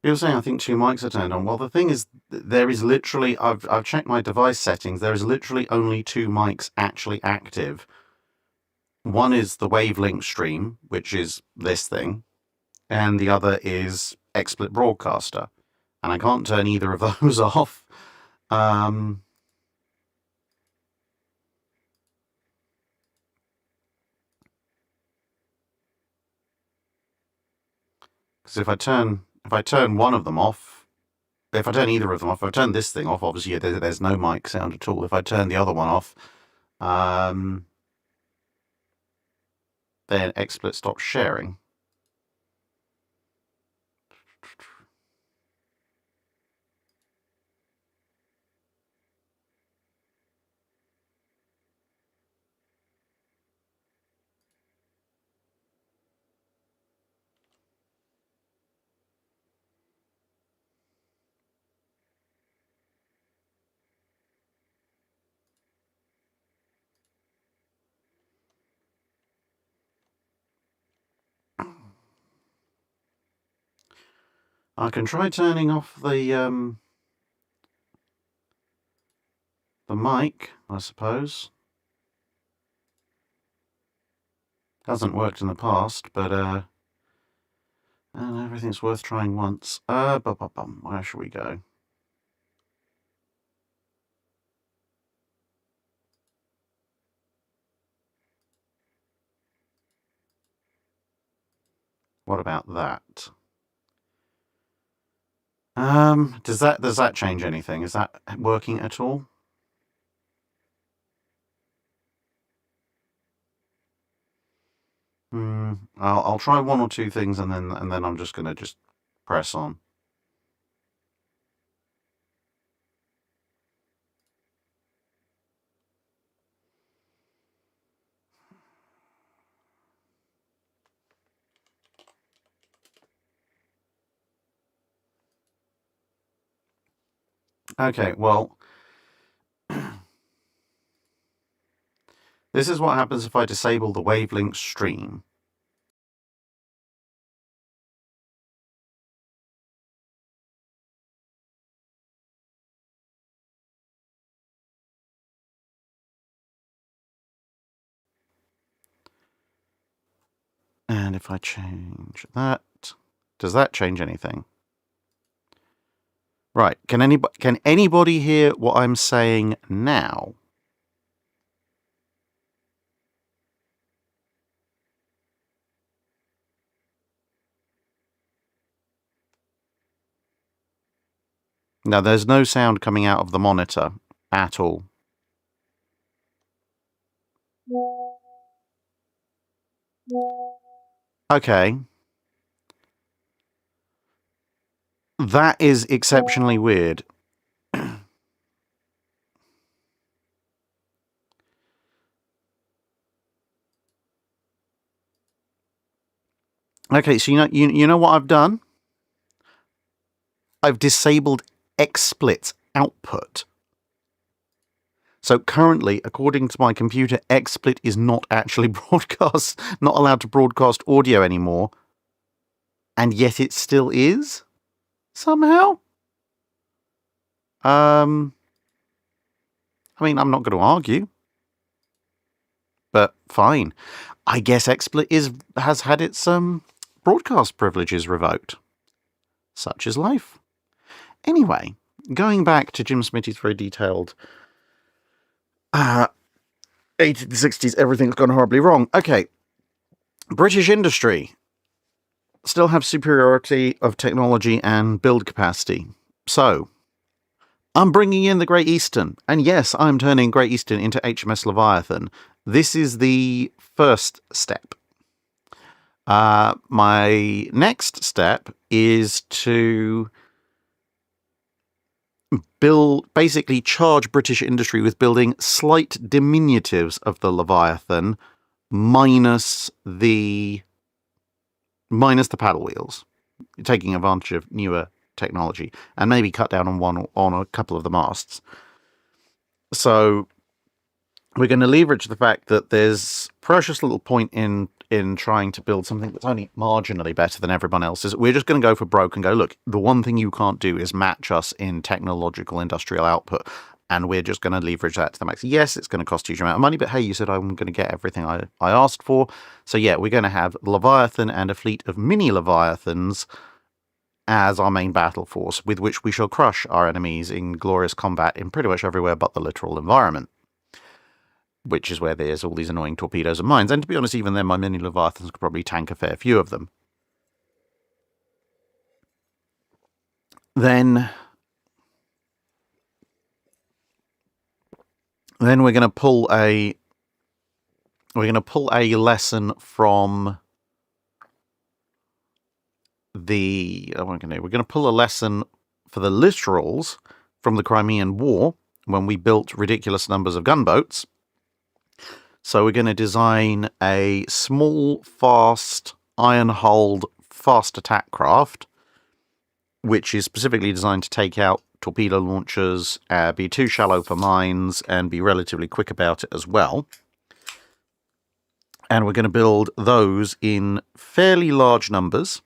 You're saying I think 2 mics are turned on. Well, the thing is, there is literally, I've checked my device settings, there is literally only 2 mics actually active. One is the wavelength stream, which is this thing, and the other is XSplit Broadcaster. And I can't turn either of those off. Because if I turn one of them off, if I turn either of them off, if I turn this thing off, obviously there's no mic sound at all. If I turn the other one off, then XSplit stops sharing. I can try turning off the mic, I suppose. Hasn't worked in the past, but and everything's worth trying once. Where should we go? What about that? Does that change anything? Is that working at all? I'll try 1 or 2 things and then I'm just gonna press on. Okay, well, this is what happens if I disable the wavelength stream. And if I change that, does that change anything? Right, can anybody hear what I'm saying now? No, there's no sound coming out of the monitor at all. Okay. That is exceptionally weird. Okay, so you know what I've done? I've disabled XSplit output. So currently, according to my computer, XSplit is not actually not allowed to broadcast audio anymore. And yet it still is? Somehow? I mean, I'm not going to argue. But fine. I guess XSplit has had its broadcast privileges revoked. Such is life. Anyway, going back to Jim Smitty's very detailed 80s to 60s, everything's gone horribly wrong. Okay. British industry still have superiority of technology and build capacity. So, I'm bringing in the Great Eastern. And yes, I'm turning Great Eastern into HMS Leviathan. This is the first step. My next step is to basically charge British industry with building slight diminutives of the Leviathan minus the paddle wheels, taking advantage of newer technology, and maybe cut down on a couple of the masts. So we're going to leverage the fact that there's precious little point in in trying to build something that's only marginally better than everyone else's. We're just going to go for broke and go, look, the one thing you can't do is match us in technological industrial output, and we're just going to leverage that to the max. Yes, it's going to cost a huge amount of money, but hey, you said I'm going to get everything I asked for. So yeah, we're going to have Leviathan and a fleet of mini Leviathans as our main battle force, with which we shall crush our enemies in glorious combat in pretty much everywhere but the littoral environment, which is where there's all these annoying torpedoes and mines. And to be honest, even then, my mini Leviathans could probably tank a fair few of them. Then we're going to pull a lesson from we're going to pull a lesson for the littorals from the Crimean War, when we built ridiculous numbers of gunboats. So we're going to design a small, fast, iron-hulled, fast attack craft, which is specifically designed to take out torpedo launchers, be too shallow for mines, and be relatively quick about it as well. And we're going to build those in fairly large numbers,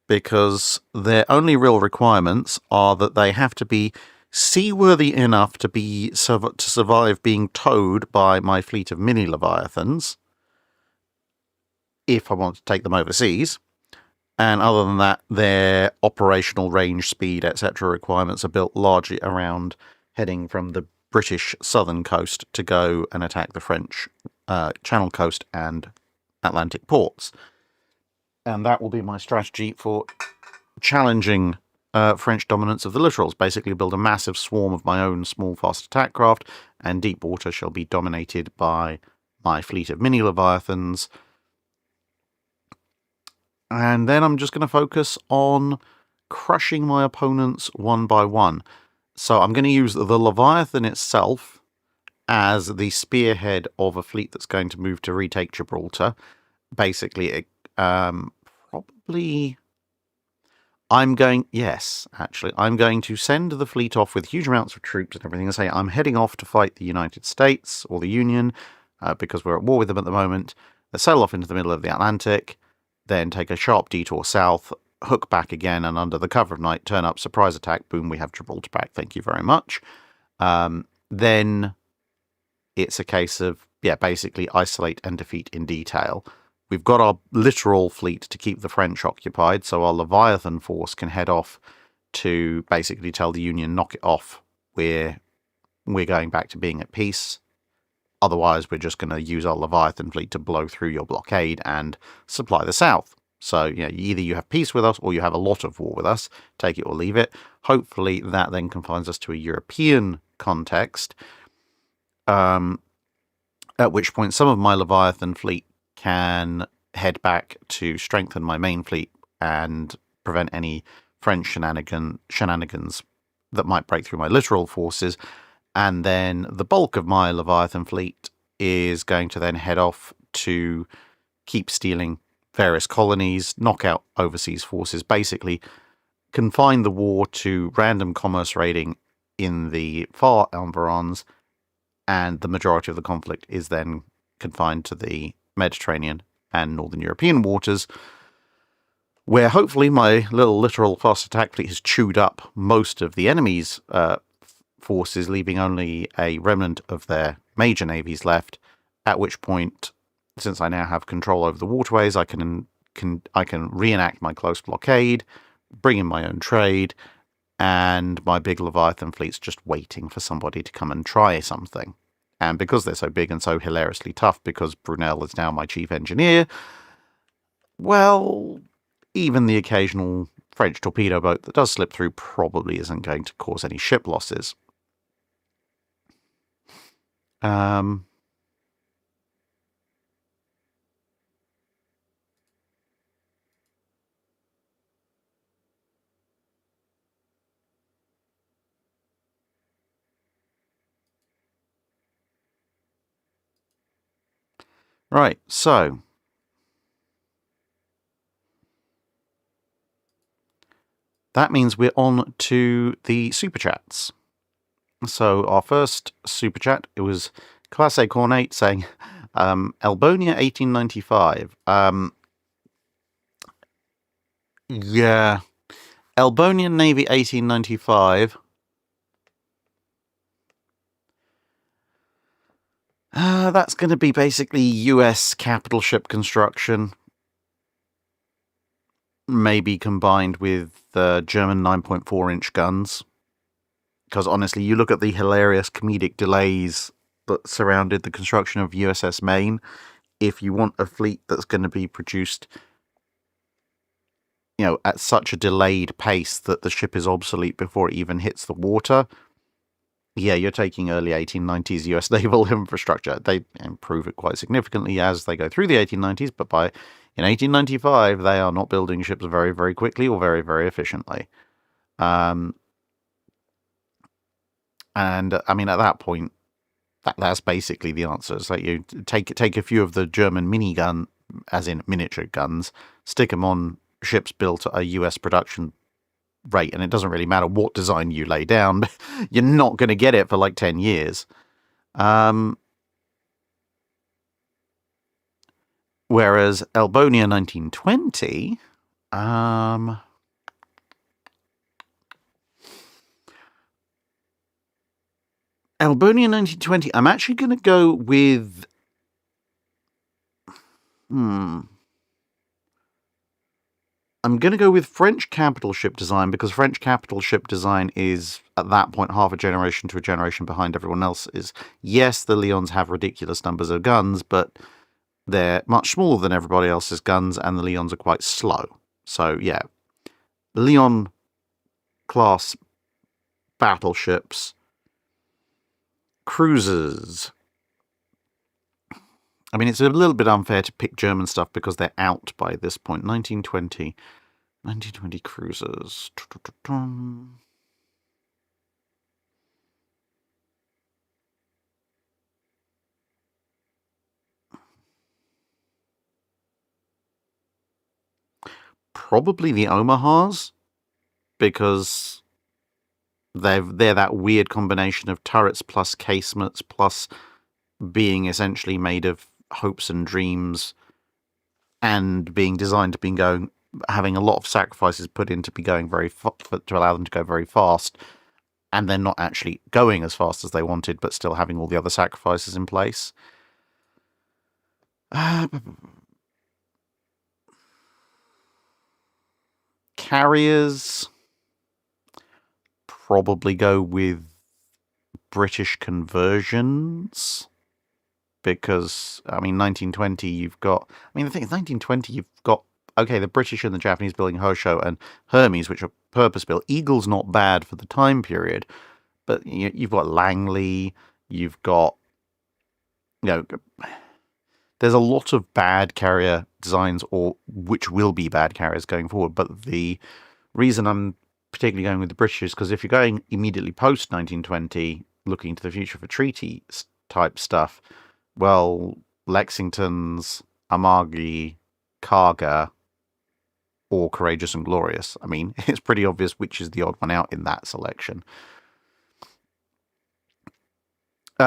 because their only real requirements are that they have to be seaworthy enough to survive being towed by my fleet of mini Leviathans, if I want to take them overseas. And other than that, their operational range, speed, etc. requirements are built largely around heading from the British southern coast to go and attack the French Channel coast and Atlantic ports. And that will be my strategy for challenging French dominance of the littorals. Basically build a massive swarm of my own small fast attack craft, and deep water shall be dominated by my fleet of mini Leviathans. And then I'm just going to focus on crushing my opponents one by one. So I'm going to use the Leviathan itself as the spearhead of a fleet that's going to move to retake Gibraltar. Basically, probably... I'm going to send the fleet off with huge amounts of troops and everything and say, I'm heading off to fight the United States or the Union, because we're at war with them at the moment. They sail off into the middle of the Atlantic, then take a sharp detour south, hook back again, and under the cover of night, turn up, surprise attack, boom, we have Gibraltar back, thank you very much. Then it's a case of, basically isolate and defeat in detail. We've got our littoral fleet to keep the French occupied, so our Leviathan force can head off to basically tell the Union, knock it off, we're going back to being at peace. Otherwise, we're just going to use our Leviathan fleet to blow through your blockade and supply the South. So, either you have peace with us or you have a lot of war with us. Take it or leave it. Hopefully, that then confines us to a European context, at which point some of my Leviathan fleet can head back to strengthen my main fleet and prevent any French shenanigans that might break through my littoral forces. And then the bulk of my Leviathan fleet is going to then head off to keep stealing various colonies, knock out overseas forces, basically confine the war to random commerce raiding in the far environs, and the majority of the conflict is then confined to the Mediterranean and Northern European waters, where hopefully my little littoral fast attack fleet has chewed up most of the enemy's forces, leaving only a remnant of their major navies left, at which point, since I now have control over the waterways, I can reenact my close blockade, bring in my own trade, and my big Leviathan fleet's just waiting for somebody to come and try something. And because they're so big and so hilariously tough, because Brunel is now my chief engineer, well, even the occasional French torpedo boat that does slip through probably isn't going to cause any ship losses. Right, so that means we're on to the super chats. So our first super chat, it was Class A Cornate saying, Albonia 1895. Yeah. Albonian Navy 1895. That's going to be basically US capital ship construction. Maybe combined with German 9.4-inch guns. Because honestly, you look at the hilarious comedic delays that surrounded the construction of USS Maine. If you want a fleet that's going to be produced, at such a delayed pace that the ship is obsolete before it even hits the water, yeah, you're taking early 1890s US naval infrastructure. They improve it quite significantly as they go through the 1890s, but in 1895, they are not building ships very, very quickly or very, very efficiently. And I mean, at that point, that's basically the answer. It's like you take a few of the German minigun, as in miniature guns, stick them on ships built at a US production rate, and it doesn't really matter what design you lay down. You're not going to get it for like 10 years. Whereas Albonia 1920, Albonia 1920, I'm actually going to go with... I'm going to go with French capital ship design, because French capital ship design is, at that point, half a generation to a generation behind everyone else's. Yes, the Leons have ridiculous numbers of guns, but they're much smaller than everybody else's guns, and the Leons are quite slow. So, yeah. Leon-class battleships. Cruisers. I mean, it's a little bit unfair to pick German stuff because they're out by this point. 1920 cruisers. Probably the Omahas, because they're that weird combination of turrets plus casemates plus being essentially made of hopes and dreams, and being designed to be having a lot of sacrifices put in to be going to allow them to go very fast, and then not actually going as fast as they wanted, but still having all the other sacrifices in place. Carriers, probably go with British conversions. Because, I mean, 1920, you've got... I mean, the thing is, 1920, you've got... Okay, the British and the Japanese building Hosho and Hermes, which are purpose-built. Eagle's not bad for the time period, but you've got Langley, you've got... there's a lot of bad carrier designs, or which will be bad carriers going forward, but the reason I'm particularly going with the British is because if you're going immediately post-1920, looking to the future for treaty-type stuff... Well, Lexington's, Amagi, Kaga, or Courageous and Glorious. I mean, it's pretty obvious which is the odd one out in that selection.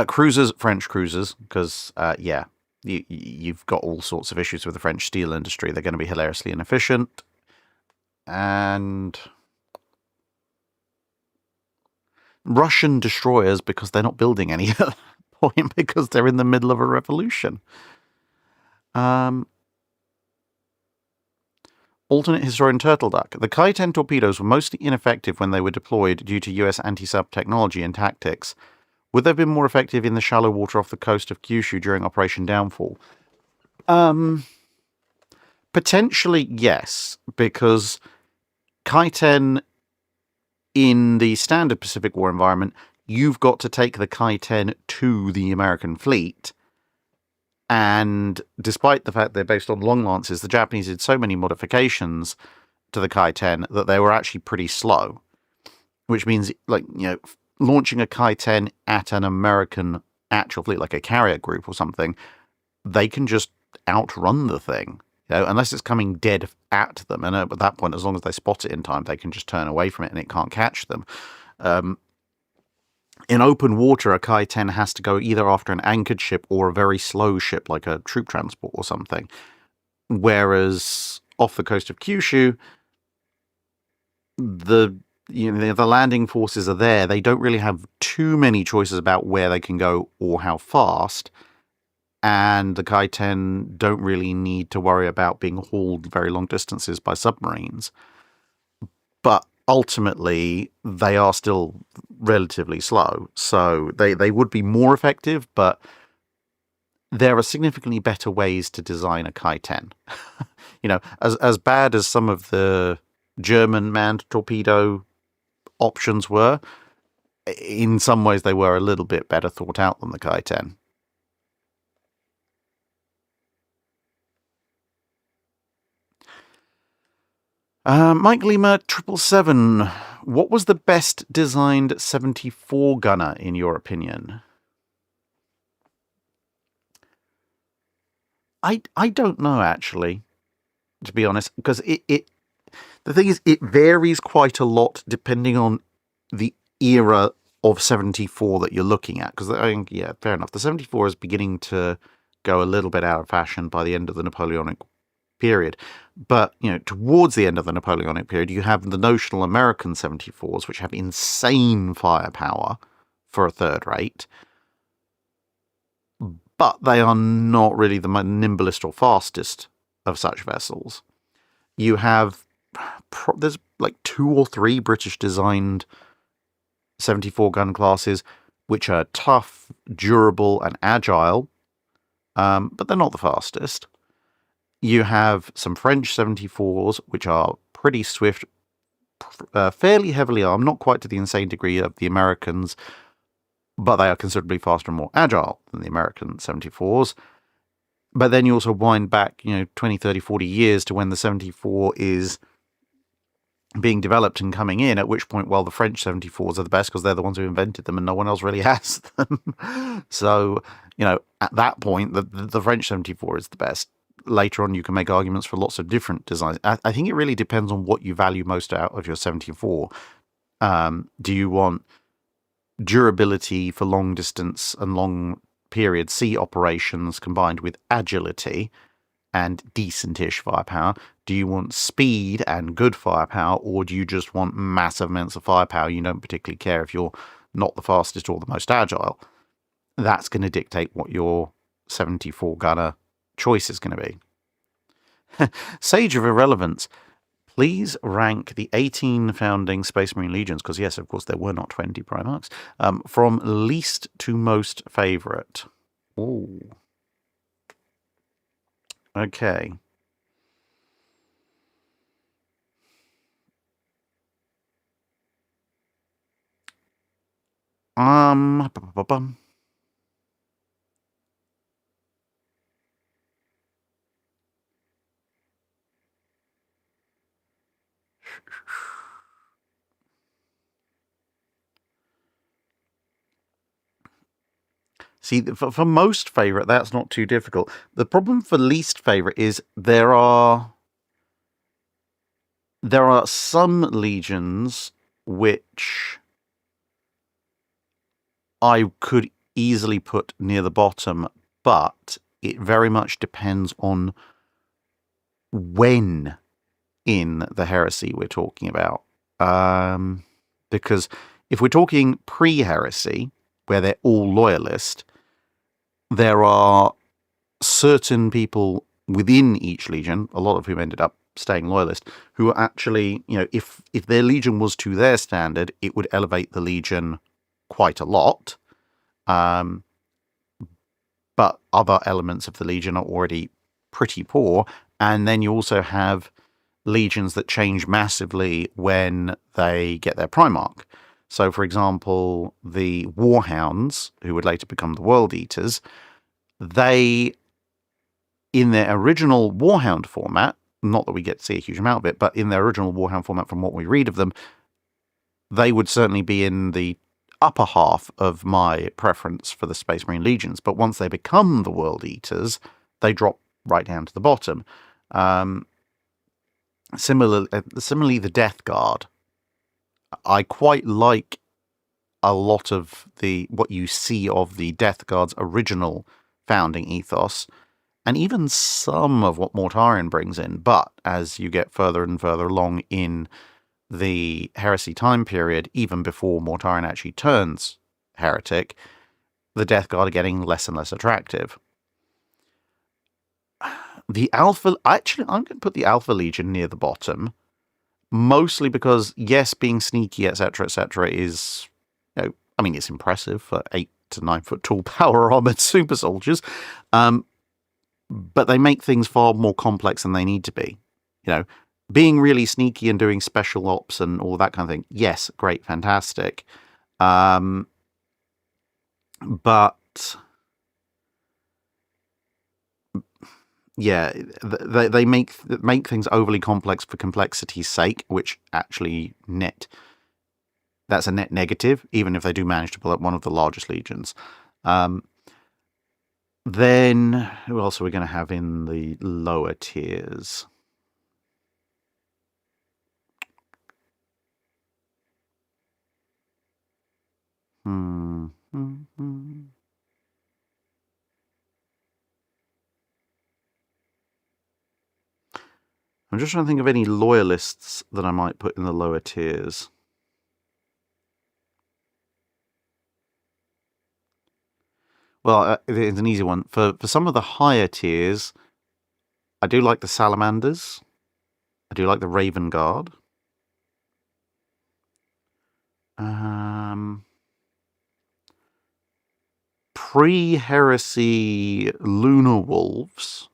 Cruisers, French cruisers, because, yeah, you've got all sorts of issues with the French steel industry. They're going to be hilariously inefficient. And Russian destroyers, because they're not building any at that point, because they're in the middle of a revolution. Alternate historian Turtleduck. The Kai-10 torpedoes were mostly ineffective when they were deployed due to US anti-sub technology and tactics. Would they have been more effective in the shallow water off the coast of Kyushu during Operation Downfall? Potentially, yes, because Kai-10 in the standard Pacific War environment, you've got to take the Kai-10 to the American fleet. And despite the fact they're based on long lances, the Japanese did so many modifications to the Kai-10 that they were actually pretty slow. Which means, launching a Kai-10 at an American actual fleet, like a carrier group or something, they can just outrun the thing. Unless it's coming dead at them. And at that point, as long as they spot it in time, they can just turn away from it and it can't catch them. In open water, a Kai-10 has to go either after an anchored ship or a very slow ship, like a troop transport or something. Whereas off the coast of Kyushu, the landing forces are there. They don't really have too many choices about where they can go or how fast. And the Kai-10 don't really need to worry about being hauled very long distances by submarines. But ultimately, they are still relatively slow. So they would be more effective, but there are significantly better ways to design a Kai-10. As bad as some of the German manned torpedo options were, in some ways they were a little bit better thought out than the Kai-10. Mike Lima 777, what was the best designed 74 gunner in your opinion? I don't know, actually, to be honest, because the thing is, it varies quite a lot depending on the era of 74 that you're looking at. Because, yeah, fair enough. The 74 is beginning to go a little bit out of fashion by the end of the Napoleonic period. But, towards the end of the Napoleonic period, you have the notional American 74s, which have insane firepower for a third rate. But they are not really the nimblest or fastest of such vessels. You have, there's like 2 or 3 British designed 74 gun classes, which are tough, durable, and agile, but they're not the fastest. You have some French 74s, which are pretty swift, fairly heavily armed, not quite to the insane degree of the Americans, but they are considerably faster and more agile than the American 74s. But then you also wind back, 20, 30, 40 years to when the 74 is being developed and coming in, at which point, well, the French 74s are the best because they're the ones who invented them and no one else really has them. So, at that point, the French 74 is the best. Later on, you can make arguments for lots of different designs. I think it really depends on what you value most out of your 74. Do you want durability for long distance and long period sea operations combined with agility and decent-ish firepower? Do you want speed and good firepower, or do you just want massive amounts of firepower? You don't particularly care if you're not the fastest or the most agile. That's going to dictate what your 74 gunner choice is going to be. Sage of Irrelevance. Please rank the 18 founding Space Marine Legions, because yes, of course, there were not 20 Primarchs, from least to most favourite. Ooh. Okay. See, for most favourite, that's not too difficult. The problem for least favourite is there are some legions which I could easily put near the bottom, but it very much depends on when in the heresy we're talking about. Because if we're talking pre-heresy, where they're all loyalist, there are certain people within each legion, a lot of whom ended up staying loyalist, who are actually, if their legion was to their standard, it would elevate the legion quite a lot. But other elements of the legion are already pretty poor. And then you also have legions that change massively when they get their Primarch. So, for example, the Warhounds, who would later become the World Eaters, they, in their original Warhound format, not that we get to see a huge amount of it, but in their original Warhound format from what we read of them, they would certainly be in the upper half of my preference for the Space Marine Legions. But once they become the World Eaters, they drop right down to the bottom. Similarly, the Death Guard. I quite like a lot of what you see of the Death Guard's original founding ethos, and even some of what Mortarion brings in. But as you get further and further along in the heresy time period, even before Mortarion actually turns heretic, the Death Guard are getting less and less attractive. The Alpha... Actually, I'm going to put the Alpha Legion near the bottom, mostly because, yes, being sneaky, etc., is... I mean, it's impressive for 8 to 9 foot tall power armored super soldiers, but they make things far more complex than they need to be. Being really sneaky and doing special ops and all that kind of thing, yes, great, fantastic. But yeah, they make things overly complex for complexity's sake, which actually that's a net negative, even if they do manage to pull up one of the largest legions. Then who else are we going to have in the lower tiers? I'm just trying to think of any loyalists that I might put in the lower tiers. Well, it's an easy one. For some of the higher tiers, I do like the Salamanders. I do like the Raven Guard. Pre-heresy Lunar Wolves,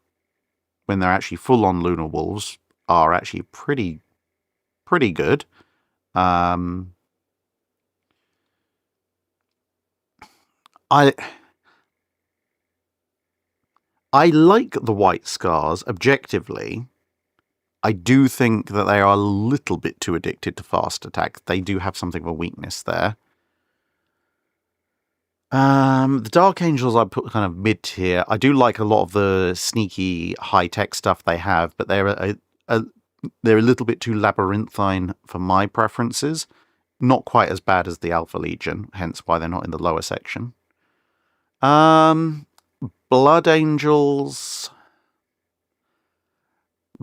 when they're actually full-on Lunar Wolves, are actually pretty good. I like the White Scars, objectively. I do think that they are a little bit too addicted to fast attack. They do have something of a weakness there. The Dark Angels I put kind of mid-tier. I do like a lot of the sneaky, high-tech stuff they have, but they're a little bit too labyrinthine for my preferences. Not quite as bad as the Alpha Legion, hence why they're not in the lower section. Blood Angels...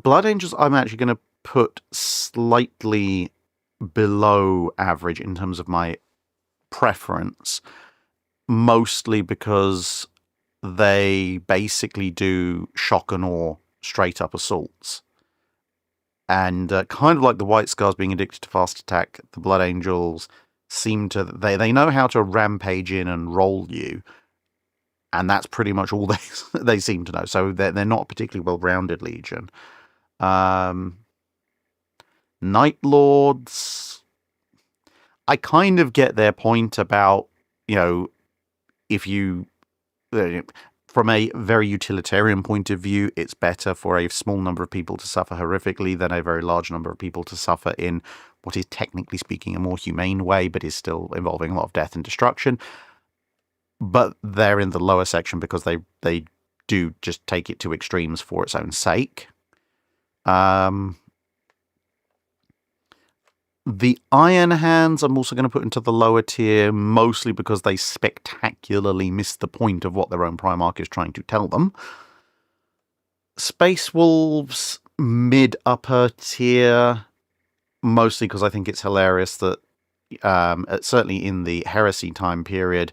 Blood Angels I'm actually going to put slightly below average in terms of my preference, mostly because they basically do shock and awe straight up assaults. And kind of like the White Scars being addicted to fast attack, the Blood Angels seem to... They know how to rampage in and roll you, and that's pretty much all they seem to know. So they're not a particularly well-rounded legion. Night Lords, I kind of get their point about, if you, from a very utilitarian point of view, it's better for a small number of people to suffer horrifically than a very large number of people to suffer in what is technically speaking a more humane way, but is still involving a lot of death and destruction. But they're in the lower section because they do just take it to extremes for its own sake. The Iron Hands I'm also going to put into the lower tier, mostly because they spectacularly miss the point of what their own Primarch is trying to tell them. Space Wolves, mid-upper tier, mostly because I think it's hilarious that, certainly in the heresy time period,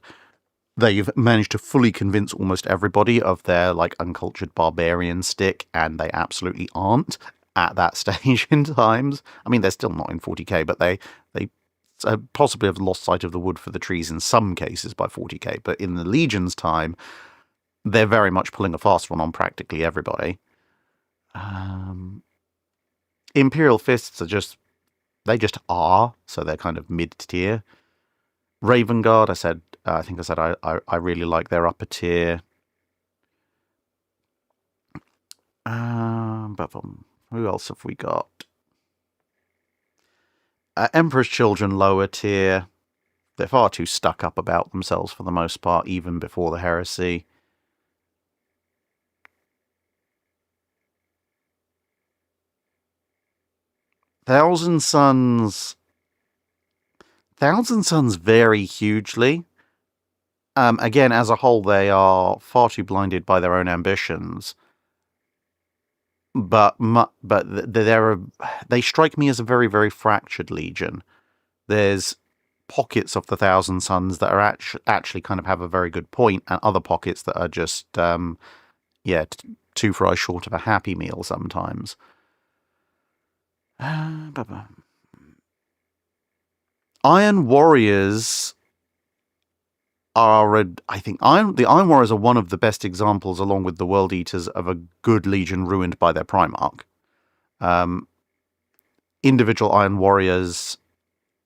they've managed to fully convince almost everybody of their, uncultured barbarian stick, and they absolutely aren't at that stage in times. I mean, they're still not in 40k, but they possibly have lost sight of the wood for the trees in some cases by 40k, but in the Legion's time, they're very much pulling a fast one on practically everybody. Imperial Fists are just are, so they're kind of mid-tier. Raven Guard, I think I said I really like their upper tier. But who else have we got? Emperor's Children, lower tier. They're far too stuck up about themselves for the most part, even before the heresy. Thousand Sons Thousand Suns vary hugely. Again, as a whole, they are far too blinded by their own ambitions. But they strike me as a very, very fractured legion. There's pockets of the Thousand Suns that are actually kind of have a very good point, and other pockets that are just, two fries short of a Happy Meal sometimes. Iron Warriors are, I think, the Iron Warriors are one of the best examples, along with the World Eaters, of a good legion ruined by their Primarch. Individual Iron Warriors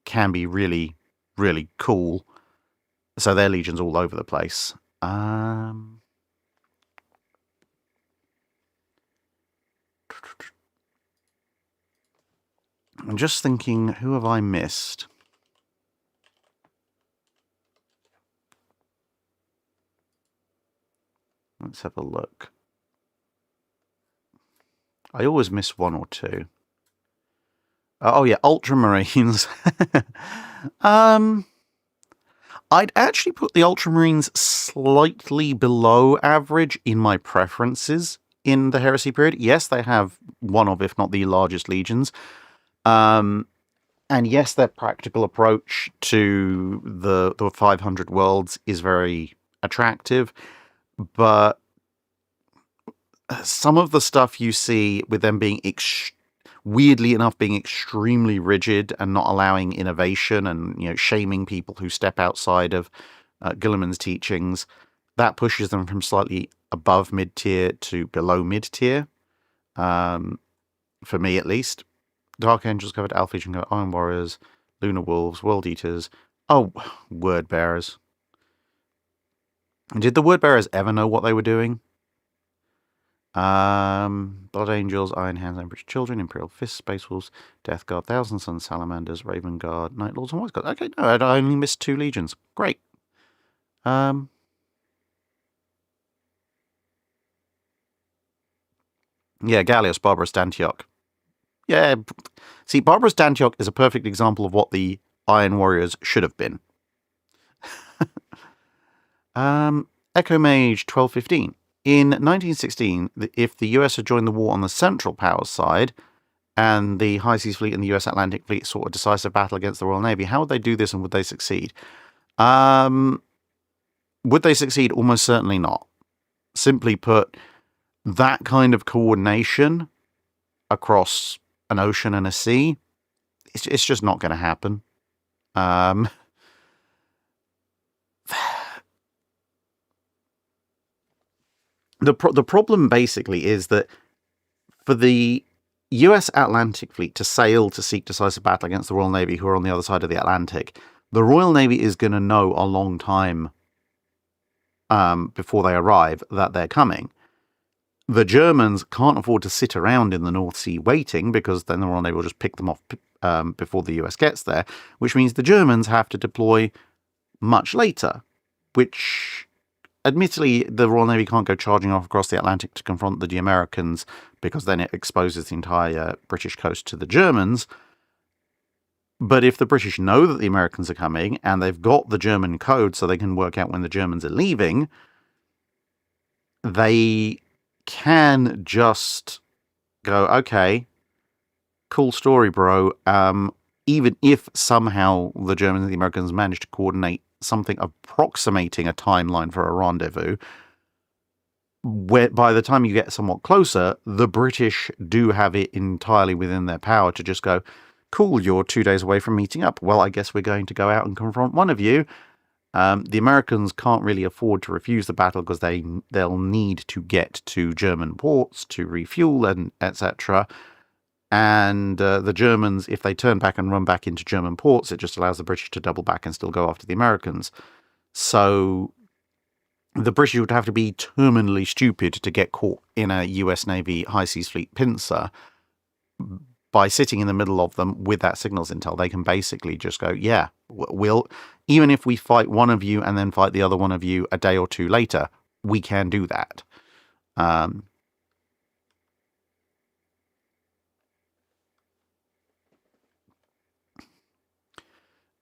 can be really, really cool. So their legion's all over the place. I'm just thinking, who have I missed? Let's have a look. I always miss one or two. Oh yeah, Ultramarines. I'd actually put the Ultramarines slightly below average in my preferences in the Heresy period. Yes, they have one of, if not the largest legions. And yes, their practical approach to the 500 worlds is very attractive. But some of the stuff you see with them being weirdly enough being extremely rigid and not allowing innovation, and shaming people who step outside of Guilliman's teachings, that pushes them from slightly above mid-tier to below mid-tier, for me at least. Dark Angels covered, Alpha Legion covered, Iron Warriors, Lunar Wolves, World Eaters. Oh, Word Bearers. Did the Word Bearers ever know what they were doing? Blood Angels, Iron Hands, Emperor's Children, Imperial Fists, Space Wolves, Death Guard, Thousand Suns, Salamanders, Raven Guard, Night Lords, and White Guard. Okay, no, I only missed 2 legions. Great. Yeah, Gallius, Barbarous Dantioch. Yeah, see, Barbarous Dantioch is a perfect example of what the Iron Warriors should have been. Echo Mage 1215. In 1916, if the US had joined the war on the Central Powers side, and the High Seas Fleet and the US Atlantic Fleet sought a decisive battle against the Royal Navy, how would they do this, and would they succeed? Would they succeed? Almost certainly not. Simply put, that kind of coordination across an ocean and a sea, it's just not going to happen. The problem basically is that for the US Atlantic Fleet to sail to seek decisive battle against the Royal Navy, who are on the other side of the Atlantic, the Royal Navy is going to know a long time before they arrive that they're coming. The Germans can't afford to sit around in the North Sea waiting, because then the Royal Navy will just pick them off before the US gets there, which means the Germans have to deploy much later, which, admittedly, the Royal Navy can't go charging off across the Atlantic to confront the Americans, because then it exposes the entire British coast to the Germans. But if the British know that the Americans are coming, and they've got the German code so they can work out when the Germans are leaving, they can just go, okay, cool story, bro. Even if somehow the Germans and the Americans manage to coordinate something approximating a timeline for a rendezvous, where by the time you get somewhat closer, the British do have it entirely within their power to just go, cool, you're 2 days away from meeting up. Well, I guess we're going to go out and confront one of you. The Americans can't really afford to refuse the battle, because they'll need to get to German ports to refuel and etc. And the Germans, if they turn back and run back into German ports, it just allows the British to double back and still go after the Americans. So the British would have to be terminally stupid to get caught in a US Navy High Seas Fleet pincer. By sitting in the middle of them with that signals intel, they can basically just go, yeah, we'll, even if we fight one of you and then fight the other one of you a day or two later, we can do that.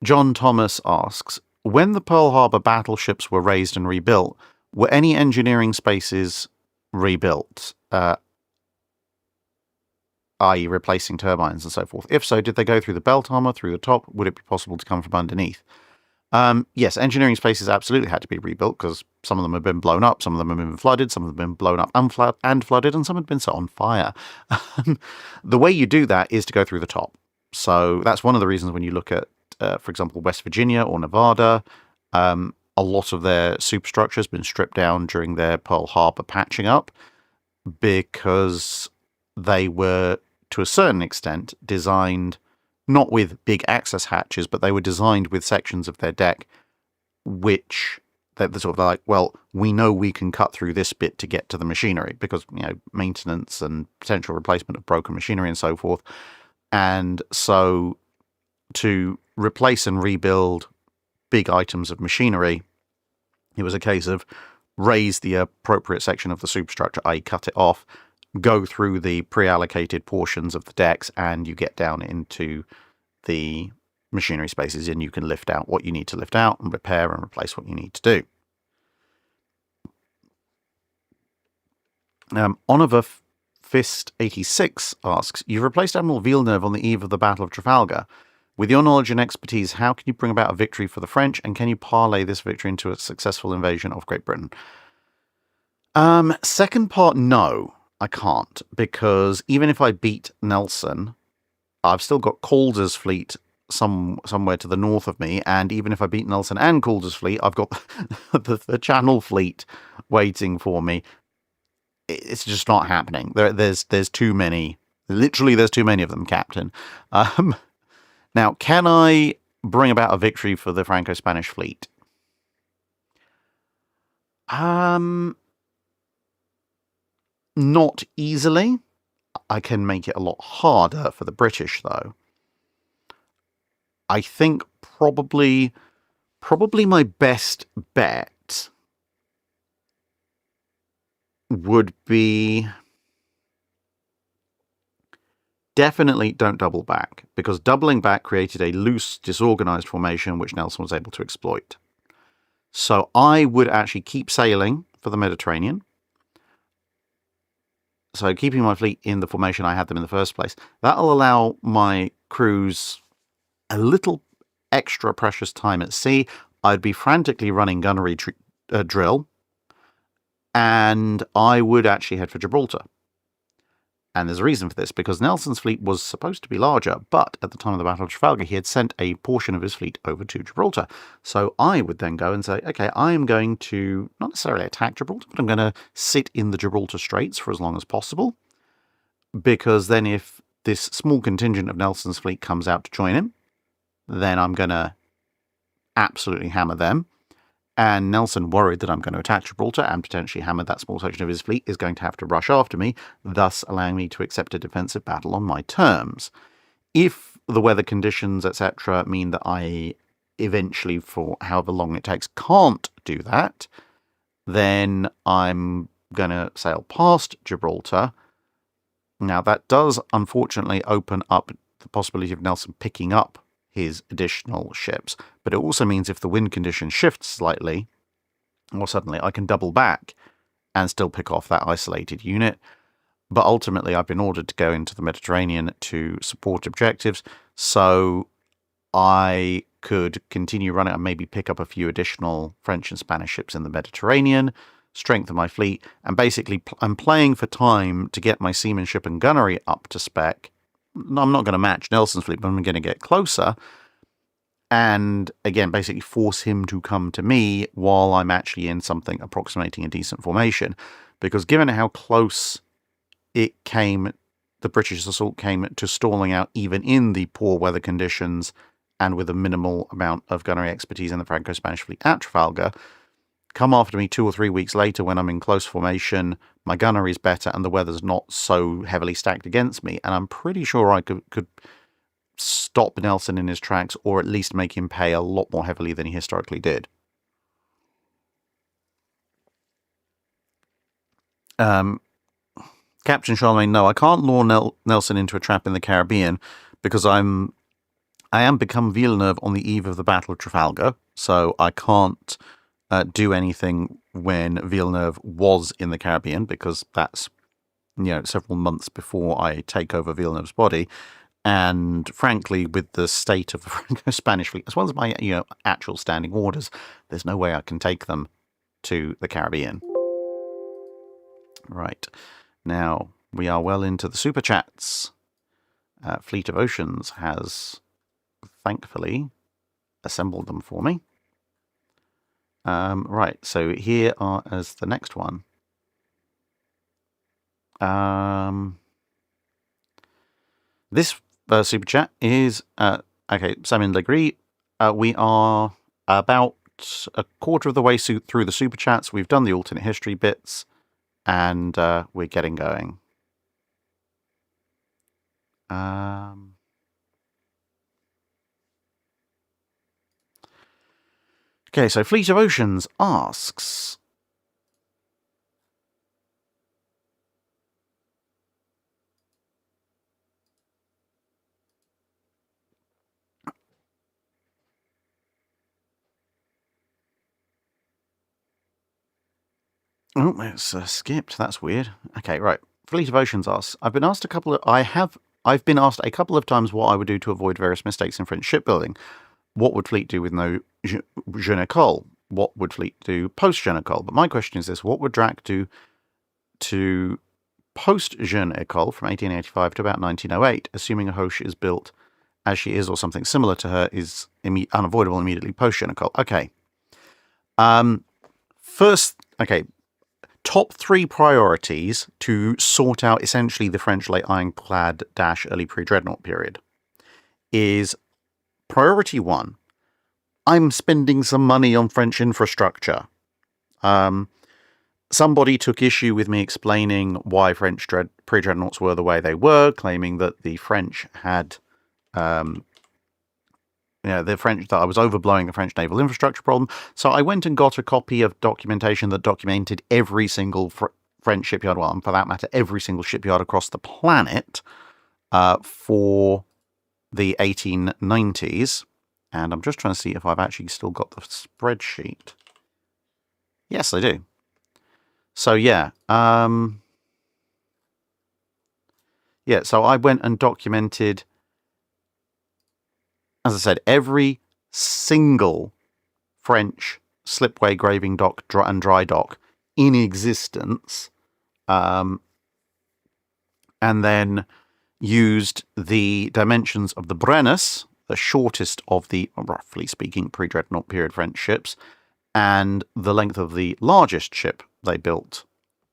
John Thomas asks, when the Pearl Harbor battleships were raised and rebuilt, were any engineering spaces rebuilt, i.e. replacing turbines and so forth? If so, did they go through the belt armor, through the top? Would it be possible to come from underneath? Yes, engineering spaces absolutely had to be rebuilt because some of them had been blown up, some of them had been flooded, some of them had been blown up and flooded, and some had been set on fire. The way you do that is to go through the top. So that's one of the reasons when you look at, for example, West Virginia or Nevada, a lot of their superstructure has been stripped down during their Pearl Harbor patching up because they were, to a certain extent, designed not with big access hatches, but they were designed with sections of their deck which they're sort of like, well, we know we can cut through this bit to get to the machinery because, maintenance and potential replacement of broken machinery and so forth. And so to replace and rebuild big items of machinery, it was a case of raise the appropriate section of the superstructure, i.e. cut it off, go through the pre-allocated portions of the decks, and you get down into the machinery spaces, and you can lift out what you need to lift out and repair and replace what you need to do. Oliver Fist 86 asks, you've replaced Admiral Villeneuve on the eve of the Battle of Trafalgar. With your knowledge and expertise, how can you bring about a victory for the French, and can you parlay this victory into a successful invasion of Great Britain? Second part, no, I can't, because even if I beat Nelson, I've still got Calder's fleet somewhere to the north of me, and even if I beat Nelson and Calder's fleet, I've got the Channel fleet waiting for me. It's just not happening. There's too many. Literally, there's too many of them, Captain. Now, can I bring about a victory for the Franco-Spanish fleet? Not easily. I can make it a lot harder for the British, though. I think probably my best bet would be definitely don't double back, because doubling back created a loose, disorganized formation which Nelson was able to exploit. So I would actually keep sailing for the Mediterranean. So keeping my fleet in the formation I had them in the first place, that'll allow my crews a little extra precious time at sea. I'd be frantically running gunnery drill, and I would actually head for Gibraltar. And there's a reason for this, because Nelson's fleet was supposed to be larger, but at the time of the Battle of Trafalgar, he had sent a portion of his fleet over to Gibraltar. So I would then go and say, okay, I am going to not necessarily attack Gibraltar, but I'm going to sit in the Gibraltar Straits for as long as possible, because then if this small contingent of Nelson's fleet comes out to join him, then I'm going to absolutely hammer them. And Nelson, worried that I'm going to attack Gibraltar and potentially hammer that small section of his fleet, is going to have to rush after me, thus allowing me to accept a defensive battle on my terms. If the weather conditions, etc., mean that I eventually, for however long it takes, can't do that, then I'm going to sail past Gibraltar. Now, that does unfortunately open up the possibility of Nelson picking up his additional ships, but it also means if the wind condition shifts slightly, or suddenly, I can double back and still pick off that isolated unit. But ultimately, I've been ordered to go into the Mediterranean to support objectives, so I could continue running and maybe pick up a few additional French and Spanish ships in the Mediterranean, strengthen my fleet, and basically I'm playing for time to get my seamanship and gunnery up to spec. I'm not going to match Nelson's fleet, but I'm going to get closer. And again, basically force him to come to me while I'm actually in something approximating a decent formation. Because given how close it came, the British assault came to stalling out even in the poor weather conditions and with a minimal amount of gunnery expertise in the Franco-Spanish fleet at Trafalgar, come after me 2 or 3 weeks later when I'm in close formation, my gunnery's better and the weather's not so heavily stacked against me, and I'm pretty sure I could stop Nelson in his tracks, or at least make him pay a lot more heavily than he historically did. Captain Charlemagne, no, I can't lure Nelson into a trap in the Caribbean because I'm I am become Villeneuve on the eve of the Battle of Trafalgar, so I can't do anything when Villeneuve was in the Caribbean, because that's, several months before I take over Villeneuve's body. And frankly, with the state of the Franco-Spanish fleet, as well as my actual standing orders, there's no way I can take them to the Caribbean. Right. Now, we are well into the super chats. Fleet of Oceans has, thankfully, assembled them for me. Right, so here are as the next one. This super chat is, okay, Simon Legree. We are about a quarter of the way through the super chats. We've done the alternate history bits, and we're getting going. Okay, so Fleet of Oceans asks, oh, it's skipped. That's weird. Okay, right. Fleet of Oceans asks, I've been asked a couple of times what I would do to avoid various mistakes in French shipbuilding. What would Fleet do with no jeune école? What would Fleet do post jeune école? But my question is this: what would Dra do to post jeune école from 1885 to about 1908, assuming a Hoche is built as she is or something similar to her is unavoidable immediately post jeune école? Okay. First, okay. Top 3 priorities to sort out essentially the French late ironclad - early pre-dreadnought period is priority 1. I'm spending some money on French infrastructure. Somebody took issue with me explaining why French pre-dreadnoughts were the way they were, claiming that the French had, that I was overblowing the French naval infrastructure problem. So I went and got a copy of documentation that documented every single French shipyard, well, and for that matter, every single shipyard across the planet for the 1890s. And I'm just trying to see if I've actually still got the spreadsheet. Yes, I do. So, yeah. So I went and documented, as I said, every single French slipway, graving dock, and dry dock in existence, and then used the dimensions of the Brennus, the shortest of the, roughly speaking, pre-dreadnought period French ships, and the length of the largest ship they built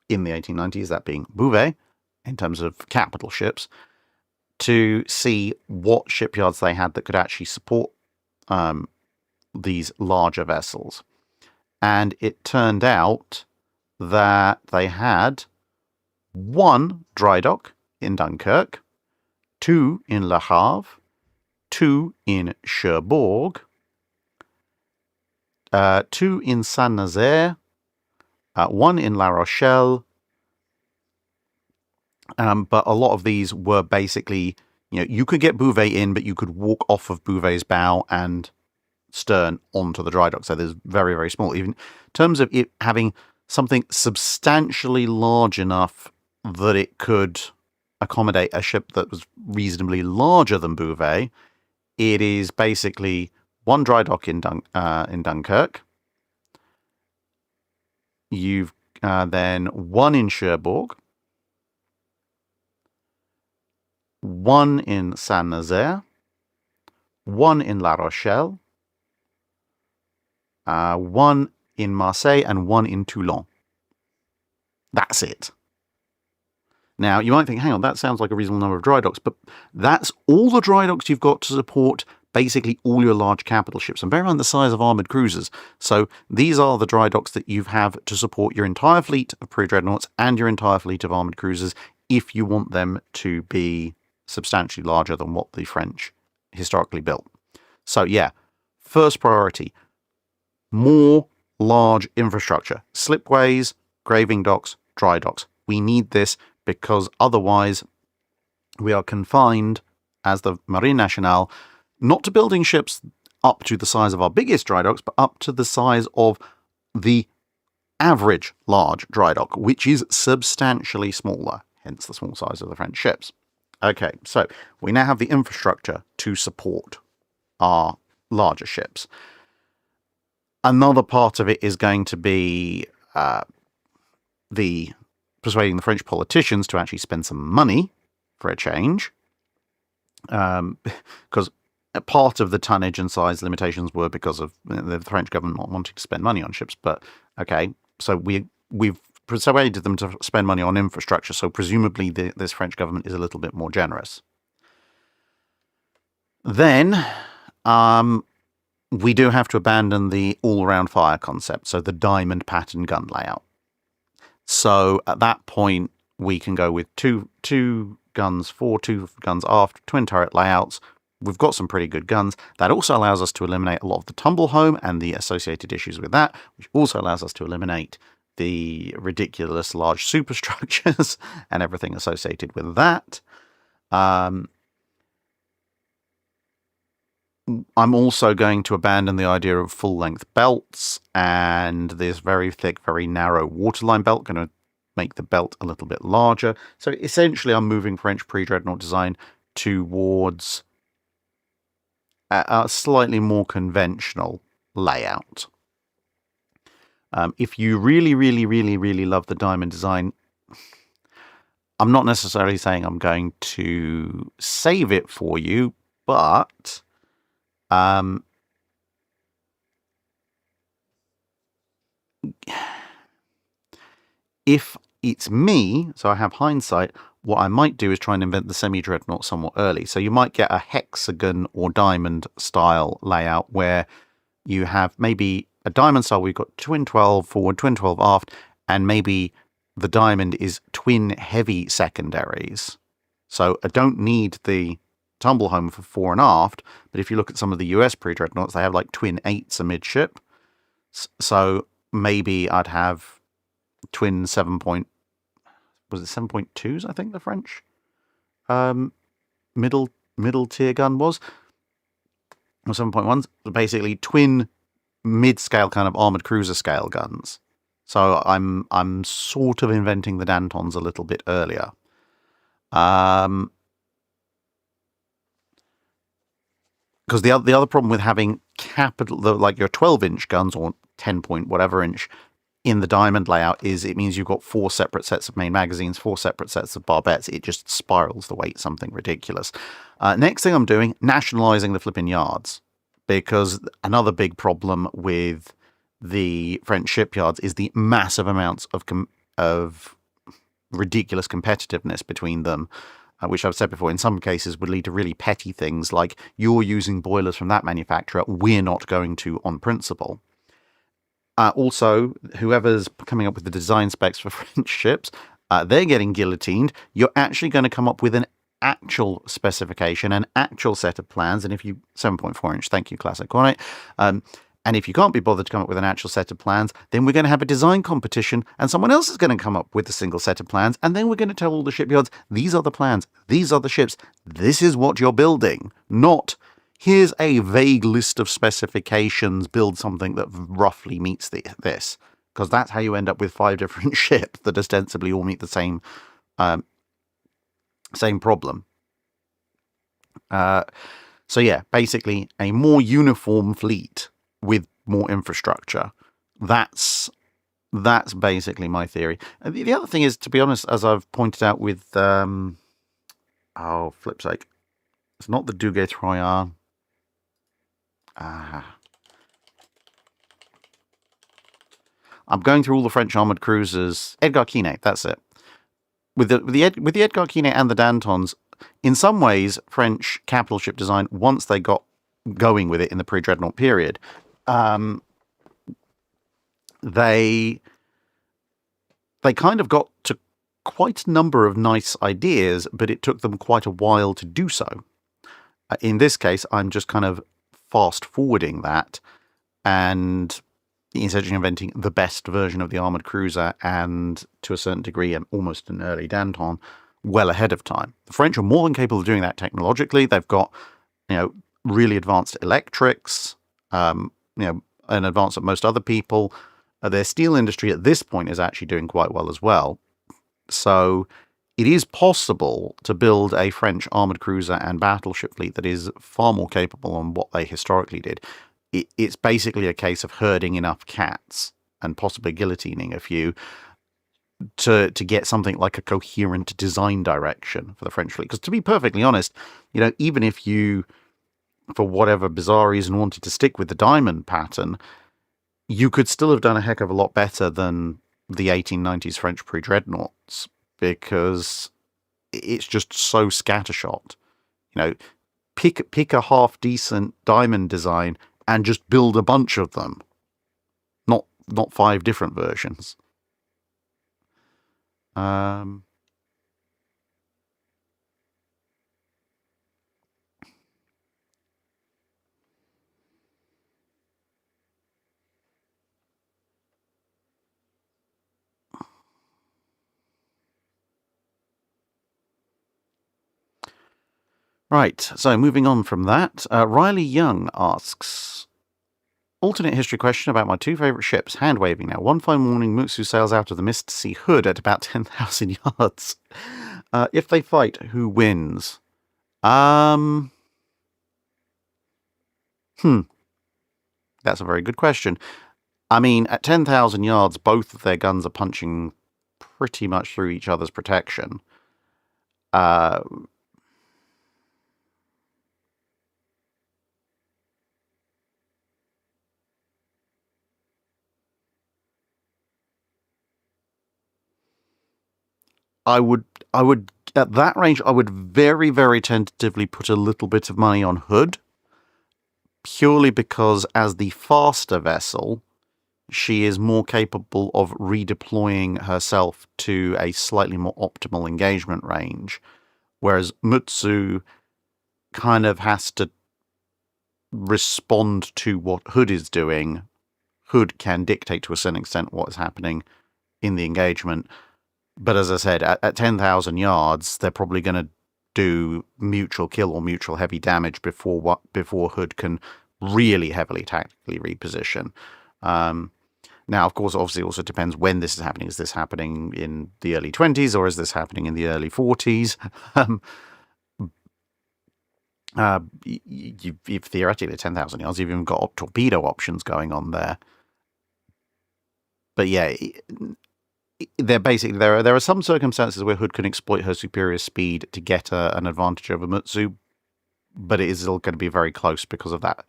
in the 1890s, that being Bouvet, in terms of capital ships, to see what shipyards they had that could actually support these larger vessels. And it turned out that they had 1 dry dock in Dunkirk, 2 in Le Havre, 2 in Cherbourg, 2 in Saint-Nazaire, 1 in La Rochelle. But a lot of these were basically, you could get Bouvet in, but you could walk off of Bouvet's bow and stern onto the dry dock. So there's very, very small. Even in terms of it having something substantially large enough that it could accommodate a ship that was reasonably larger than Bouvet, it is basically 1 dry dock in Dunkirk. You've then 1 in Cherbourg, 1 in Saint-Nazaire, 1 in La Rochelle, 1 in Marseille, and 1 in Toulon. That's it. Now, you might think, hang on, that sounds like a reasonable number of dry docks, but that's all the dry docks you've got to support basically all your large capital ships. And bear in mind the size of armoured cruisers. So these are the dry docks that you have to support your entire fleet of pre-dreadnoughts and your entire fleet of armoured cruisers if you want them to be substantially larger than what the French historically built. So yeah, first priority, more large infrastructure. Slipways, graving docks, dry docks. We need this because otherwise we are confined, as the Marine Nationale, not to building ships up to the size of our biggest dry docks, but up to the size of the average large dry dock, which is substantially smaller, hence the small size of the French ships. Okay, so we now have the infrastructure to support our larger ships. Another part of it is going to be the persuading the French politicians to actually spend some money for a change, because part of the tonnage and size limitations were because of the French government not wanting to spend money on ships. But okay, so we've persuaded them to spend money on infrastructure, so presumably this French government is a little bit more generous. Then we do have to abandon the all-round fire concept, so the diamond pattern gun layout. So at that point, we can go with two guns fore, 2 guns aft, twin turret layouts. We've got some pretty good guns. That also allows us to eliminate a lot of the tumble home and the associated issues with that, which also allows us to eliminate the ridiculous large superstructures and everything associated with that. I'm also going to abandon the idea of full-length belts and this very thick, very narrow waterline belt. Going to make the belt a little bit larger. So essentially, I'm moving French pre-dreadnought design towards a slightly more conventional layout. If you really, really, really, really love the diamond design, I'm not necessarily saying I'm going to save it for you, but if it's me, so I have hindsight, what I might do is try and invent the semi-dreadnought somewhat early. So you might get a hexagon or diamond style layout where you have maybe a diamond style. We've got twin 12 forward, twin 12 aft, and maybe the diamond is twin heavy secondaries. So I don't need the tumble home for fore and aft, but if you look at some of the US pre-dreadnoughts, they have like twin 8s amidship. So maybe I'd have twin 7.2s, I think the French middle tier gun was, or 7.1s, basically twin mid-scale kind of armored cruiser scale guns. So I'm sort of inventing the Dantons a little bit earlier. Because the other problem with having like your 12-inch guns or 10 point whatever inch in the diamond layout is it means you've got 4 separate sets of main magazines, 4 separate sets of barbettes. It just spirals the weight, something ridiculous. Next thing I'm doing, nationalizing the flipping yards. Because another big problem with the French shipyards is the massive amounts of ridiculous competitiveness between them, which I've said before, in some cases would lead to really petty things like you're using boilers from that manufacturer, we're not going to on principle. Also, whoever's coming up with the design specs for French ships, they're getting guillotined. You're actually going to come up with an actual specification, an actual set of plans, and if you 7.4 inch, thank you, Classic Hornet. And if you can't be bothered to come up with an actual set of plans, then we're going to have a design competition, and someone else is going to come up with a single set of plans, and then we're going to tell all the shipyards, these are the plans, these are the ships, this is what you're building, not here's a vague list of specifications, build something that roughly meets this. Because that's how you end up with 5 different ships that ostensibly all meet the same problem. So yeah, basically a more uniform fleet with more infrastructure. That's basically my theory. The other thing is, to be honest, as I've pointed out with flip's sake, it's not the Duguay Troyan. I'm going through all the French armored cruisers. Edgar Quinet, that's it. With the Edgar Quinet and the Dantons, in some ways, French capital ship design, once they got going with it in the pre-dreadnought period, they kind of got to quite a number of nice ideas, but it took them quite a while to do so. In this case, I'm just kind of fast-forwarding that and essentially inventing the best version of the armoured cruiser and, to a certain degree, almost an early Danton, well ahead of time. The French are more than capable of doing that technologically. They've got, really advanced electrics, in advance of most other people. Their steel industry at this point is actually doing quite well as well. So it is possible to build a French armoured cruiser and battleship fleet that is far more capable than what they historically did. It's basically a case of herding enough cats and possibly guillotining a few to get something like a coherent design direction for the French fleet. Because to be perfectly honest, even if you, for whatever bizarre reason, wanted to stick with the diamond pattern, you could still have done a heck of a lot better than the 1890s French pre-dreadnoughts, because it's just so scattershot. Pick a half-decent diamond design and just build a bunch of them. Not 5 different versions. Right, so moving on from that, Riley Young asks, alternate history question about my 2 favourite ships, hand waving now. One fine morning, Mutsu sails out of the mist to see Hood at about 10,000 yards. If they fight, who wins? That's a very good question. I mean, at 10,000 yards, both of their guns are punching pretty much through each other's protection. I would at that range, I would very, very tentatively put a little bit of money on Hood, purely because as the faster vessel, she is more capable of redeploying herself to a slightly more optimal engagement range, whereas Mutsu kind of has to respond to what Hood is doing. Hood can dictate to a certain extent what is happening in the engagement. But as I said, at 10,000 yards, they're probably going to do mutual kill or mutual heavy damage before Hood can really heavily tactically reposition. Now, of course, obviously, it also depends when this is happening. Is this happening in the early 20s or is this happening in the early 40s? You've theoretically 10,000 yards. You've even got torpedo options going on there. But yeah, there are some circumstances where Hood can exploit her superior speed to get an advantage over Mutsu, but it is still going to be very close because of that,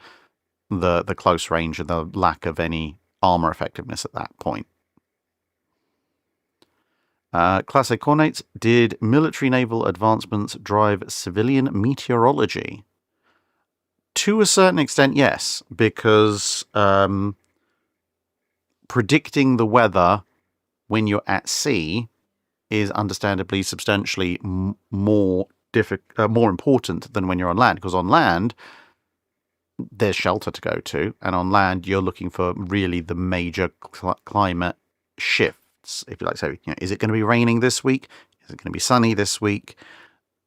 the close range and the lack of any armor effectiveness at that point. Classic Cornates, did military naval advancements drive civilian meteorology? To a certain extent, yes, because predicting the weather when you're at sea is understandably substantially more important than when you're on land, because on land there's shelter to go to, and on land you're looking for really the major climate shifts, if you like. So, is it going to be raining this week? Is it going to be sunny this week?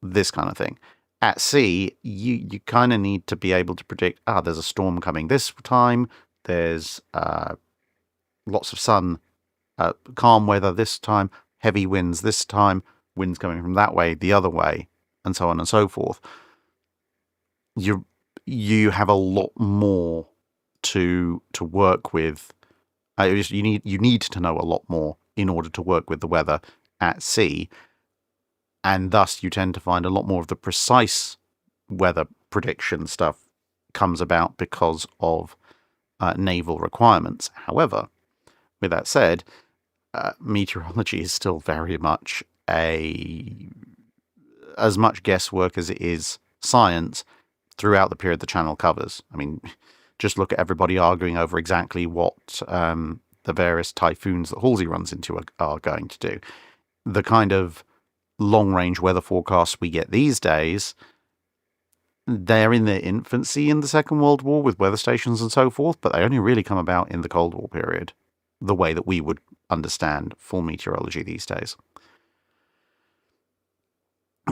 This kind of thing. At sea, you kind of need to be able to predict, there's a storm coming this time, there's lots of sun, calm weather this time, heavy winds this time, winds coming from that way, the other way, and so on and so forth. You have a lot more to work with. You need to know a lot more in order to work with the weather at sea, and thus you tend to find a lot more of the precise weather prediction stuff comes about because of naval requirements. However, with that said, meteorology is still very much as much guesswork as it is science throughout the period the channel covers. I mean, just look at everybody arguing over exactly what the various typhoons that Halsey runs into are going to do. The kind of long-range weather forecasts we get these days, they're in their infancy in the Second World War with weather stations and so forth, but they only really come about in the Cold War period, the way that we would understand full meteorology these days.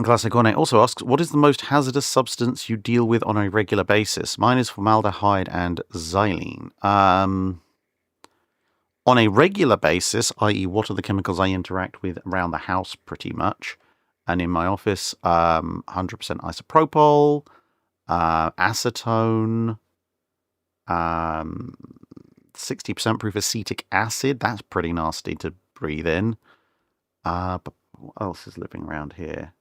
Classic Ornate also asks, what is the most hazardous substance you deal with on a regular basis? Mine is formaldehyde and xylene. On a regular basis, i.e. what are the chemicals I interact with around the house pretty much, and in my office, 100% isopropyl, acetone, 60% proof acetic acid. That's pretty nasty to breathe in. But what else is living around here?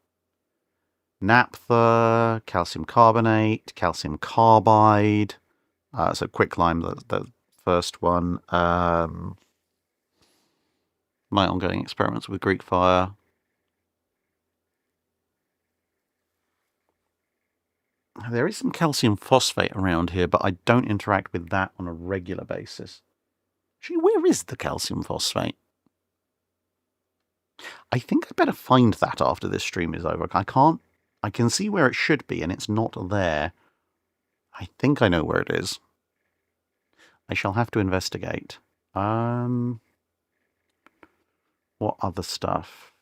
Naphtha, calcium carbonate, calcium carbide. So quicklime, the first one. My ongoing experiments with Greek fire. There is some calcium phosphate around here, but I don't interact with that on a regular basis. Actually, where is the calcium phosphate? I think I better find that after this stream is over. I can see where it should be, and it's not there. I think I know where it is. I shall have to investigate. What other stuff?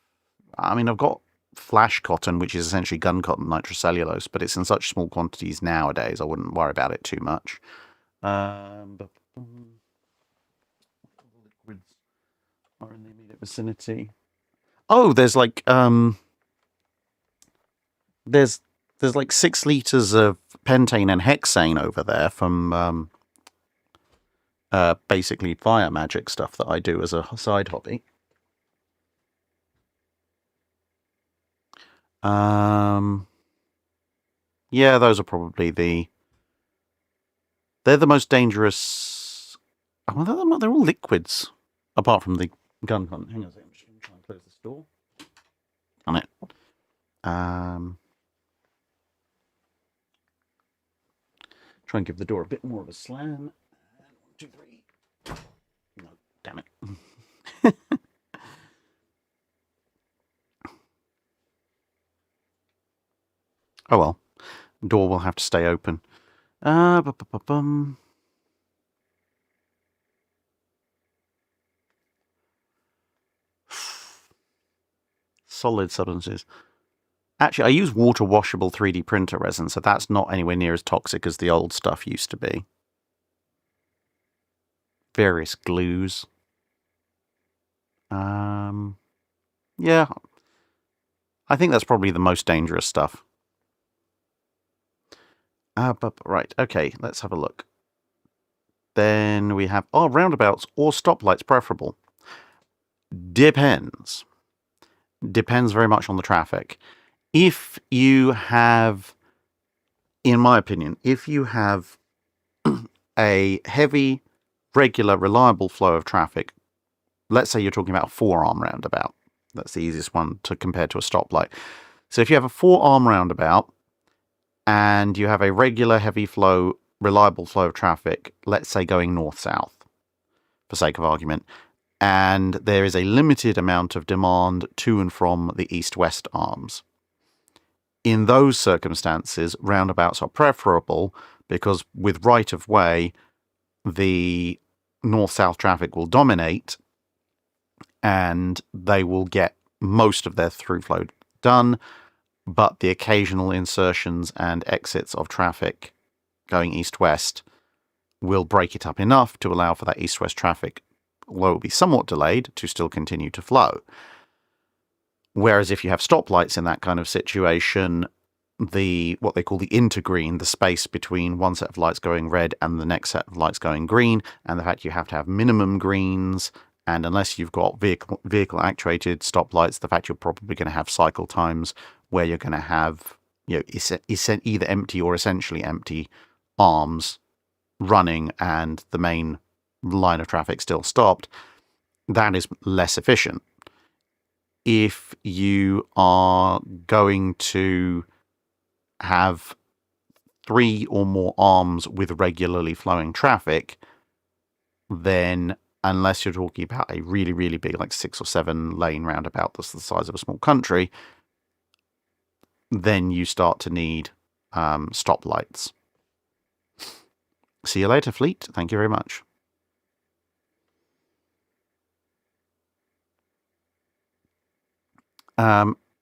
I mean, I've got flash cotton, which is essentially gun cotton nitrocellulose, but it's in such small quantities nowadays, I wouldn't worry about it too much. But liquids are in the immediate vicinity. Oh, there's like there's like 6 liters of pentane and hexane over there from basically fire magic stuff that I do as a side hobby. Yeah, those are probably they're the most dangerous. Oh, they're all liquids, apart from the gun hunt. Hang on a second, I'm just going to try and close this door. On it. Try and give the door a bit more of a slam. 1, 2, 3. No, damn it. Oh well. Door will have to stay open. Solid substances. Actually, I use water washable 3D printer resin, so that's not anywhere near as toxic as the old stuff used to be. Various glues. Yeah. I think that's probably the most dangerous stuff. Right, okay, let's have a look. Then we have, roundabouts or stoplights preferable. Depends. Depends very much on the traffic. If you have, in my opinion, if you have a heavy, regular, reliable flow of traffic, let's say you're talking about a 4-arm roundabout. That's the easiest one to compare to a stoplight. So if you have a 4-arm roundabout and you have a regular, heavy flow, reliable flow of traffic, let's say going north-south, for sake of argument, and there is a limited amount of demand to and from the east-west arms. In those circumstances, roundabouts are preferable because with right-of-way, the north-south traffic will dominate and they will get most of their through flow done, but the occasional insertions and exits of traffic going east-west will break it up enough to allow for that east-west traffic, although it will be somewhat delayed, to still continue to flow. Whereas if you have stoplights in that kind of situation, what they call the intergreen, the space between one set of lights going red and the next set of lights going green, and the fact you have to have minimum greens, and unless you've got vehicle actuated stoplights, the fact you're probably going to have cycle times where you're going to have, either empty or essentially empty arms running and the main line of traffic still stopped, that is less efficient. If you are going to have 3 or more arms with regularly flowing traffic, then unless you're talking about a really, really big, like 6 or 7 lane roundabout that's the size of a small country, then you start to need stoplights. See you later, Fleet. Thank you very much.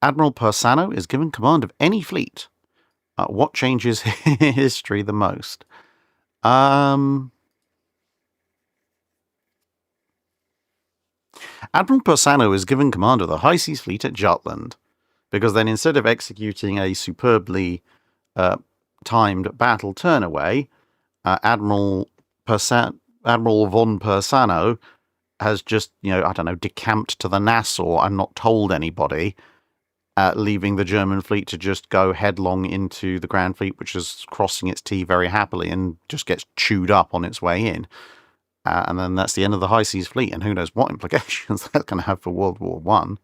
Admiral Persano is given command of any fleet. What changes history the most? Admiral Persano is given command of the High Seas Fleet at Jutland, because then instead of executing a superbly timed battle turnaway, Admiral von Persano has just, decamped to the Nassau and not told anybody, leaving the German fleet to just go headlong into the Grand Fleet, which is crossing its T very happily and just gets chewed up on its way in. And then that's the end of the High Seas Fleet, and who knows what implications that's going to have for World War One.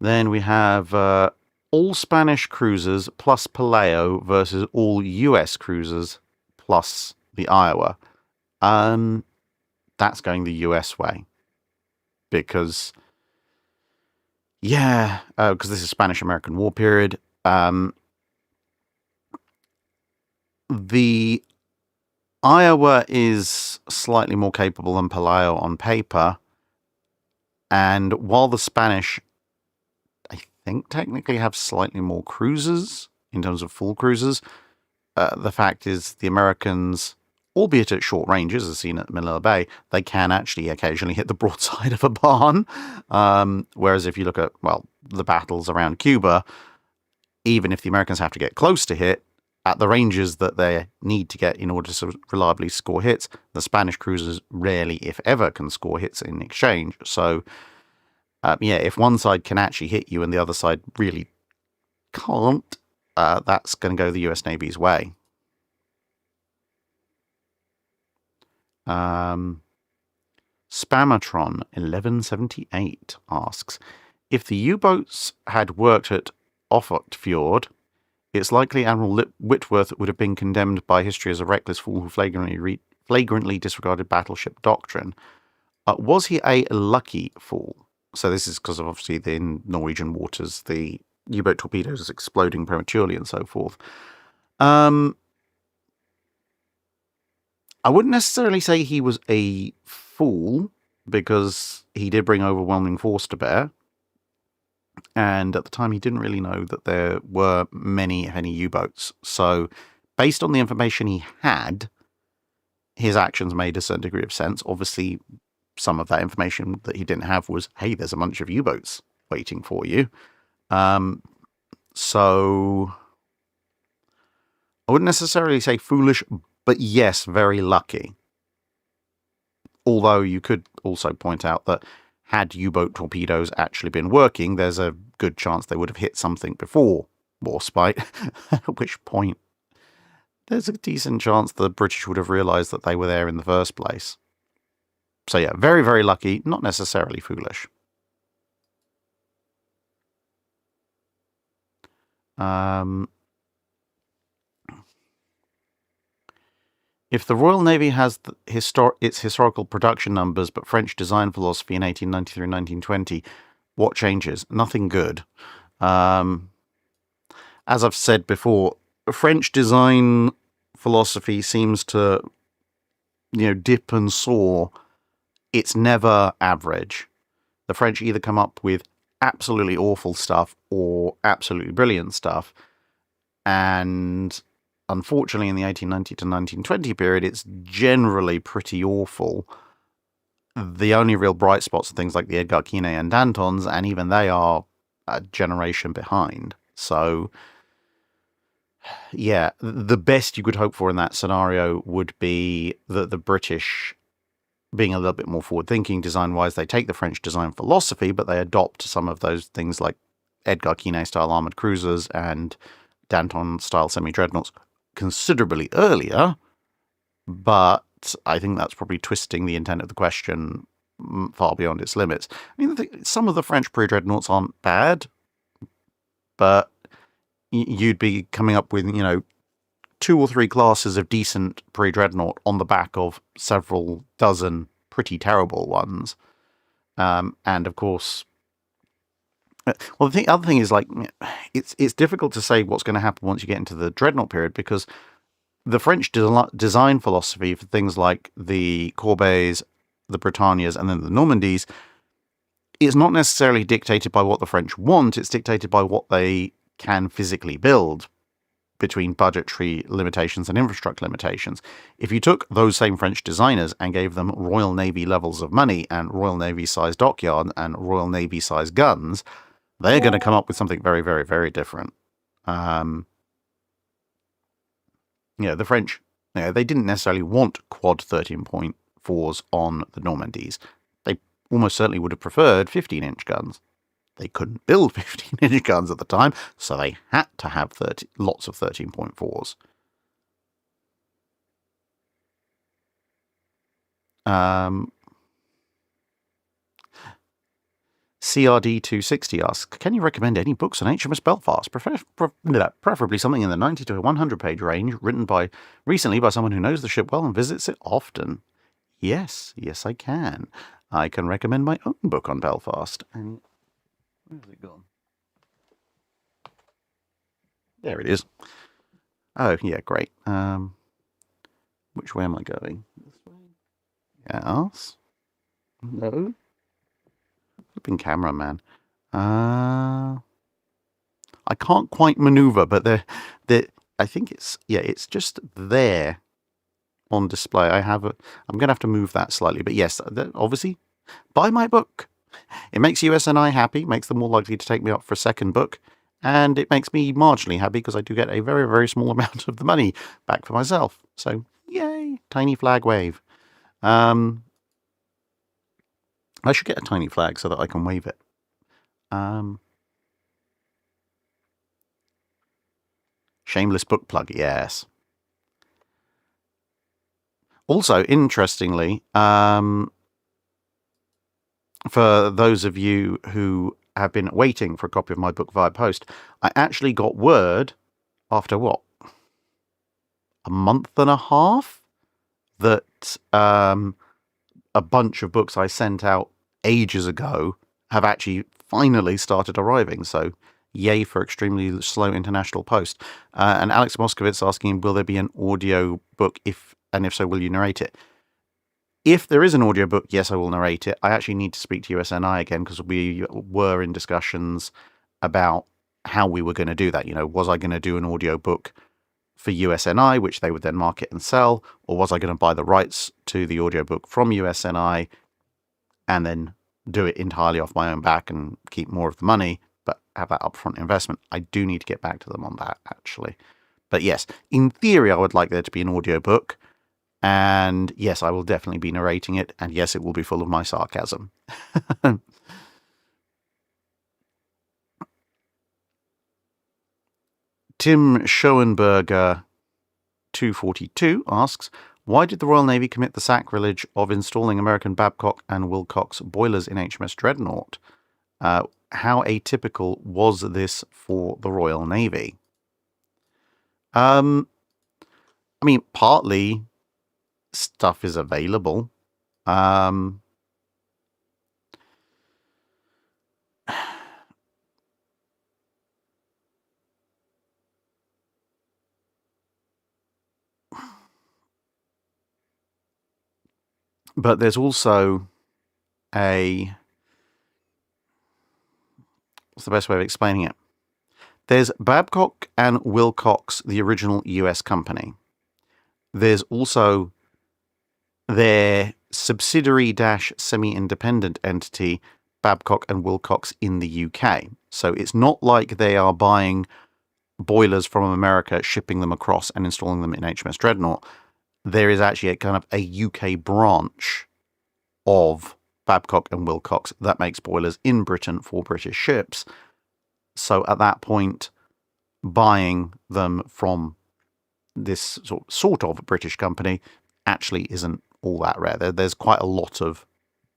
Then we have all Spanish cruisers plus Palaio versus all US cruisers plus the Iowa. That's going the US way. Because this is Spanish-American War period. The Iowa is slightly more capable than Palaio on paper. And while the Spanish, I think, technically have slightly more cruisers in terms of full cruisers, the fact is the Americans, albeit at short ranges, as seen at Manila Bay, they can actually occasionally hit the broadside of a barn. Whereas if you look at, the battles around Cuba, even if the Americans have to get close to hit, at the ranges that they need to get in order to reliably score hits, the Spanish cruisers rarely, if ever, can score hits in exchange. So, if one side can actually hit you and the other side really can't, that's going to go the US Navy's way. Spamatron 1178 asks, if the U-boats had worked at Offutt Fjord, it's likely Admiral Whitworth would have been condemned by history as a reckless fool who flagrantly disregarded battleship doctrine. Was he a lucky fool? So this is because of, obviously, in Norwegian waters, the U-boat torpedoes exploding prematurely and so forth. I wouldn't necessarily say he was a fool, because he did bring overwhelming force to bear. And at the time, he didn't really know that there were many, if any, U-boats. So, based on the information he had, his actions made a certain degree of sense. Obviously, some of that information that he didn't have was, hey, there's a bunch of U-boats waiting for you. So, I wouldn't necessarily say foolish, but yes, very lucky. Although you could also point out that had U-boat torpedoes actually been working, there's a good chance they would have hit something before Warspite, at which point there's a decent chance the British would have realised that they were there in the first place. So yeah, very, very lucky, not necessarily foolish. If the Royal Navy has its historical production numbers but French design philosophy in 1890-1920, what changes? Nothing good. As I've said before, French design philosophy seems to, dip and soar. It's never average. The French either come up with absolutely awful stuff or absolutely brilliant stuff. And unfortunately, in the 1890 to 1920 period, it's generally pretty awful. The only real bright spots are things like the Edgar Quinet and Dantons, and even they are a generation behind. So, yeah, the best you could hope for in that scenario would be that the British, being a little bit more forward-thinking design-wise, they take the French design philosophy, but they adopt some of those things like Edgar Quinet-style armoured cruisers and Danton-style semi-dreadnoughts considerably earlier, but I think that's probably twisting the intent of the question far beyond its limits. I mean, some of the French pre-dreadnoughts aren't bad, but you'd be coming up with, 2 or 3 classes of decent pre-dreadnought on the back of several dozen pretty terrible ones. And of course, the other thing is, it's difficult to say what's going to happen once you get into the dreadnought period, because the French design philosophy for things like the Corbeils, the Britannias, and then the Normandies is not necessarily dictated by what the French want, it's dictated by what they can physically build between budgetary limitations and infrastructure limitations. If you took those same French designers and gave them Royal Navy levels of money and Royal Navy-sized dockyard and Royal Navy-sized guns, they're going to come up with something very, very, very different. The French, they didn't necessarily want quad 13.4s on the Normandies. They almost certainly would have preferred 15-inch guns. They couldn't build 15-inch guns at the time, so they had to have lots of 13.4s. CRD260 asks, can you recommend any books on HMS Belfast? Preferably something in the 90 to 100 page range, written recently by someone who knows the ship well and visits it often. Yes, I can. I can recommend my own book on Belfast. And where's it gone? There it is. Oh, yeah, great. Which way am I going? This way? Yes. No. Flipping camera, man. I can't quite maneuver, but I think it's just there on display. I'm going to have to move that slightly, but yes, obviously, buy my book. It makes USNI happy, makes them more likely to take me up for a second book, and it makes me marginally happy because I do get a very, very small amount of the money back for myself. So, yay, tiny flag wave. I should get a tiny flag so that I can wave it. Shameless book plug, yes. Also, interestingly, for those of you who have been waiting for a copy of my book via post, I actually got word after a month and a half that a bunch of books I sent out ages ago have actually finally started arriving. So yay for extremely slow international post. And Alex Moskowitz asking, will there be an audio book? If so, will you narrate it? If there is an audiobook, yes, I will narrate it. I actually need to speak to USNI again because we were in discussions about how we were going to do that. Was I going to do an audiobook for USNI, which they would then market and sell, or was I going to buy the rights to the audiobook from USNI and then do it entirely off my own back and keep more of the money, but have that upfront investment? I do need to get back to them on that, actually. But yes, in theory, I would like there to be an audiobook. And yes, I will definitely be narrating it. And yes, it will be full of my sarcasm. Tim Schoenberger 242 asks, why did the Royal Navy commit the sacrilege of installing American Babcock and Wilcox boilers in HMS Dreadnought? How atypical was this for the Royal Navy? Partly stuff is available. But there's also what's the best way of explaining it? There's Babcock and Wilcox, the original US company. There's also their subsidiary / semi-independent entity, Babcock and Wilcox in the UK. So it's not like they are buying boilers from America, shipping them across and installing them in HMS Dreadnought. There is actually a kind of a UK branch of Babcock and Wilcox that makes boilers in Britain for British ships. So at that point, buying them from this sort of British company actually isn't all that rare. There's quite a lot of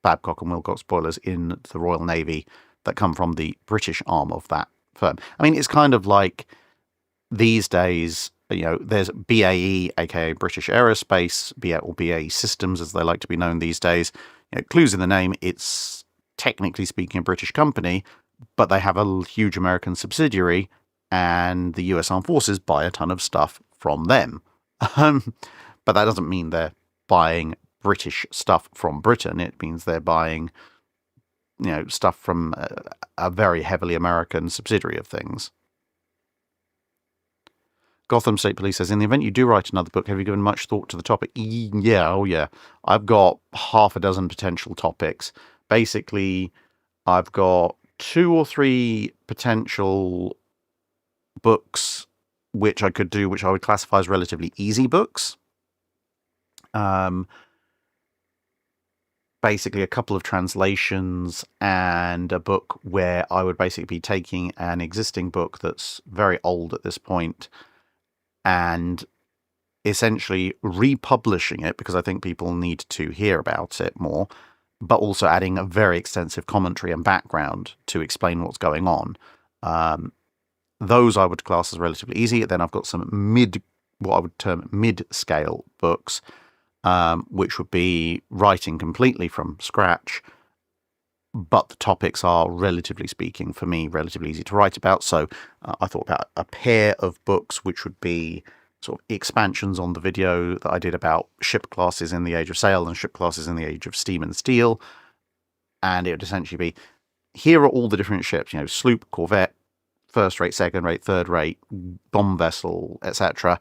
Babcock and Wilcox boilers in the Royal Navy that come from the British arm of that firm. It's kind of like these days, there's BAE, aka British Aerospace, or BAE Systems as they like to be known these days. Clues in the name, it's technically speaking a British company, but they have a huge American subsidiary, and the US Armed Forces buy a ton of stuff from them. But that doesn't mean they're buying British stuff from Britain. It means they're buying, stuff from a very heavily American subsidiary of things. Gotham State Police says, in the event you do write another book, have you given much thought to the topic? Yeah. I've got half a dozen potential topics. Basically, I've got 2 or 3 potential books which I could do, which I would classify as relatively easy books. Basically a couple of translations and a book where I would basically be taking an existing book that's very old at this point and essentially republishing it, because I think people need to hear about it more, but also adding a very extensive commentary and background to explain what's going on. Those I would class as relatively easy. Then I've got some what I would term mid-scale books, which would be writing completely from scratch, but the topics are, relatively speaking, for me, relatively easy to write about. So I thought about a pair of books which would be sort of expansions on the video that I did about ship classes in the Age of Sail and ship classes in the Age of Steam and Steel. And it would essentially be, here are all the different ships, sloop, corvette, first rate, second rate, third rate, bomb vessel, etc.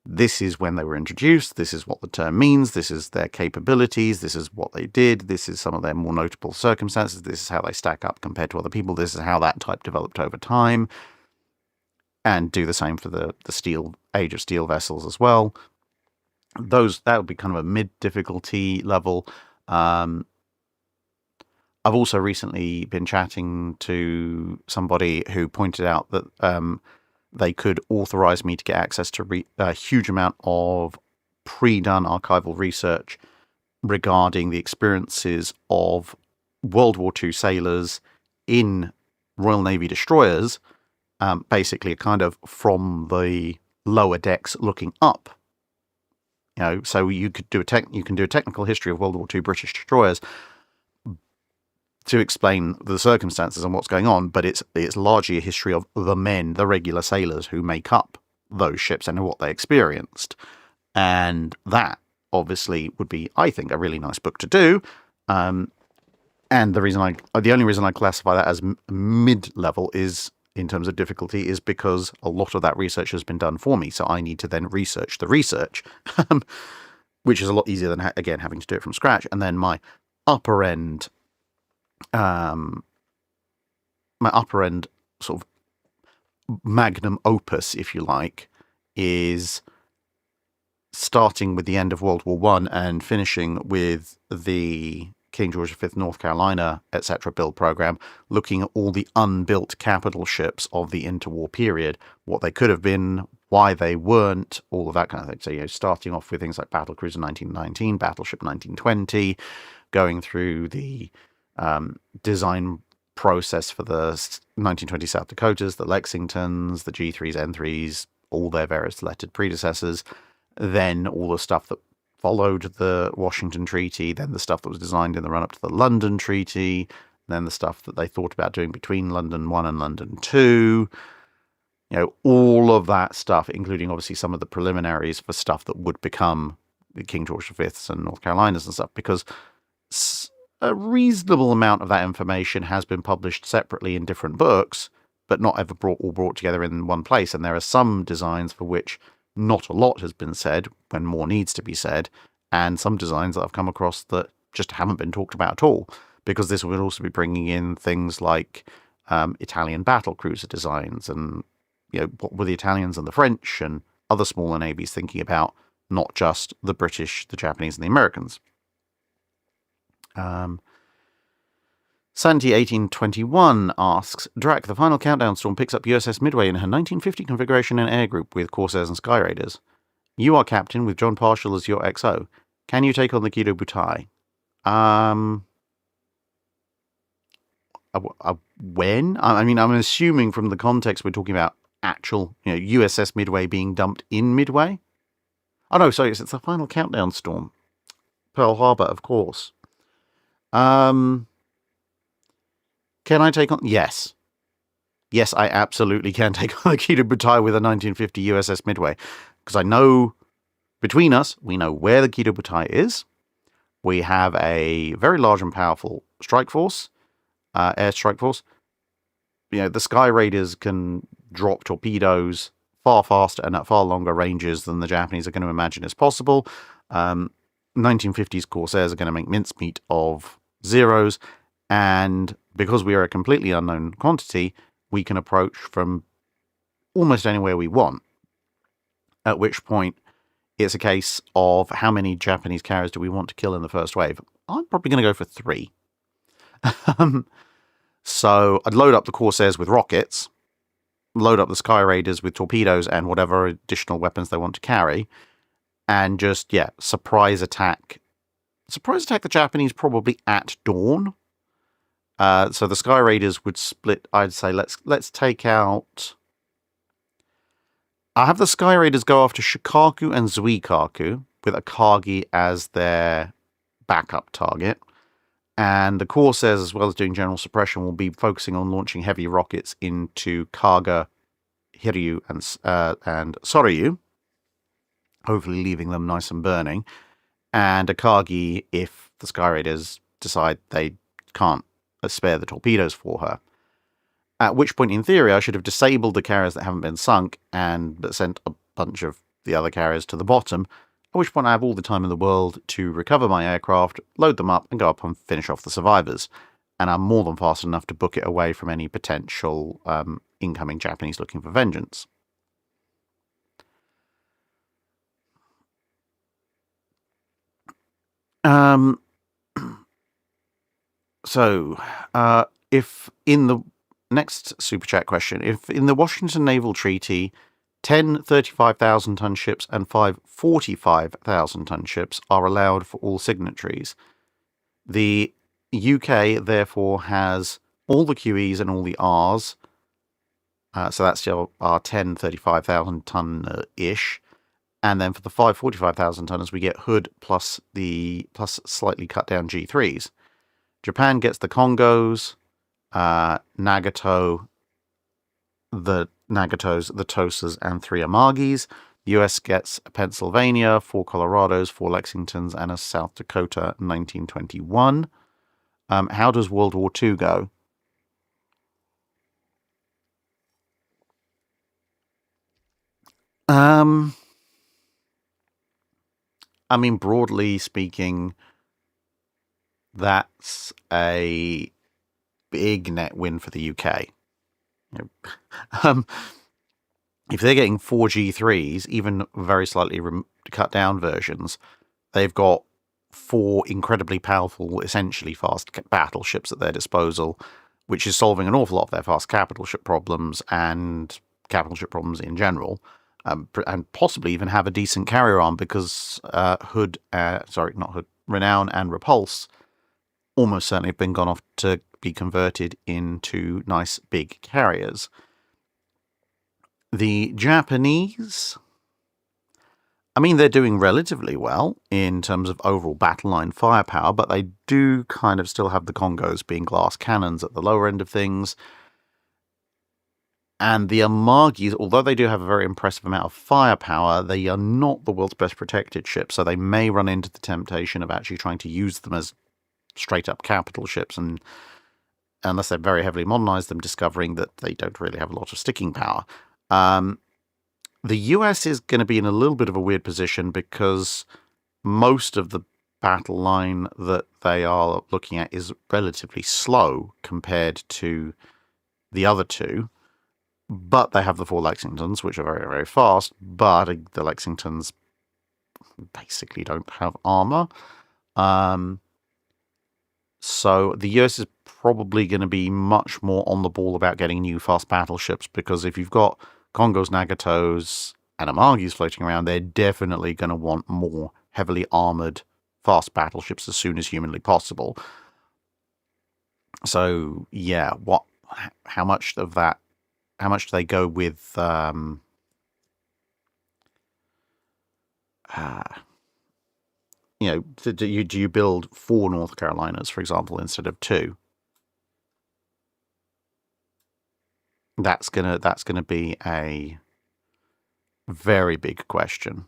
This is when they were introduced, this is what the term means, this is their capabilities, this is what they did, this is some of their more notable circumstances, this is how they stack up compared to other people, this is how that type developed over time, and do the same for the steel, Age of Steel vessels as well. That would be kind of a mid-difficulty level. I've also recently been chatting to somebody who pointed out that they could authorize me to get access to a huge amount of pre-done archival research regarding the experiences of World War II sailors in Royal Navy destroyers, basically kind of from the lower decks looking up. So you can do a technical history of World War II British destroyers to explain the circumstances and what's going on, but it's largely a history of the men, the regular sailors who make up those ships and what they experienced. And that obviously would be, I think, a really nice book to do. And the only reason I classify that as mid-level is, in terms of difficulty, is because a lot of that research has been done for me. So I need to then research the research, which is a lot easier than, again, having to do it from scratch. And then my upper end sort of magnum opus, if you like, is starting with the end of World War I and finishing with the King George V North Carolina, etc. build program, looking at all the unbuilt capital ships of the interwar period, what they could have been, why they weren't, all of that kind of thing. So, starting off with things like Battlecruiser 1919, Battleship 1920, going through the design process for the 1920 South Dakotas, the Lexingtons, the G3s, N3s, all their various lettered predecessors, then all the stuff that followed the Washington Treaty, then the stuff that was designed in the run-up to the London Treaty, then the stuff that they thought about doing between London 1 and London 2, all of that stuff, including obviously some of the preliminaries for stuff that would become the King George V's and North Carolinas and stuff, because a reasonable amount of that information has been published separately in different books, but not ever brought together in one place. And there are some designs for which not a lot has been said when more needs to be said, and some designs that I've come across that just haven't been talked about at all, because this would also be bringing in things like Italian battlecruiser designs and, what were the Italians and the French and other smaller navies thinking about, not just the British, the Japanese, and the Americans. Santi 1821 asks, Drac, the final countdown storm picks up USS Midway in her 1950 configuration and air group with Corsairs and Sky Raiders. You are captain with John Marshall as your XO. Can you take on the Kido Butai? When? I'm assuming from the context we're talking about actual, USS Midway being dumped in Midway. Oh no, sorry, it's the final countdown storm. Pearl Harbor, of course. Can I take on? Yes. Yes, I absolutely can take on the Kido Butai with a 1950 USS Midway, because I know Between us, we know where the Kido Butai is. We have a very large and powerful strike force, air strike force. The Sky Raiders can drop torpedoes far faster and at far longer ranges than the Japanese are going to imagine is possible. 1950s Corsairs are going to make mincemeat of Zeros, and because we are a completely unknown quantity, we can approach from almost anywhere we want, at which point it's a case of how many Japanese carriers do we want to kill in the first wave. I'm probably going to go for 3. So I'd load up the Corsairs with rockets, load up the Sky Raiders with torpedoes and whatever additional weapons they want to carry, and just, surprise attack. Surprise attack the Japanese probably at dawn. So the Sky Raiders would split, I'd say, let's take out... I have the Sky Raiders go after Shikaku and Zuikaku, with Akagi as their backup target. And the Corsairs, as well as doing general suppression, will be focusing on launching heavy rockets into Kaga, Hiryu, and Soryu, hopefully leaving them nice and burning. And Akagi, if the Sky Raiders decide they can't spare the torpedoes for her. At which point, in theory, I should have disabled the carriers that haven't been sunk and sent a bunch of the other carriers to the bottom, at which point I have all the time in the world to recover my aircraft, load them up, and go up and finish off the survivors. And I'm more than fast enough to book it away from any potential incoming Japanese looking for vengeance. So, if in the next Super Chat question, if in the Washington Naval Treaty, 10 35,000-ton ships and 5 45,000-ton ships are allowed for all signatories, the UK therefore has all the QEs and all the Rs, so that's still our 10 35,000-ton-ish, and then for the 5 45,000-tonners we get Hood plus slightly cut down G3s. Japan gets the Congos, Nagato, the Nagatos, the Tosas, and 3 Amagis. The US gets a Pennsylvania, 4 Colorados, 4 Lexingtons, and a South Dakota 1921. How does World War II go? I mean, broadly speaking, that's a big net win for the UK. If they're getting 4 G3s, even very slightly cut down versions, they've got 4 incredibly powerful, essentially fast battleships at their disposal, which is solving an awful lot of their fast capital ship problems and capital ship problems in general, and possibly even have a decent carrier arm because Renown and Repulse almost certainly have been gone off to be converted into nice big carriers. The Japanese, I mean, they're doing relatively well in terms of overall battle line firepower, but they do kind of still have the Congos being glass cannons at the lower end of things. And the Amagis, although they do have a very impressive amount of firepower, they are not the world's best protected ships, so they may run into the temptation of actually trying to use them as straight-up capital ships, and unless they're very heavily modernized, them discovering that they don't really have a lot of sticking power. The US is going to be in a little bit of a weird position because most of the battle line that they are looking at is relatively slow compared to the other two. But they have the 4 Lexingtons, which are very, very fast, but the Lexingtons basically don't have armor. So the US is probably going to be much more on the ball about getting new fast battleships, because if you've got Congos, Nagatos, and Amagis floating around, they're definitely going to want more heavily armored fast battleships as soon as humanly possible. So, yeah, how much of that, how much do they go with, do you build 4 North Carolinas, for example, instead of 2? That's gonna be a very big question.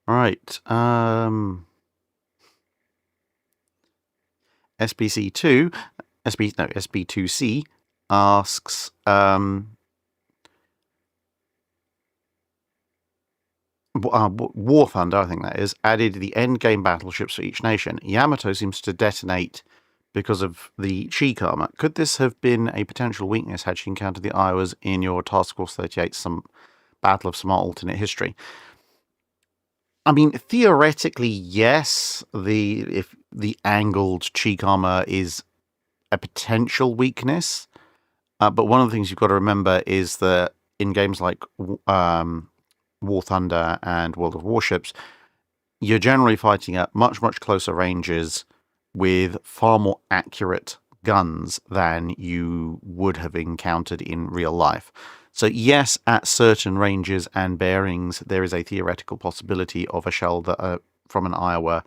All right. SBC2, SB2C asks, War Thunder, I think that is, added the endgame battleships for each nation. Yamato seems to detonate because of the Cheek armor. Could this have been a potential weakness had she encountered the Iowas in your Task Force 38, some battle of some alternate history? I mean, theoretically, yes. If the angled cheek armor is a potential weakness, but one of the things you've got to remember is that in games like War Thunder and World of Warships, you're generally fighting at much, much closer ranges with far more accurate guns than you would have encountered in real life. So yes, at certain ranges and bearings, there is a theoretical possibility of a shell that from an Iowa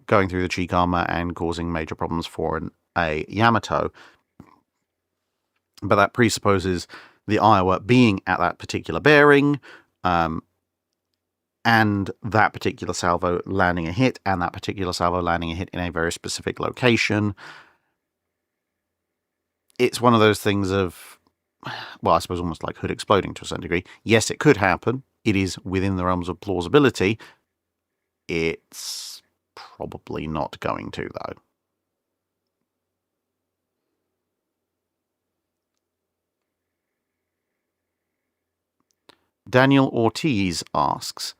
going through the cheek armor and causing major problems for a Yamato. But that presupposes the Iowa being at that particular bearing, and that particular salvo landing a hit, and that particular salvo landing a hit in a very specific location. It's one of those things of, well, I suppose almost like hood exploding to a certain degree. Yes, it could happen. It is within the realms of plausibility. It's probably not going to, though. Daniel Ortiz asks,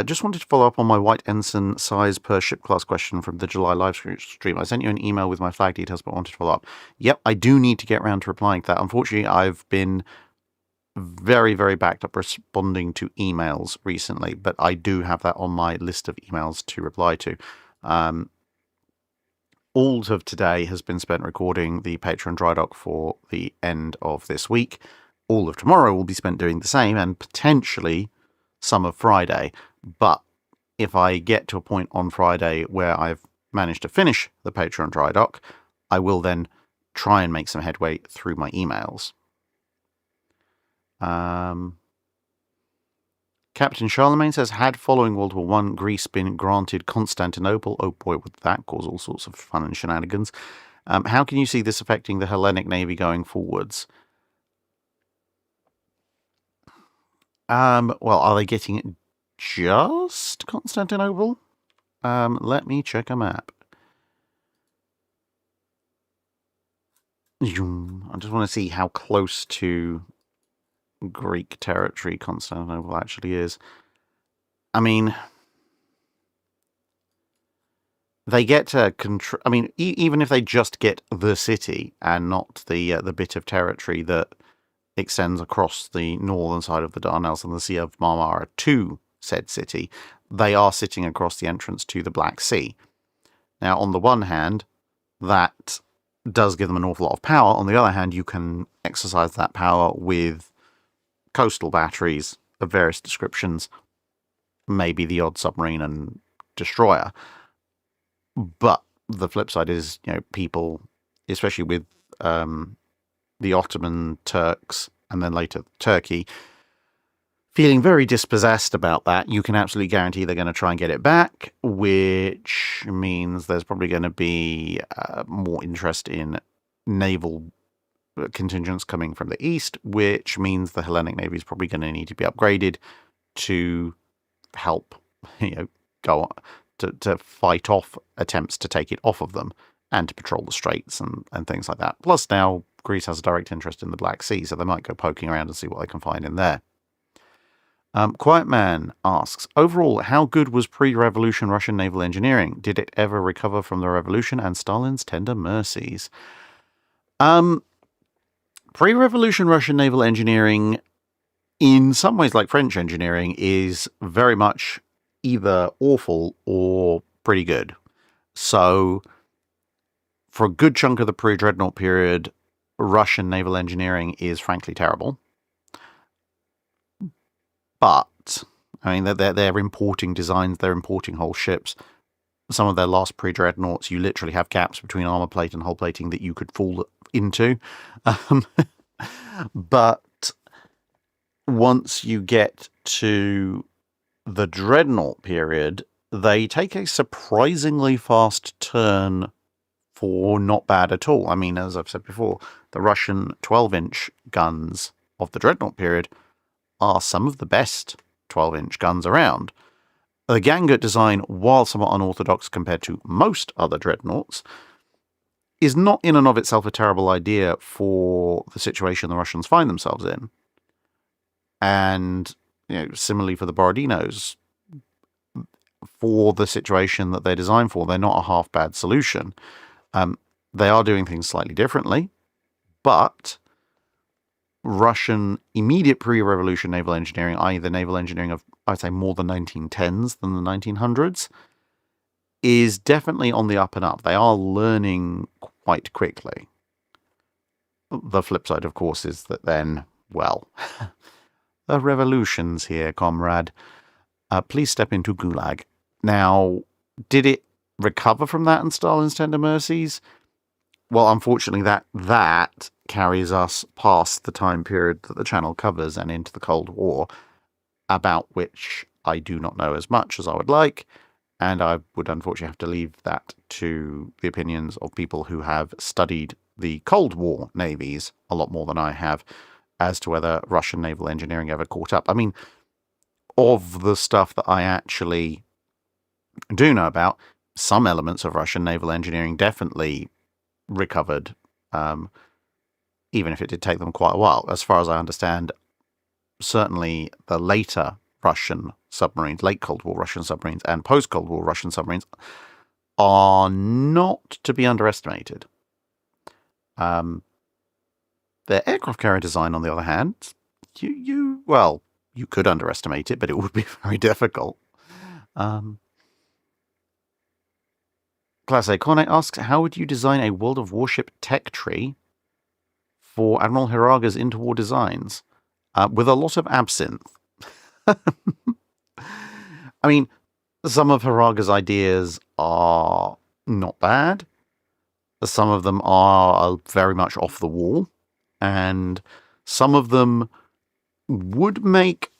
just wanted to follow up on my White Ensign size per ship class question from the July live stream. I sent you an email with my flag details, but wanted to follow up. Yep, I do need to get around to replying to that. Unfortunately, I've been very, very backed up responding to emails recently, but I do have that on my list of emails to reply to. All of today has been spent recording the Patreon Drydock for the end of this week. All of tomorrow will be spent doing the same, and potentially some of Friday. But if I get to a point on Friday where I've managed to finish the Patreon Drydock, I will then try and make some headway through my emails. Captain Charlemagne says, had following World War I, Greece been granted Constantinople? Oh boy, would that cause all sorts of fun and shenanigans. How can you see this affecting the Hellenic Navy going forwards? Well, are they getting just Constantinople? Let me check a map. I just want to see how close to Greek territory Constantinople actually is. I mean, they get to control. I mean, even if they just get the city and not the bit of territory that extends across the northern side of the Dardanelles and the Sea of Marmara to said city, they are sitting across the entrance to the Black Sea. Now, on the one hand, that does give them an awful lot of power. On the other hand, you can exercise that power with coastal batteries of various descriptions, maybe the odd submarine and destroyer. But the flip side is, people, especially with the Ottoman Turks and then later Turkey, feeling very dispossessed about that. You can absolutely guarantee they're going to try and get it back, which means there's probably going to be more interest in naval contingents coming from the east, which means the Hellenic Navy is probably going to need to be upgraded to help, go on, to fight off attempts to take it off of them and to patrol the straits and things like that. Plus now Greece has a direct interest in the Black Sea, so they might go poking around and see what they can find in there. Quiet Man asks, overall, how good was pre-revolution Russian naval engineering? Did it ever recover from the revolution and Stalin's tender mercies? Pre-revolution Russian naval engineering, in some ways like French engineering, is very much either awful or pretty good. So, for a good chunk of the pre-dreadnought period, Russian naval engineering is frankly terrible. But, I mean, they're importing designs, they're importing whole ships. Some of their last pre-dreadnoughts, you literally have gaps between armor plate and hull plating that you could fall into. But once you get to the Dreadnought period, they take a surprisingly fast turn for not bad at all. I mean, as I've said before, the Russian 12-inch guns of the Dreadnought period are some of the best 12-inch guns around. The Gangut design, while somewhat unorthodox compared to most other dreadnoughts, is not in and of itself a terrible idea for the situation the Russians find themselves in. And, similarly for the Borodinos, for the situation that they're designed for, they're not a half-bad solution. They are doing things slightly differently, but Russian immediate pre-revolution naval engineering, i.e. the naval engineering of, I'd say, more the 1910s than the 1900s, is definitely on the up and up. They are learning quite quickly. The flip side, of course, is that then, well, the revolution's here, comrade. Please step into Gulag. Now, did it recover from that in Stalin's Tender Mercies? Well, unfortunately, that carries us past the time period that the channel covers and into the Cold War, about which I do not know as much as I would like, and I would unfortunately have to leave that to the opinions of people who have studied the Cold War navies a lot more than I have, as to whether Russian naval engineering ever caught up. I mean, of the stuff that I actually do know about, some elements of Russian naval engineering definitely recovered, even if it did take them quite a while. As far as I understand, certainly the later Russian submarines, late Cold War Russian submarines and post-Cold War Russian submarines are not to be underestimated. Their aircraft carrier design, on the other hand, you could underestimate it, but it would be very difficult. Class A Cornet asks, how would you design a World of Warship tech tree for Admiral Hiraga's interwar designs? With a lot of absinthe. I mean, some of Hiraga's ideas are not bad. Some of them are very much off the wall. And some of them would make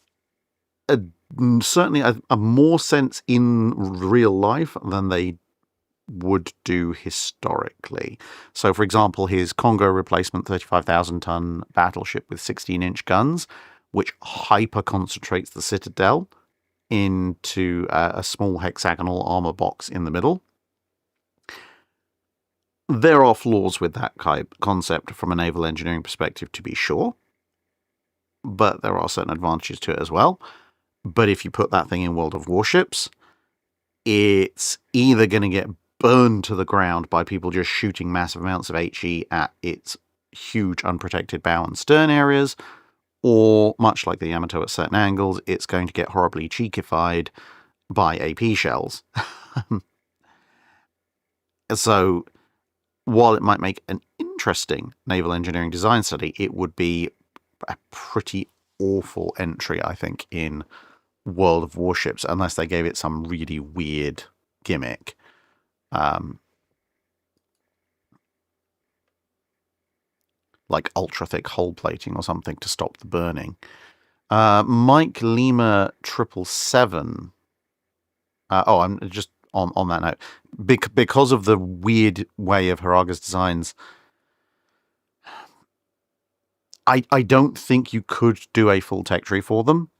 certainly a more sense in real life than they would do historically. So, for example, his Congo replacement 35,000-ton battleship with 16-inch guns, which hyper-concentrates the citadel into a small hexagonal armor box in the middle. There are flaws with that concept from a naval engineering perspective, to be sure, but there are certain advantages to it as well. But if you put that thing in World of Warships, it's either going to get burned to the ground by people just shooting massive amounts of HE at its huge unprotected bow and stern areas, or, much like the Yamato at certain angles, it's going to get horribly cheekified by AP shells. So, while it might make an interesting naval engineering design study, it would be a pretty awful entry, I think, in World of Warships, unless they gave it some really weird gimmick. Like ultra-thick hull plating or something to stop the burning. Mike Lima 777. I'm just on that note. Because of the weird way of Hiraga's designs, I don't think you could do a full tech tree for them,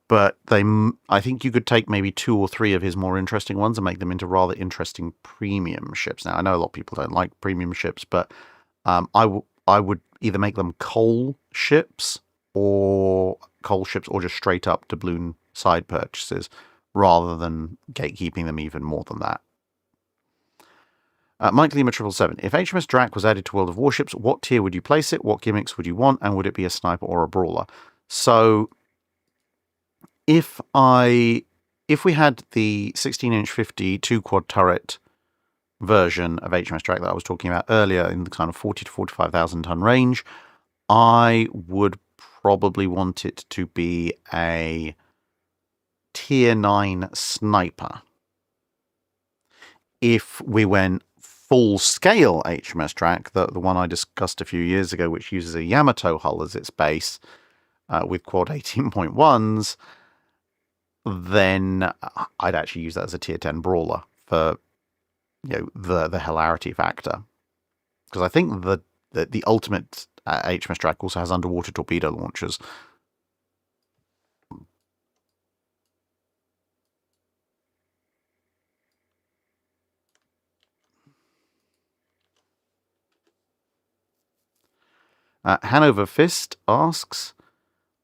but I think you could take maybe 2 or 3 of his more interesting ones and make them into rather interesting premium ships. Now, I know a lot of people don't like premium ships, but I would either make them coal ships or just straight up doubloon side purchases, rather than gatekeeping them even more than that. Mike Lima 777. If HMS Dra was added to World of Warships, what tier would you place it? What gimmicks would you want? And would it be a sniper or a brawler? So, if we had the 16-inch 50 2-quad turret version of HMS Dra that I was talking about earlier in the kind of 40 to 45,000 ton range, I would probably want it to be a tier 9 sniper. If we went full scale HMS Dra, the one I discussed a few years ago, which uses a Yamato hull as its base with quad 18.1s, then I'd actually use that as a tier 10 brawler for, the hilarity factor. Because I think the ultimate HMS Dra also has underwater torpedo launchers. Hanover Fist asks,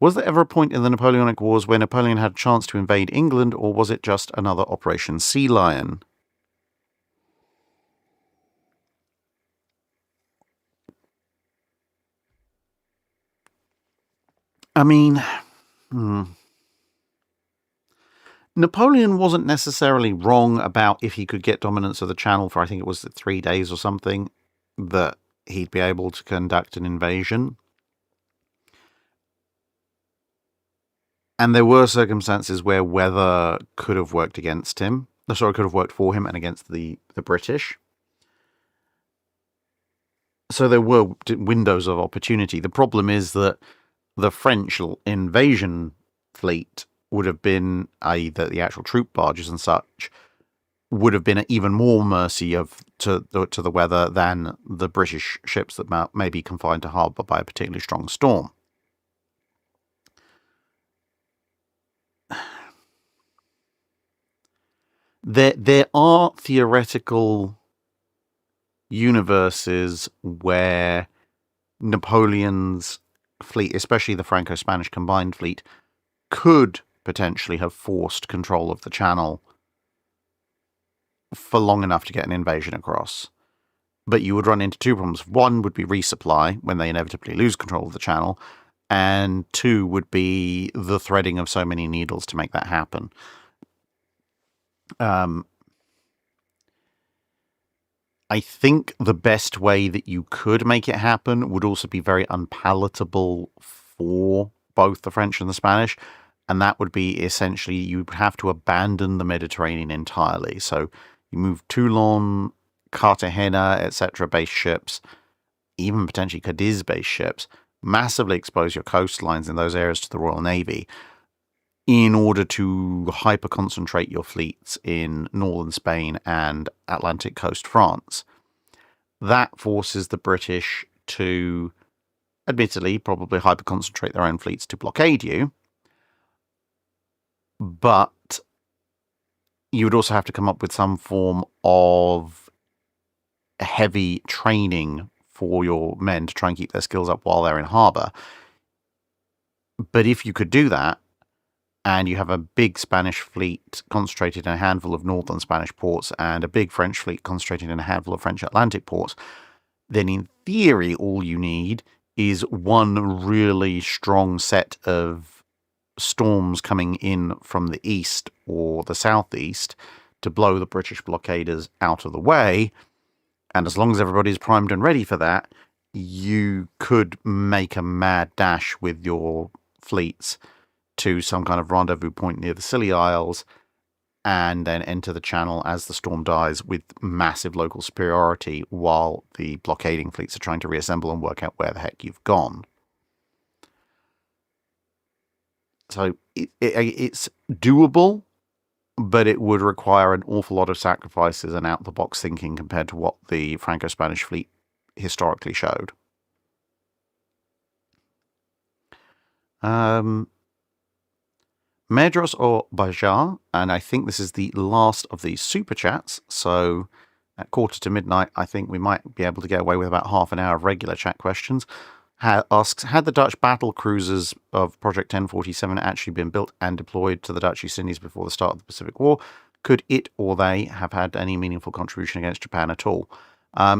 was there ever a point in the Napoleonic Wars where Napoleon had a chance to invade England, or was it just another Operation Sea Lion? I mean, Napoleon wasn't necessarily wrong about if he could get dominance of the Channel for, I think it was 3 days or something, that he'd be able to conduct an invasion. And there were circumstances where weather could have worked against him. Sorry, could have worked for him and against the British. So there were windows of opportunity. The problem is that the French invasion fleet would have been, i.e. the actual troop barges and such, would have been at even more mercy to the weather than the British ships that may be confined to harbour by a particularly strong storm. There are theoretical universes where Napoleon's fleet, especially the Franco-Spanish combined fleet, could potentially have forced control of the Channel for long enough to get an invasion across. But you would run into two problems. One would be resupply, when they inevitably lose control of the Channel, and two would be the threading of so many needles to make that happen. I think the best way that you could make it happen would also be very unpalatable for both the French and the Spanish, and that would be essentially you would have to abandon the Mediterranean entirely. So you move Toulon, Cartagena, etc. base ships, even potentially Cadiz base ships, massively expose your coastlines in those areas to the Royal Navy in order to hyper-concentrate your fleets in northern Spain and Atlantic coast France. That forces the British to, admittedly, probably hyper-concentrate their own fleets to blockade you, but you would also have to come up with some form of heavy training for your men to try and keep their skills up while they're in harbour. But if you could do that, and you have a big Spanish fleet concentrated in a handful of northern Spanish ports and a big French fleet concentrated in a handful of French Atlantic ports, then in theory all you need is one really strong set of storms coming in from the east or the southeast to blow the British blockaders out of the way. And as long as everybody's primed and ready for that, you could make a mad dash with your fleets to some kind of rendezvous point near the Scilly Isles, and then enter the Channel as the storm dies with massive local superiority while the blockading fleets are trying to reassemble and work out where the heck you've gone. So it's doable, but it would require an awful lot of sacrifices and out-the-box thinking compared to what the Franco-Spanish fleet historically showed. Medros or Bajar, and I think this is the last of these super chats, so at 1:45, I think we might be able to get away with about half an hour of regular chat questions. Asks, had the Dutch battle cruisers of Project 1047 actually been built and deployed to the Dutch East Indies before the start of the Pacific War? Could it or they have had any meaningful contribution against Japan at all?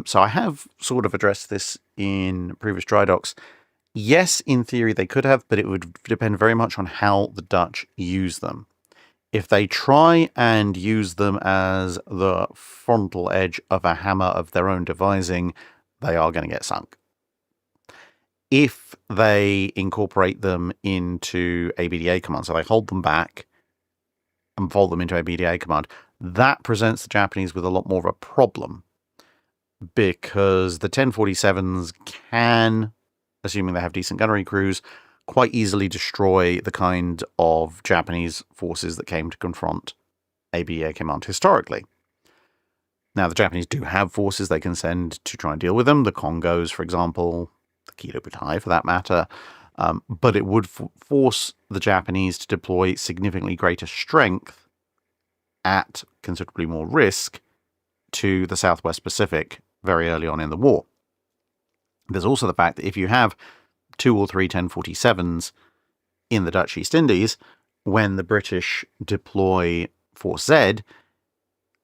So I have sort of addressed this in previous dry docks. Yes, in theory they could have, but it would depend very much on how the Dutch use them. If they try and use them as the frontal edge of a hammer of their own devising, they are going to get sunk. If they incorporate them into ABDA command, so they hold them back and fold them into ABDA command, that presents the Japanese with a lot more of a problem, because the 1047s can, assuming they have decent gunnery crews, quite easily destroy the kind of Japanese forces that came to confront ABDA command historically. Now, the Japanese do have forces they can send to try and deal with them. The Congos, for example, the Kido Butai for that matter. But it would force the Japanese to deploy significantly greater strength at considerably more risk to the Southwest Pacific very early on in the war. There's also the fact that if you have 2 or 3 1047s in the Dutch East Indies, when the British deploy Force Z,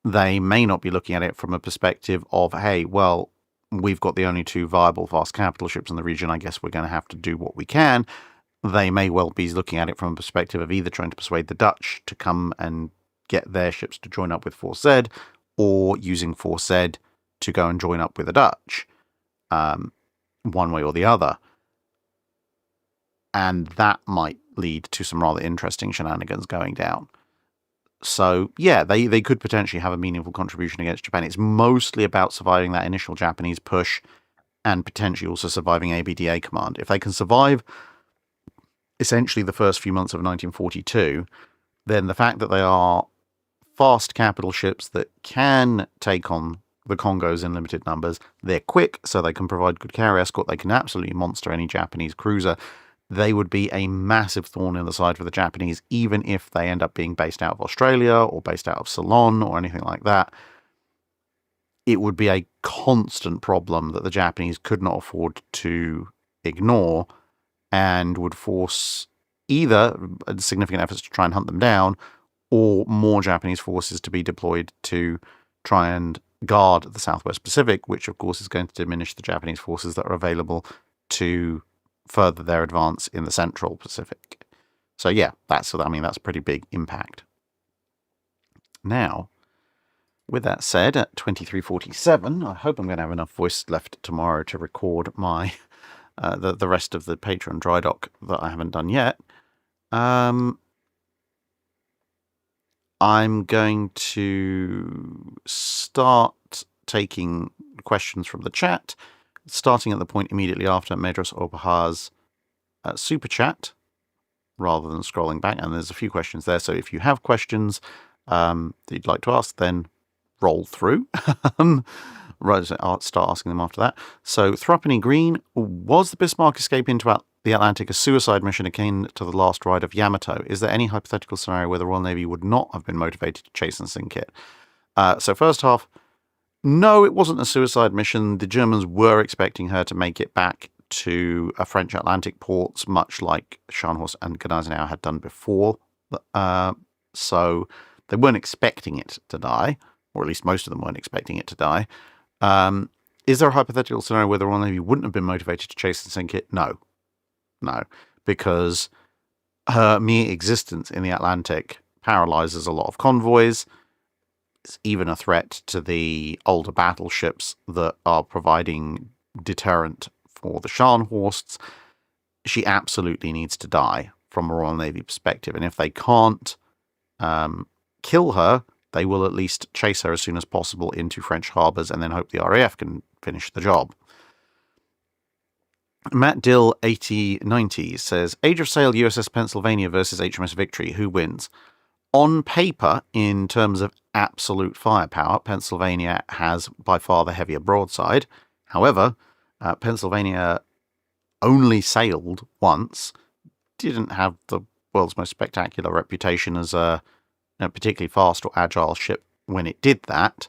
they may not be looking at it from a perspective of, hey, well, we've got the only 2 viable fast capital ships in the region, I guess we're going to have to do what we can. They may well be looking at it from a perspective of either trying to persuade the Dutch to come and get their ships to join up with Force Z, or using Force Z to go and join up with the Dutch, one way or the other. And that might lead to some rather interesting shenanigans going down. So, yeah, they could potentially have a meaningful contribution against Japan. It's mostly about surviving that initial Japanese push and potentially also surviving ABDA command. If they can survive essentially the first few months of 1942, then the fact that they are fast capital ships that can take on the Congos in limited numbers, they're quick, so they can provide good carrier escort, they can absolutely monster any Japanese cruiser. They would be a massive thorn in the side for the Japanese, even if they end up being based out of Australia or based out of Ceylon or anything like that. It would be a constant problem that the Japanese could not afford to ignore, and would force either significant efforts to try and hunt them down, or more Japanese forces to be deployed to try and guard the Southwest Pacific, which of course is going to diminish the Japanese forces that are available to further their advance in the Central Pacific. So yeah, that's a pretty big impact. Now, with that said, at 23:47, I hope I'm going to have enough voice left tomorrow to record my the rest of the Patreon Drydock that I haven't done yet. I'm going to start taking questions from the chat, starting at the point immediately after Medros Obaha's super chat, rather than scrolling back. And there's a few questions there, so if you have questions that you'd like to ask, then roll through. Right, I'll start asking them after that. So, Thruppeny Green, was the Bismarck escape into the Atlantic a suicide mission akin to the last ride of Yamato? Is there any hypothetical scenario where the Royal Navy would not have been motivated to chase and sink it? So, first half, no, it wasn't a suicide mission. The Germans were expecting her to make it back to a French Atlantic ports, much like Scharnhorst and Gneisenau had done before. So, they weren't expecting it to die, or at least most of them weren't expecting it to die. Is there a hypothetical scenario where the Royal Navy wouldn't have been motivated to chase and sink it? No, because her mere existence in the Atlantic paralyzes a lot of convoys. It's even a threat to the older battleships that are providing deterrent for the Scharnhorsts. She absolutely needs to die from a Royal Navy perspective, and if they can't kill her, they will at least chase her as soon as possible into French harbours and then hope the RAF can finish the job. Matt Dill 8090 says, Age of Sail USS Pennsylvania versus HMS Victory, who wins? On paper, in terms of absolute firepower, Pennsylvania has by far the heavier broadside. However, Pennsylvania only sailed once, didn't have the world's most spectacular reputation as a particularly fast or agile ship when it did that,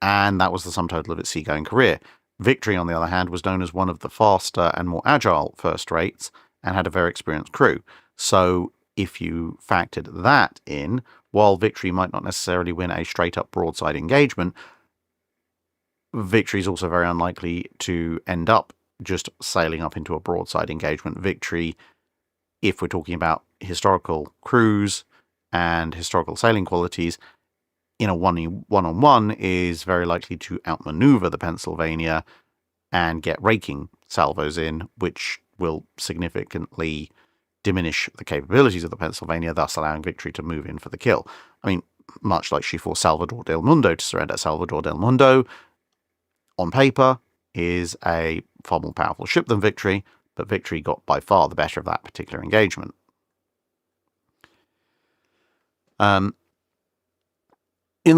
and that was the sum total of its seagoing career. Victory, on the other hand, was known as one of the faster and more agile first rates and had a very experienced crew. So if you factored that in, while Victory might not necessarily win a straight-up broadside engagement, Victory is also very unlikely to end up just sailing up into a broadside engagement. Victory, if we're talking about historical crews and historical sailing qualities, in a one-on-one is very likely to outmaneuver the Pennsylvania and get raking salvos in, which will significantly diminish the capabilities of the Pennsylvania, thus allowing Victory to move in for the kill. I mean, much like she forced Salvador del Mundo to surrender. Salvador del Mundo, on paper, is a far more powerful ship than Victory, but victory got by far the better of that particular engagement. In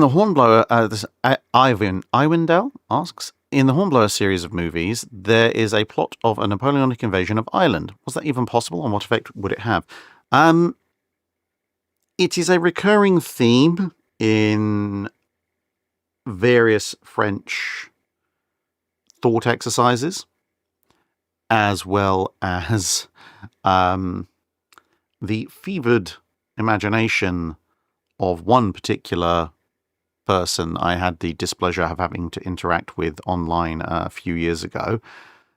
the Hornblower, Ivan Iwindell asks, in the Hornblower series of movies, there is a plot of a Napoleonic invasion of Ireland. Was that even possible, and what effect would it have? It is a recurring theme in various French thought exercises, as well as the fevered imagination of one particular person I had the displeasure of having to interact with online a few years ago,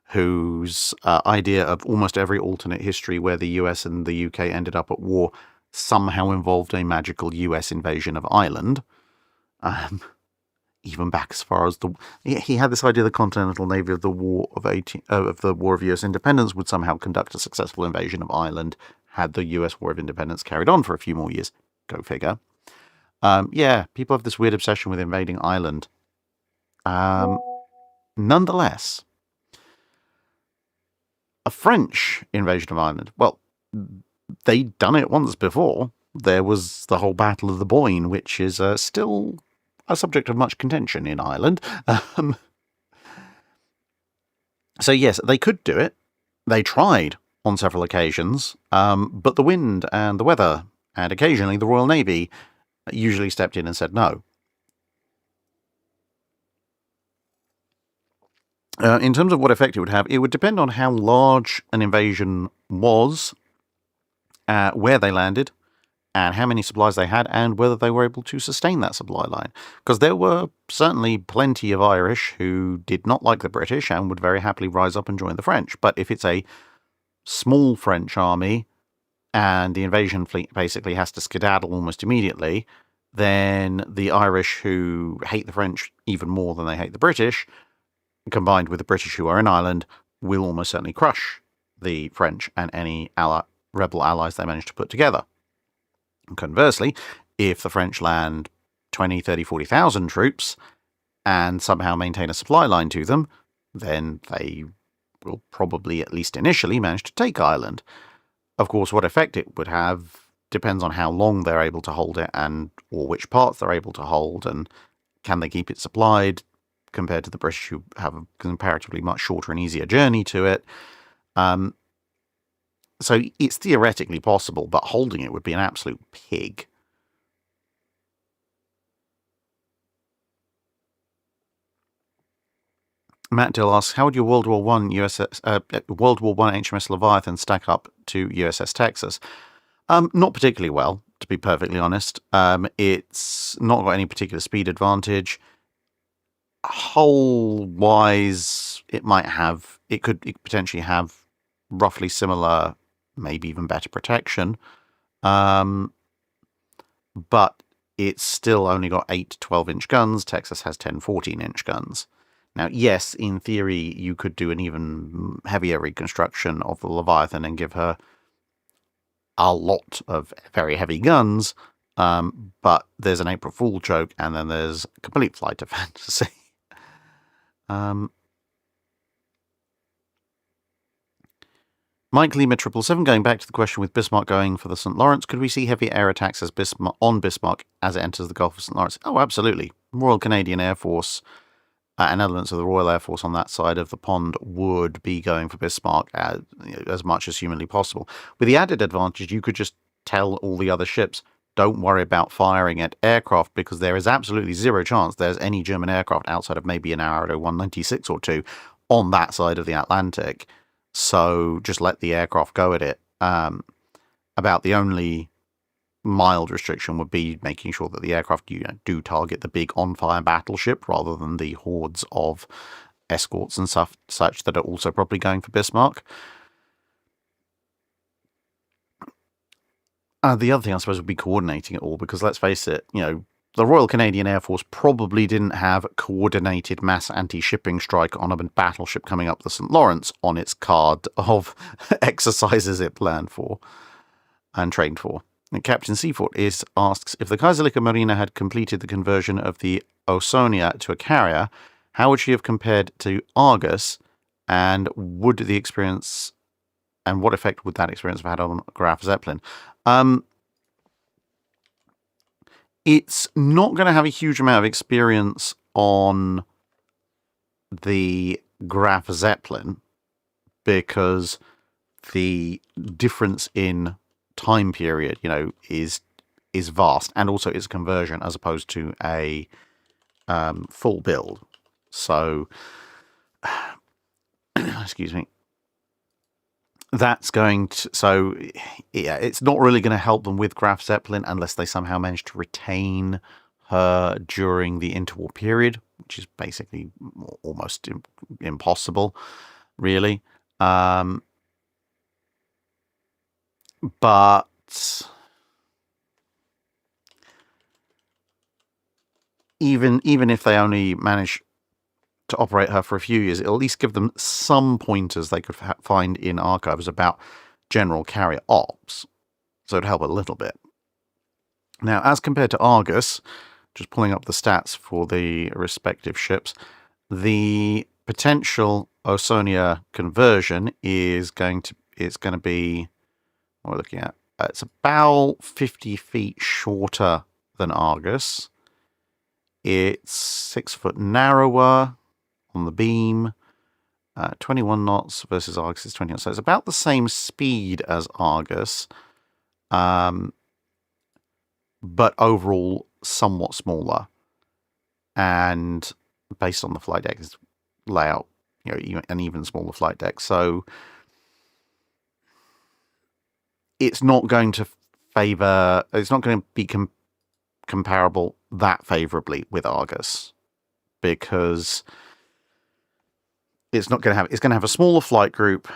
whose idea of almost every alternate history where the US and the UK ended up at war somehow involved a magical US invasion of Ireland. Even back as far as he had this idea the Continental Navy of the War of US Independence would somehow conduct a successful invasion of Ireland had the US War of Independence carried on for a few more years. Go figure. Yeah, people have this weird obsession with invading Ireland. Nonetheless, a French invasion of Ireland, well, they'd done it once before. There was the whole Battle of the Boyne, which is still a subject of much contention in Ireland. So yes, they could do it. They tried on several occasions, but the wind and the weather, and occasionally the Royal Navy, usually stepped in and said no. In terms of what effect it would depend on how large an invasion was, where they landed, and how many supplies they had, and whether they were able to sustain that supply line. Because there were certainly plenty of Irish who did not like the British and would very happily rise up and join the French. But if it's a small French army, and the invasion fleet basically has to skedaddle almost immediately, then the Irish who hate the French even more than they hate the British, combined with the British who are in Ireland, will almost certainly crush the French and any rebel allies they manage to put together. And conversely, if the French land 20, 30, 40,000 troops and somehow maintain a supply line to them, then they will probably, at least initially, manage to take Ireland. Of course, what effect it would have depends on how long they're able to hold it, or which parts they're able to hold, and can they keep it supplied compared to the British, who have a comparatively much shorter and easier journey to it. So it's theoretically possible, but holding it would be an absolute pig. Matt Dill asks, how would your World War I HMS Leviathan stack up to USS Texas? Not particularly well, to be perfectly honest. It's not got any particular speed advantage. Hull-wise, it could potentially have roughly similar, maybe even better protection. But it's still only got 8 12-inch guns. Texas has 10 14-inch guns. Now, yes, in theory, you could do an even heavier reconstruction of the Leviathan and give her a lot of very heavy guns, but there's an April Fool joke, and then there's complete flight of fantasy. Mike Lima 777, going back to the question with Bismarck going for the St. Lawrence, could we see heavy air attacks on Bismarck as it enters the Gulf of St. Lawrence? Oh, absolutely. Royal Canadian Air Force and elements of the Royal Air Force on that side of the pond would be going for Bismarck as much as humanly possible. With the added advantage, you could just tell all the other ships, don't worry about firing at aircraft, because there is absolutely zero chance there's any German aircraft outside of maybe an Arado 196 or 2 on that side of the Atlantic. So just let the aircraft go at it. About the only mild restriction would be making sure that the aircraft do target the big on-fire battleship rather than the hordes of escorts and such that are also probably going for Bismarck. The other thing, I suppose, would be coordinating it all, because let's face it, the Royal Canadian Air Force probably didn't have coordinated mass anti-shipping strike on a battleship coming up the St. Lawrence on its card of exercises it planned for and trained for. And Captain Seafort asks, if the Kaiserliche Marine had completed the conversion of the Ausonia to a carrier, how would she have compared to Argus, and would the experience and what effect would that experience have had on Graf Zeppelin? It's not going to have a huge amount of experience on the Graf Zeppelin because the difference in time period, is vast, and also it's a conversion as opposed to a full build. So, excuse me. That's going to, so yeah, it's not really going to help them with Graf Zeppelin unless they somehow manage to retain her during the interwar period, which is basically almost impossible, really. But even if they only manage to operate her for a few years, it'll at least give them some pointers they could find in archives about general carrier ops. So it'd help a little bit. Now, as compared to Argus, just pulling up the stats for the respective ships, the potential Ausonia conversion is going to be, what we're looking at, it's about 50 feet shorter than Argus. It's 6 foot narrower on the beam, 21 knots versus Argus is 20 knots. So it's about the same speed as Argus, but overall somewhat smaller. And based on the flight deck's layout, an even smaller flight deck. So it's not going to favor, it's not going to be comparable that favorably with Argus, because it's going to have a smaller flight group.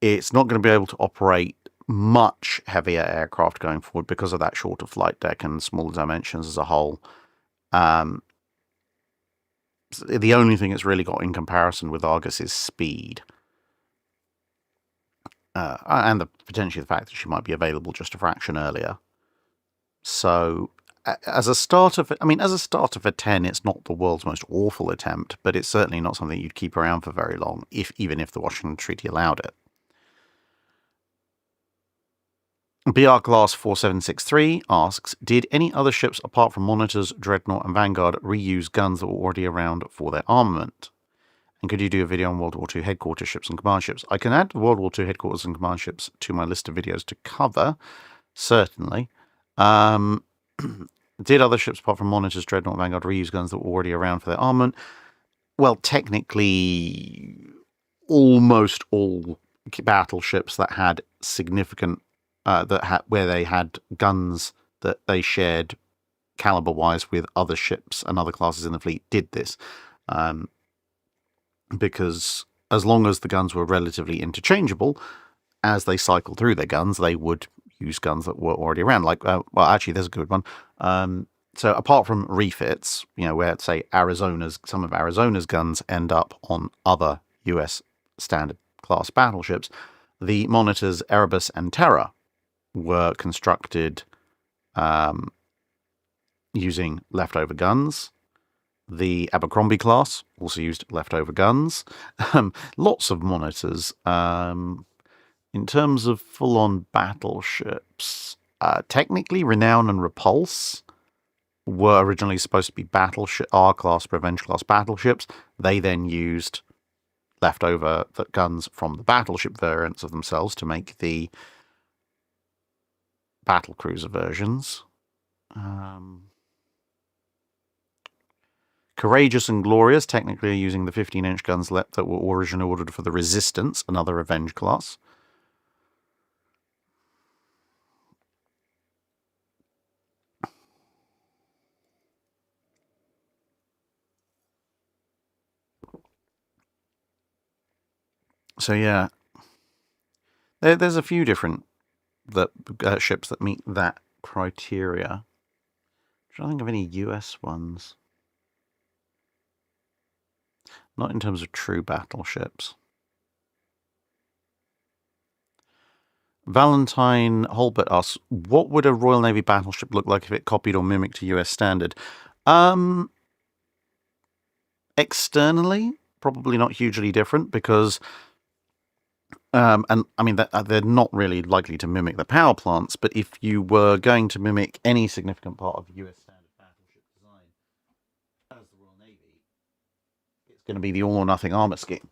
It's not going to be able to operate much heavier aircraft going forward because of that shorter flight deck and smaller dimensions as a whole. The only thing it's really got in comparison with Argus is speed. And potentially the fact that she might be available just a fraction earlier. So as a starter for 10, it's not the world's most awful attempt, but it's certainly not something you'd keep around for very long, even if the Washington Treaty allowed it. BR Class 4763 asks, did any other ships apart from Monitors, Dreadnought and Vanguard reuse guns that were already around for their armament? And could you do a video on World War II headquarters ships and command ships? I can add World War II headquarters and command ships to my list of videos to cover, certainly. Did other ships apart from Monitors, Dreadnought, Vanguard reuse guns that were already around for their armament? Well, technically, almost all battleships that had significant, where they had guns that they shared caliber-wise with other ships and other classes in the fleet did this. Because as long as the guns were relatively interchangeable, as they cycled through their guns, they would use guns that were already around. Like, well, actually, there's a good one. So apart from refits, where, say, some of Arizona's guns end up on other US standard class battleships, the Monitors Erebus and Terror were constructed using leftover guns. The Abercrombie class also used leftover guns. Lots of Monitors. In terms of full-on battleships, technically Renown and Repulse were originally supposed to be R-class, Revenge-class battleships. They then used leftover guns from the battleship variants of themselves to make the battlecruiser versions. Courageous and Glorious technically are using the 15-inch guns that were originally ordered for the Resistance, another Revenge class. So yeah, there's a few different ships that meet that criteria. I'm trying to think of any US ones. Not in terms of true battleships. Valentine Holbert asks, what would a Royal Navy battleship look like if it copied or mimicked a US standard? Externally, probably not hugely different, because And I mean, they're not really likely to mimic the power plants, but if you were going to mimic any significant part of US standard battleship design as the Royal Navy, it's going to be the all or nothing armor scheme.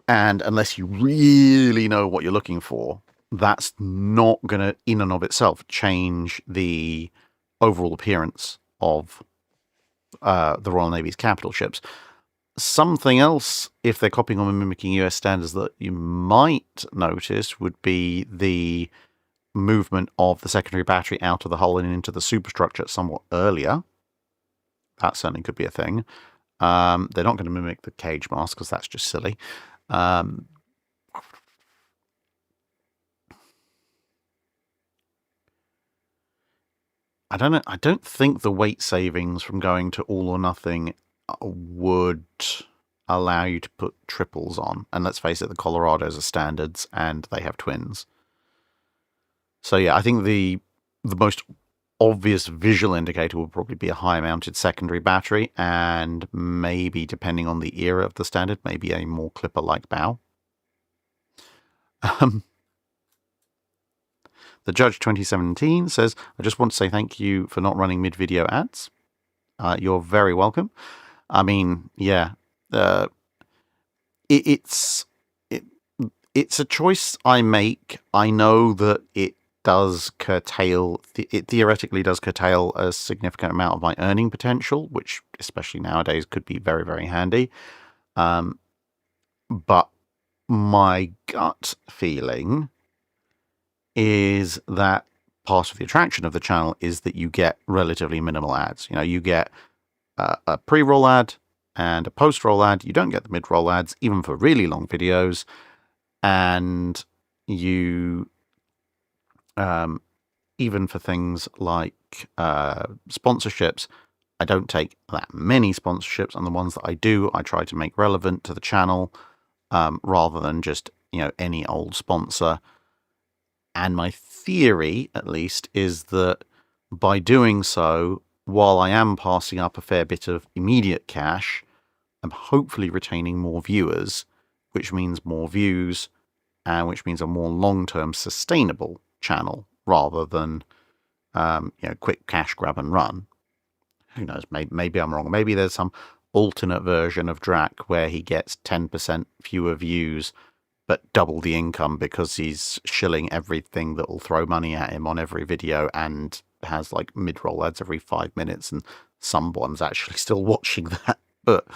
And unless you really know what you're looking for, that's not going to, in and of itself, change the overall appearance of the Royal Navy's capital ships. Something else, if they're copying on and mimicking US standards, that you might notice would be the movement of the secondary battery out of the hull and into the superstructure somewhat earlier. That certainly could be a thing. They're not going to mimic the cage mast because that's just silly. I don't know. I don't think the weight savings from going to all or nothing would allow you to put triples on. And let's face it, the Colorados are standards and they have twins. So yeah, I think the most obvious visual indicator would probably be a high-mounted secondary battery, and maybe, depending on the era of the standard, maybe a more clipper-like bow. The Judge 2017 says, I just want to say thank you for not running mid-video ads. You're very welcome. I mean, yeah, it's a choice I make. I know that it does curtail, it theoretically does curtail a significant amount of my earning potential, which especially nowadays could be very, very handy. But my gut feeling is that part of the attraction of the channel is that you get relatively minimal ads. You know, you get a pre-roll ad and a post-roll ad. You don't get the mid-roll ads, even for really long videos. And you, even for things like sponsorships, I don't take that many sponsorships, and the ones that I do, I try to make relevant to the channel, rather than just, you know, any old sponsor. And my theory, at least, is that by doing so, while I am passing up a fair bit of immediate cash, I'm hopefully retaining more viewers, which means more views, and which means a more long-term sustainable channel rather than, you know, quick cash grab and run. Who knows? Maybe I'm wrong. Maybe there's some alternate version of Drac where he gets 10% fewer views but double the income because he's shilling everything that will throw money at him on every video and has like mid-roll ads every 5 minutes, and someone's actually still watching that, but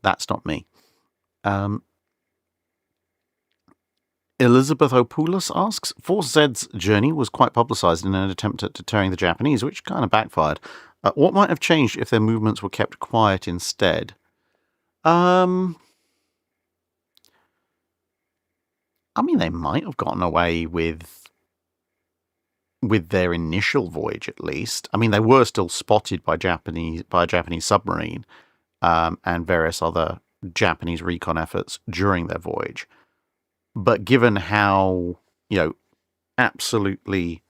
that's not me. Elizabeth Opoulos asks, Force Z's journey was quite publicised in an attempt at deterring the Japanese, which kind of backfired. What might have changed if their movements were kept quiet instead? I mean, they might have gotten away with their initial voyage, at least. I mean, they were still spotted by a Japanese submarine, and various other Japanese recon efforts during their voyage. But given how, you know, absolutely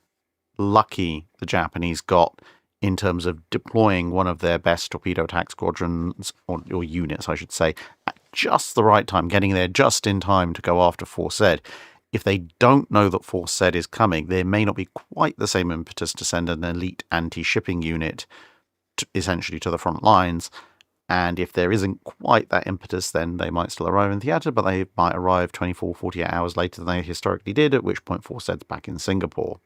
lucky the Japanese got in terms of deploying one of their best torpedo attack squadrons, or units, I should say, at just the right time, getting there just in time to go after Force Z. If they don't know that Force Z is coming, there may not be quite the same impetus to send an elite anti-shipping unit essentially to the front lines. And if there isn't quite that impetus, then they might still arrive in theatre, but they might arrive 24, 48 hours later than they historically did, at which point Force Z's back in Singapore.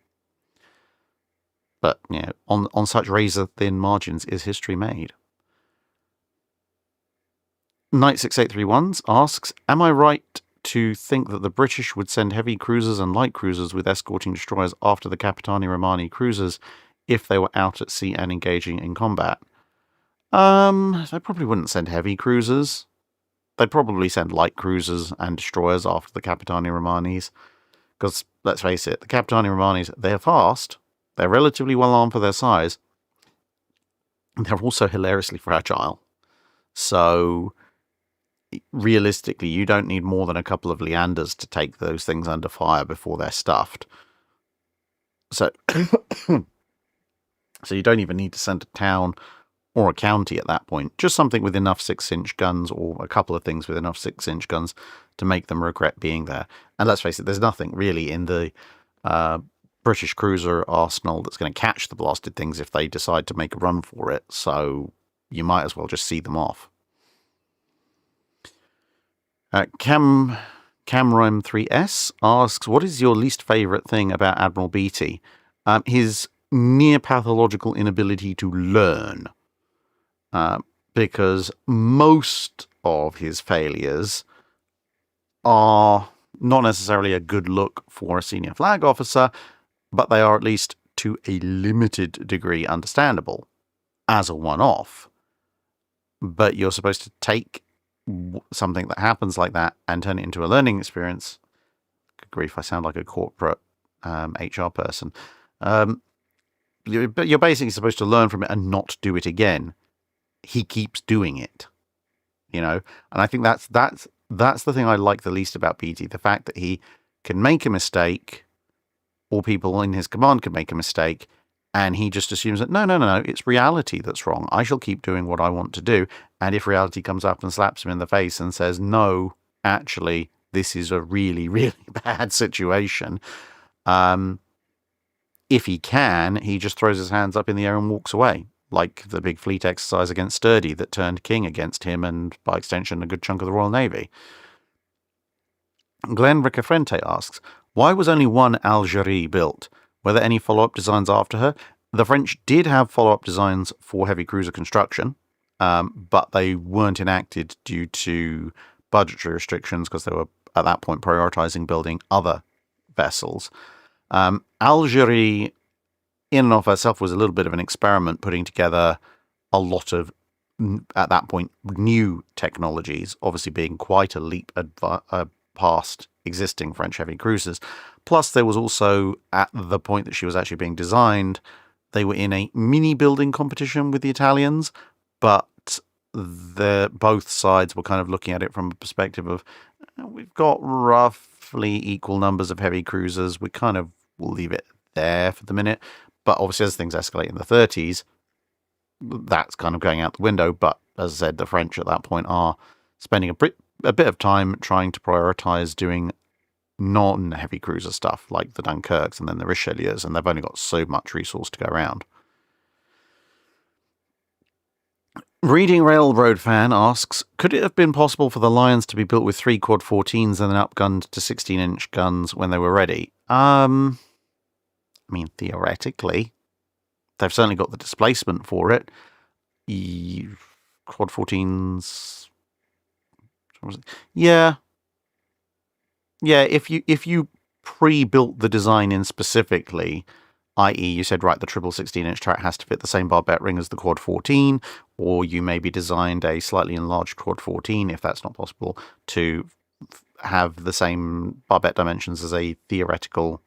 But, you know, on such razor-thin margins is history made. Knight6831 asks, am I right to think that the British would send heavy cruisers and light cruisers with escorting destroyers after the Capitani Romani cruisers if they were out at sea and engaging in combat? They probably wouldn't send heavy cruisers. They'd probably send light cruisers and destroyers after the Capitani Romanis. Because, let's face it, the Capitani Romanis, they're fast. They're relatively well armed for their size. They're also hilariously fragile. So, realistically, you don't need more than a couple of Leanders to take those things under fire before they're stuffed. So, so you don't even need to send a town or a county at that point. Just something with enough 6-inch guns, or a couple of things with enough 6-inch guns to make them regret being there. And let's face it, there's nothing really in the British cruiser arsenal that's going to catch the blasted things if they decide to make a run for it. So you might as well just see them off. Camrime 3S asks, what is your least favourite thing about Admiral Beatty? His near pathological inability to learn. Because most of his failures are not necessarily a good look for a senior flag officer, but they are at least to a limited degree understandable as a one-off. But you're supposed to take something that happens like that and turn it into a learning experience. Good grief, I sound like a corporate HR person. But you're basically supposed to learn from it and not do it again. He keeps doing it, and I think that's the thing I like the least about Beatty, the fact that he can make a mistake, or people in his command can make a mistake, and he just assumes that no, it's reality that's wrong. I shall keep doing what I want to do, and if reality comes up and slaps him in the face and says, no, actually, this is a really, really bad situation, if he can, he just throws his hands up in the air and walks away. Like the big fleet exercise against Sturdy that turned King against him and, by extension, a good chunk of the Royal Navy. Glenn Ricafrente asks, why was only one Algerie built? Were there any follow-up designs after her? The French did have follow-up designs for heavy cruiser construction, but they weren't enacted due to budgetary restrictions because they were, at that point, prioritizing building other vessels. Algerie, in and of herself, was a little bit of an experiment, putting together a lot of, at that point, new technologies, obviously being quite a leap past existing French heavy cruisers. Plus, there was also, at the point that she was actually being designed, they were in a mini building competition with the Italians, but both sides were kind of looking at it from a perspective of, we've got roughly equal numbers of heavy cruisers, we kind of will leave it there for the minute. But obviously, as things escalate in the 30s, that's kind of going out the window. But as I said, the French at that point are spending a bit of time trying to prioritize doing non-heavy cruiser stuff like the Dunkirks and then the Richelieus, and they've only got so much resource to go around. Reading Railroad Fan asks, could it have been possible for the Lions to be built with 3 quad 14s and then upgunned to 16-inch guns when they were ready? I mean, theoretically, they've certainly got the displacement for it. Quad 14s, yeah. If you pre-built the design in specifically, i.e., you said, right, the triple 16-inch track has to fit the same barbette ring as the quad 14, or you maybe designed a slightly enlarged quad 14, if that's not possible, to have the same barbette dimensions as a theoretical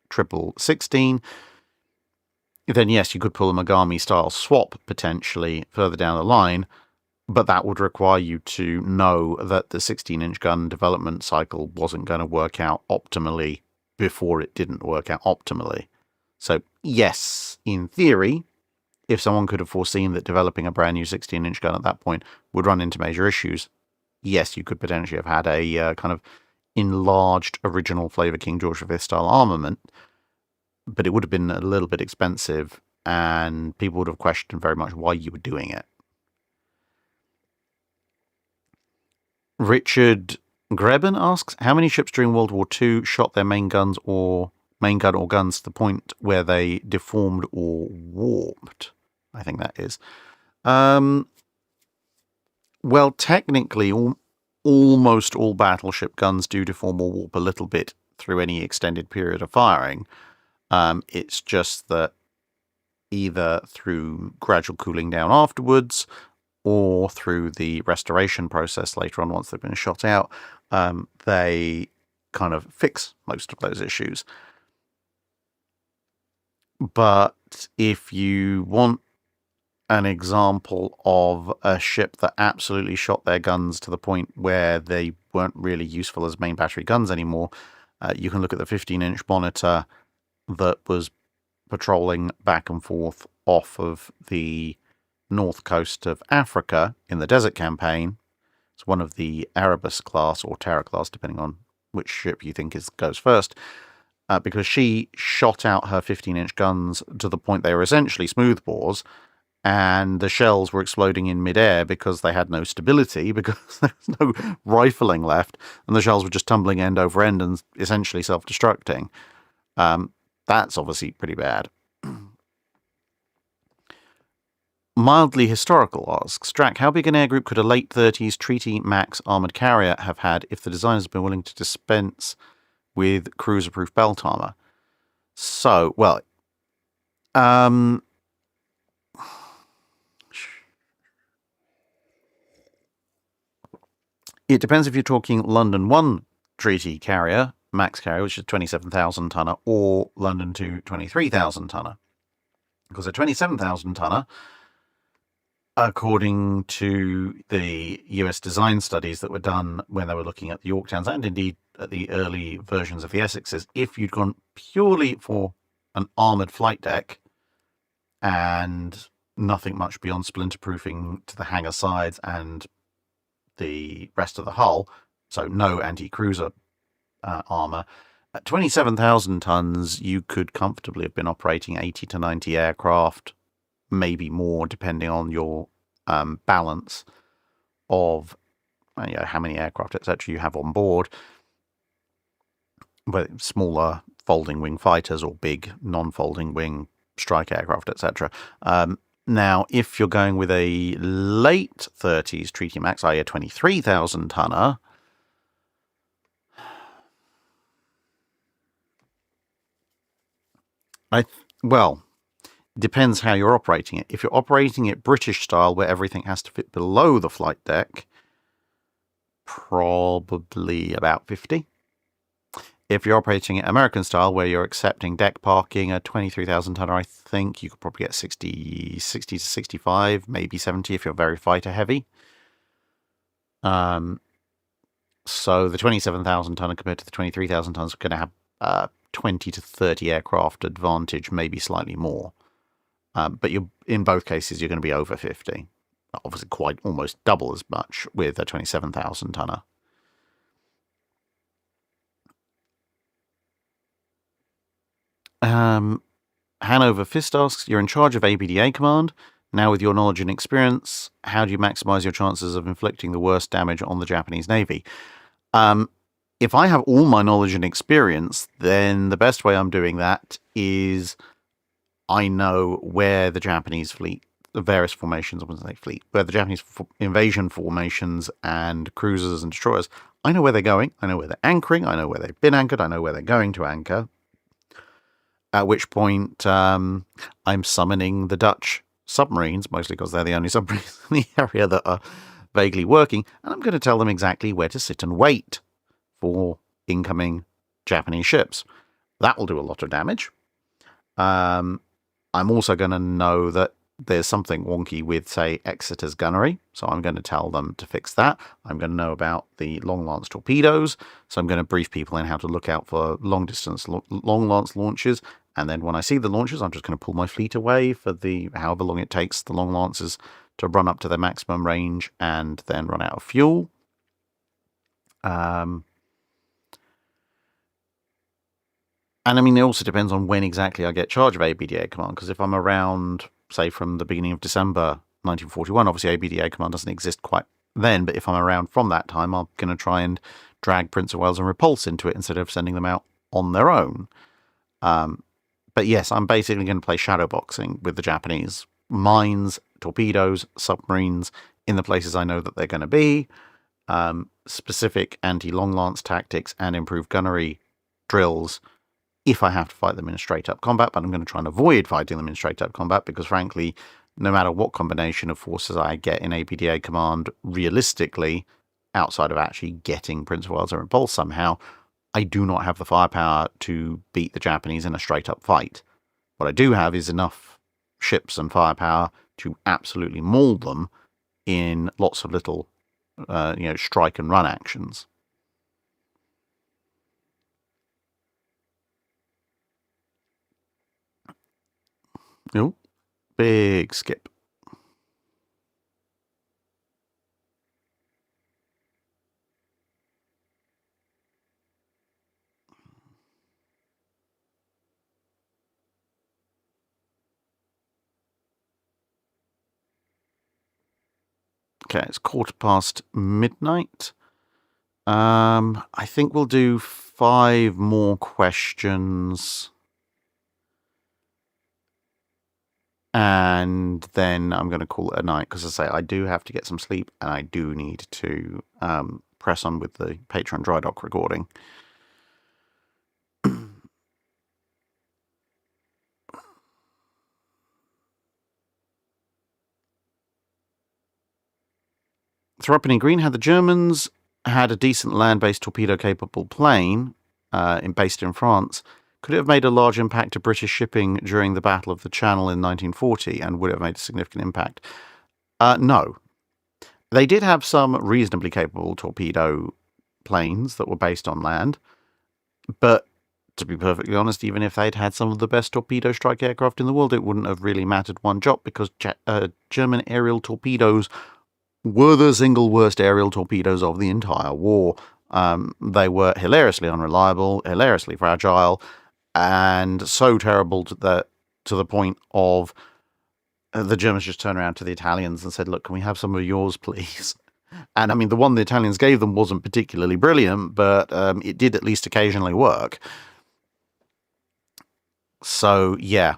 triple 16, then yes, you could pull a Megami style swap potentially further down the line, but that would require you to know that the 16-inch gun development cycle wasn't going to work out optimally before it didn't work out optimally. So yes, in theory, if someone could have foreseen that developing a brand new 16-inch gun at that point would run into major issues, yes, you could potentially have had a kind of enlarged original Flavor King George V style armament, but it would have been a little bit expensive and people would have questioned very much why you were doing it. Richard Greben asks, how many ships during World War II shot their main gun or guns to the point where they deformed or warped? I think that is. Well, technically, almost all battleship guns do deform or warp a little bit through any extended period of firing. It's just that either through gradual cooling down afterwards or through the restoration process later on once they've been shot out, they kind of fix most of those issues. But if you want an example of a ship that absolutely shot their guns to the point where they weren't really useful as main battery guns anymore, you can look at the 15-inch monitor that was patrolling back and forth off of the north coast of Africa in the desert campaign. It's one of the Erebus class or Terror class, depending on which ship you think goes first, because she shot out her 15-inch guns to the point they were essentially smoothbores, and the shells were exploding in midair because they had no stability, because there was no rifling left, and the shells were just tumbling end over end and essentially self-destructing. That's obviously pretty bad. Mildly historical asks, Drac, how big an air group could a late 30s Treaty Max armoured carrier have had if the designers had been willing to dispense with cruiser-proof belt armour? So, well, it depends if you're talking London 1 Treaty carrier, Max carrier, which is 27,000 tonner, or London 2 23,000 tonner. Because a 27,000 tonner, according to the US design studies that were done when they were looking at the Yorktowns and indeed at the early versions of the Essexes, if you'd gone purely for an armoured flight deck and nothing much beyond splinterproofing to the hangar sides and the rest of the hull, so no anti-cruiser armour, at 27,000 tons, you could comfortably have been operating 80 to 90 aircraft, maybe more, depending on your balance of how many aircraft, etc., you have on board, whether smaller folding wing fighters or big non-folding wing strike aircraft, etc. Now, if you're going with a late 30s Treaty Max, i.e. a 23,000 tonner, well, depends how you're operating it. If you're operating it British style, where everything has to fit below the flight deck, probably about 50. If you're operating it American style, where you're accepting deck parking, a 23,000 tonner, I think you could probably get 60 to 65, maybe 70 if you're very fighter heavy. So the 27,000 tonner compared to the 23,000 tons are going to have 20 to 30 aircraft advantage, maybe slightly more. But in both cases, you're going to be over 50. Obviously, quite almost double as much with a 27,000 tonner. Hanover Fist asks, you're in charge of ABDA command. Now, with your knowledge and experience, how do you maximize your chances of inflicting the worst damage on the Japanese Navy? If I have all my knowledge and experience, then the best way I'm doing that is I know where the Japanese fleet, the various formations, I wouldn't say fleet, where the Japanese invasion formations and cruisers and destroyers, I know where they're going, I know where they're anchoring, I know where they've been anchored, I know where they're going to anchor. At which point, I'm summoning the Dutch submarines, mostly because they're the only submarines in the area that are vaguely working, and I'm going to tell them exactly where to sit and wait for incoming Japanese ships. That will do a lot of damage. I'm also going to know that there's something wonky with, say, Exeter's gunnery, so I'm going to tell them to fix that. I'm going to know about the long lance torpedoes, so I'm going to brief people in how to look out for long-distance long lance launches, and then when I see the launches, I'm just going to pull my fleet away for the however long it takes the long lances to run up to their maximum range and then run out of fuel. And I mean, it also depends on when exactly I get charge of ABDA command, because if I'm around, say, from the beginning of December 1941, obviously ABDA command doesn't exist quite then, but if I'm around from that time, I'm going to try and drag Prince of Wales and Repulse into it instead of sending them out on their own. But yes, I'm basically going to play shadowboxing with the Japanese. Mines, torpedoes, submarines in the places I know that they're going to be, specific anti-long lance tactics and improved gunnery drills if I have to fight them in a straight-up combat, but I'm going to try and avoid fighting them in straight-up combat because, frankly, no matter what combination of forces I get in ABDA command, realistically, outside of actually getting Prince of Wales or Repulse somehow, I do not have the firepower to beat the Japanese in a straight-up fight. What I do have is enough ships and firepower to absolutely maul them in lots of little, strike and run actions. Oh, big skip. Okay, it's midnight. I think we'll do 5 more questions. And then I'm going to call it a night because, as I say, I do have to get some sleep and I do need to press on with the Patreon Drydock recording. Thropping Green had the Germans had a decent land-based torpedo-capable plane based in France. Could it have made a large impact to British shipping during the Battle of the Channel in 1940, and would it have made a significant impact? No. They did have some reasonably capable torpedo planes that were based on land, but to be perfectly honest, even if they'd had some of the best torpedo strike aircraft in the world, it wouldn't have really mattered one jot, because German aerial torpedoes were the single worst aerial torpedoes of the entire war. They were hilariously unreliable, hilariously fragile, and so terrible to the point of the Germans just turned around to the Italians and said, look, can we have some of yours, please? And I mean, the one the Italians gave them wasn't particularly brilliant, but it did at least occasionally work. So, yeah,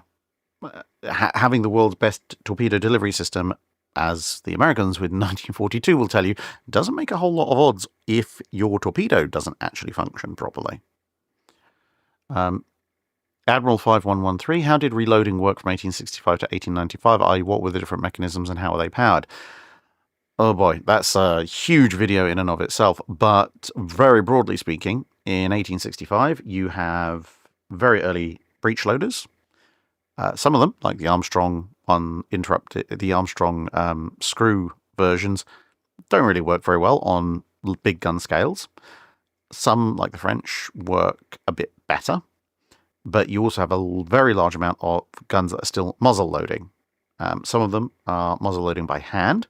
having the world's best torpedo delivery system, as the Americans with 1942 will tell you, doesn't make a whole lot of odds if your torpedo doesn't actually function properly. Admiral 5113, how did reloading work from 1865 to 1895? I.e., what were the different mechanisms and how were they powered? Oh boy, that's a huge video in and of itself, but very broadly speaking, in 1865, you have very early breech loaders. Some of them, like the Armstrong the Armstrong screw versions, don't really work very well on big gun scales. Some, like the French, work a bit better, but you also have a very large amount of guns that are still muzzle loading. Some of them are muzzle loading by hand,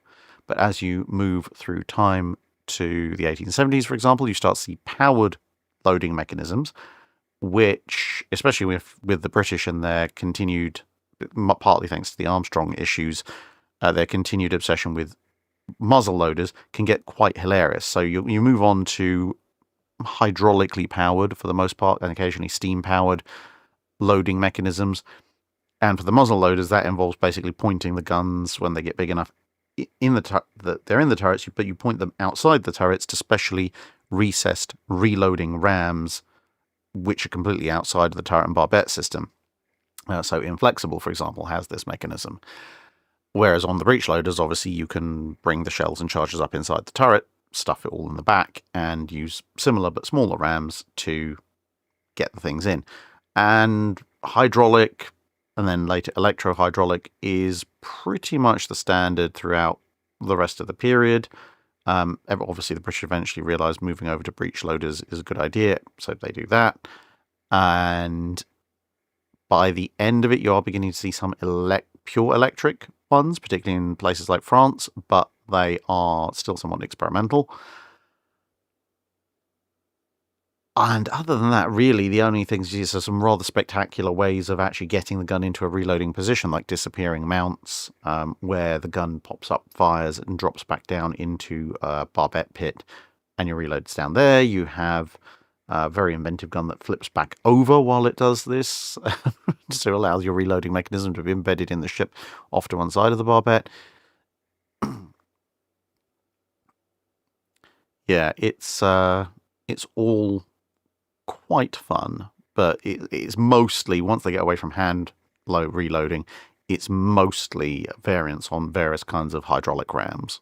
but as you move through time to the 1870s, for example, you start to see powered loading mechanisms, which, especially with the British and their continued, partly thanks to the Armstrong issues, their continued obsession with muzzle loaders can get quite hilarious. So you move on to hydraulically powered, for the most part, and occasionally steam-powered loading mechanisms. And for the muzzle loaders, that involves basically pointing the guns when they get big enough they're in the turrets, but you point them outside the turrets to specially recessed reloading rams, which are completely outside of the turret and barbette system. So Inflexible, for example, has this mechanism. Whereas on the breech loaders, obviously, you can bring the shells and charges up inside the turret, stuff it all in the back, and use similar but smaller rams to get the things in. And hydraulic, and then later electro-hydraulic, is pretty much the standard throughout the rest of the period. Obviously, the British eventually realised moving over to breech loaders is a good idea, so they do that. And by the end of it, you are beginning to see some pure electric ones, particularly in places like France, but they are still somewhat experimental. And other than that, really, the only things is some rather spectacular ways of actually getting the gun into a reloading position, like disappearing mounts, where the gun pops up, fires, and drops back down into a barbette pit, and your reload's down there. You have a very inventive gun that flips back over while it does this, so it allows your reloading mechanism to be embedded in the ship off to one side of the barbette. Yeah, it's all quite fun, but it's mostly, once they get away from hand reloading, it's mostly variants on various kinds of hydraulic rams.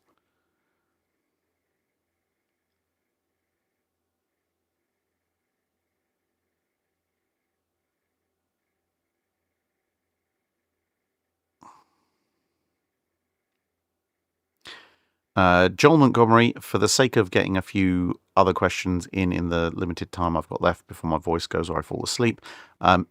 Joel Montgomery, for the sake of getting a few other questions in the limited time I've got left before my voice goes or I fall asleep,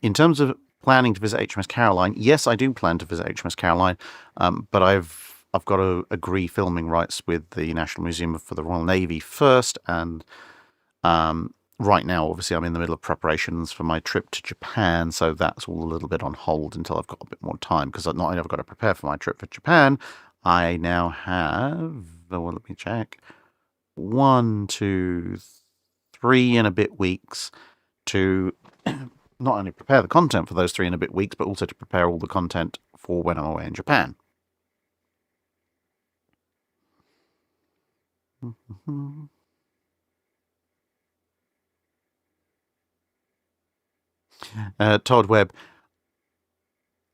in terms of planning to visit HMS Caroline, yes, I do plan to visit HMS Caroline, but I've got to agree filming rights with the National Museum for the Royal Navy first, and right now, obviously, I'm in the middle of preparations for my trip to Japan, so that's all a little bit on hold until I've got a bit more time, because not only have I got to prepare for my trip for Japan, I now have, well, let me check, 1, 2, 3 and a bit weeks to not only prepare the content for those 3 and a bit weeks, but also to prepare all the content for when I'm away in Japan. Todd Webb.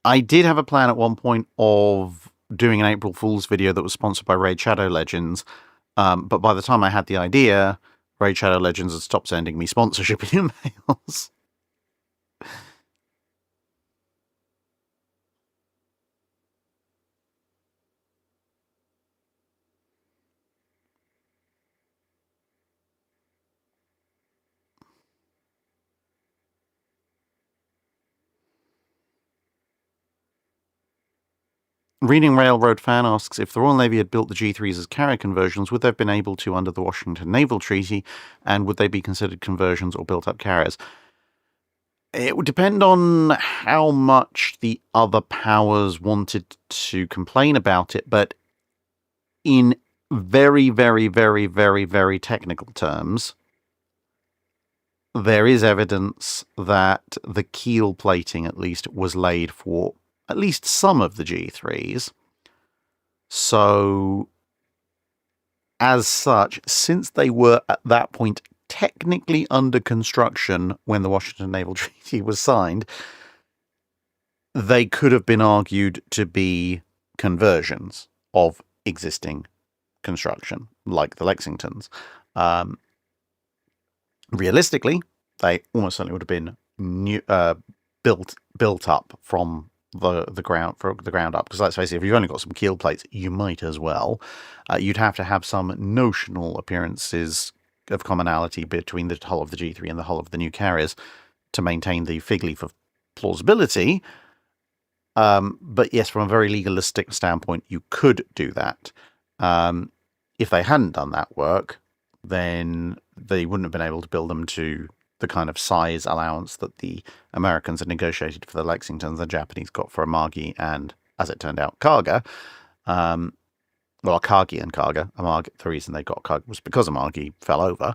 I did have a plan at one point of doing an April Fool's video that was sponsored by Raid Shadow Legends, but by the time I had the idea, Raid Shadow Legends had stopped sending me sponsorship emails. Reading Railroad Fan asks, if the Royal Navy had built the G3s as carrier conversions, would they have been able to under the Washington Naval Treaty, and would they be considered conversions or built-up carriers? It would depend on how much the other powers wanted to complain about it, but in very, very, very, very, very technical terms, there is evidence that the keel plating, at least, was laid for at least some of the G3s. So, as such, since they were at that point technically under construction when the Washington Naval Treaty was signed, they could have been argued to be conversions of existing construction, like the Lexingtons. Realistically, they almost certainly would have been built up from the ground up. Because let's face it, if you've only got some keel plates, you might as well. You'd have to have some notional appearances of commonality between the hull of the G3 and the hull of the new carriers to maintain the fig leaf of plausibility. But yes, from a very legalistic standpoint, you could do that. If they hadn't done that work, then they wouldn't have been able to build them to the kind of size allowance that the Americans had negotiated for the Lexingtons, the Japanese got for Amagi and, as it turned out, Kaga. Well, Akagi and Kaga. Amagi, the reason they got Kaga was because Amagi fell over.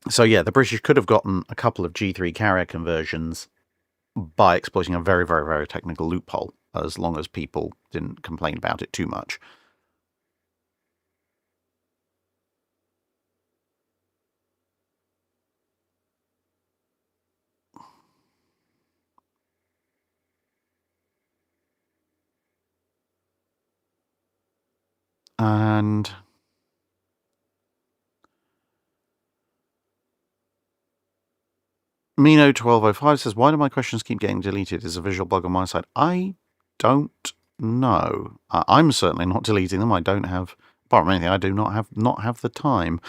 So yeah, the British could have gotten a couple of G3 carrier conversions by exploiting a very, very, very technical loophole, as long as people didn't complain about it too much. And Mino1205 says, why do my questions keep getting deleted? Is a visual bug on my side? I don't know. I'm certainly not deleting them. I don't have, apart from anything, I do not have the time.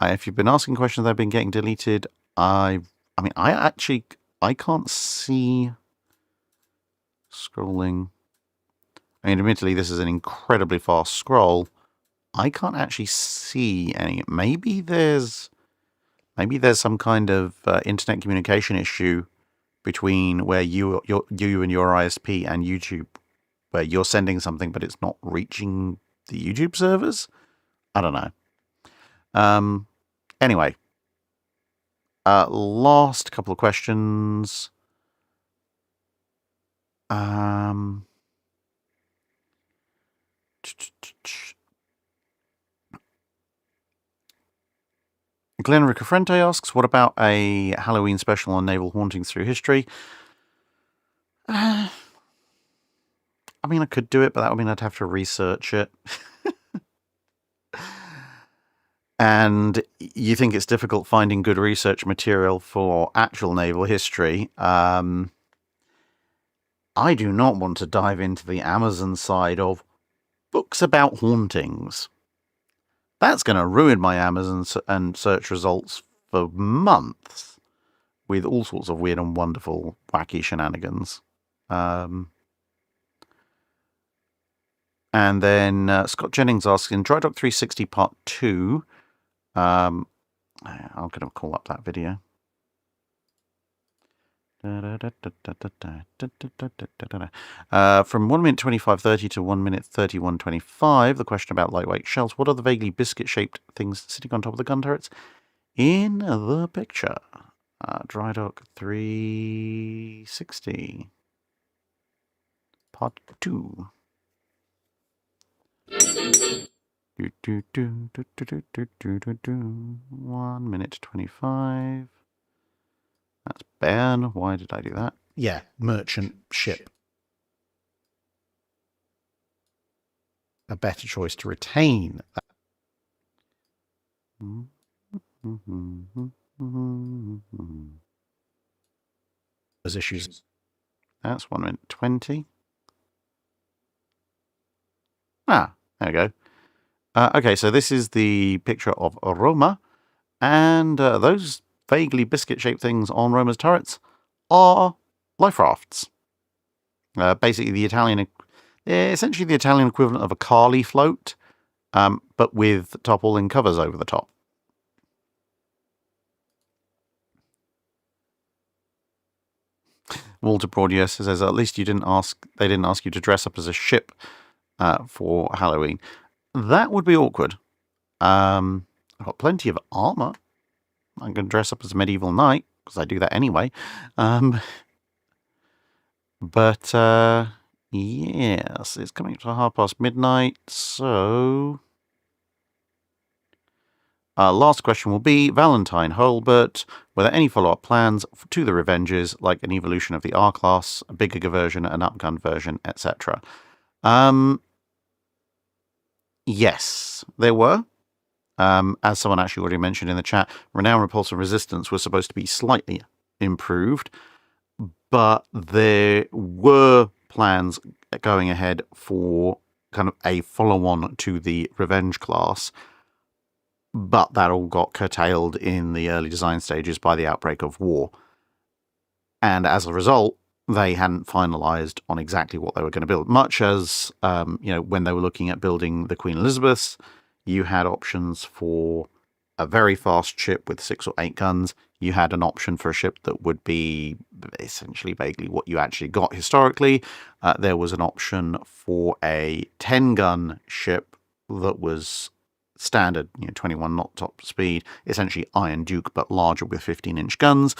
If you've been asking questions that have been getting deleted, I can't see scrolling. I mean, admittedly, this is an incredibly fast scroll. I can't actually see any. Maybe there's some kind of internet communication issue between where you and your ISP and YouTube, where you're sending something but it's not reaching the YouTube servers. I don't know. Anyway, last couple of questions. Glenn Ricafrente asks, what about a Halloween special on naval hauntings through history? I mean, I could do it, but that would mean I'd have to research it. And you think it's difficult finding good research material for actual naval history. I do not want to dive into the Amazon side of books about hauntings. That's going to ruin my Amazon and search results for months with all sorts of weird and wonderful, wacky shenanigans. And then Scott Jennings asks, in Drydock 360 Part 2, I'm going to call up that video. From 1 minute 25:30 to 1 minute 31:25, the question about lightweight shells. What are the vaguely biscuit-shaped things sitting on top of the gun turrets? In the picture. Drydock 360. Part 2. 1 minute 25. That's Ben. Why did I do that? Yeah, merchant ship. A better choice to retain that. There's issues. That's 1 minute 20. There we go. Okay, so this is the picture of Roma, and those vaguely biscuit-shaped things on Roma's turrets are life rafts. Basically, essentially the Italian equivalent of a Carly float, but with tarpaulin covers over the top. Walter Broadius says, at least they didn't ask you to dress up as a ship for Halloween. That would be awkward. I've got plenty of armor. I'm going to dress up as a medieval knight, because I do that anyway. But yes, it's coming up to midnight, so... last question will be, Valentine Holbert, were there any follow-up plans to the Revenges, like an evolution of the R-Class, a bigger version, an upgunned version, etc.? Yes, there were. As someone actually already mentioned in the chat, Renown, Repulse, and Resistance were supposed to be slightly improved, but there were plans going ahead for kind of a follow-on to the Revenge class, but that all got curtailed in the early design stages by the outbreak of war. And as a result, they hadn't finalised on exactly what they were going to build. Much as, when they were looking at building the Queen Elizabeths, you had options for a very fast ship with 6 or 8 guns. You had an option for a ship that would be essentially vaguely what you actually got historically. There was an option for a 10-gun ship that was standard, 21 knot top speed, essentially Iron Duke, but larger with 15-inch guns.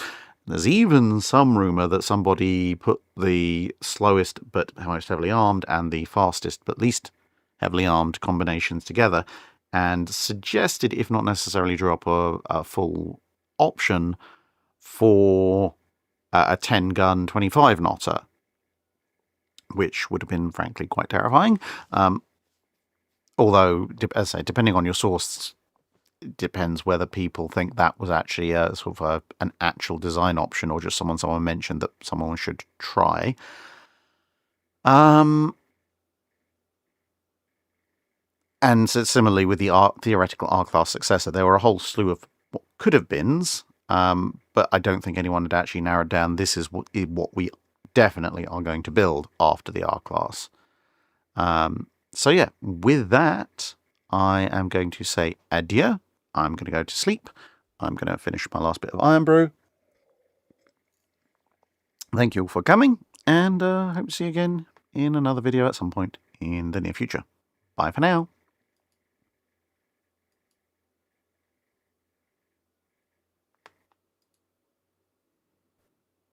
There's even some rumour that somebody put the slowest but most heavily armed and the fastest but least heavily armed combinations together and suggested, if not necessarily drew up a full option for a 10-gun 25-knotter, which would have been, frankly, quite terrifying. Although, as I say, depending on your source, it depends whether people think that was actually an actual design option or just someone mentioned that someone should try. And so similarly with the theoretical R-Class successor, there were a whole slew of what could have beens, but I don't think anyone had actually narrowed down this is what we definitely are going to build after the R-Class. So yeah, with that, I am going to say adieu. I'm going to go to sleep. I'm going to finish my last bit of iron brew. Thank you all for coming, and hope to see you again in another video at some point in the near future. Bye for now.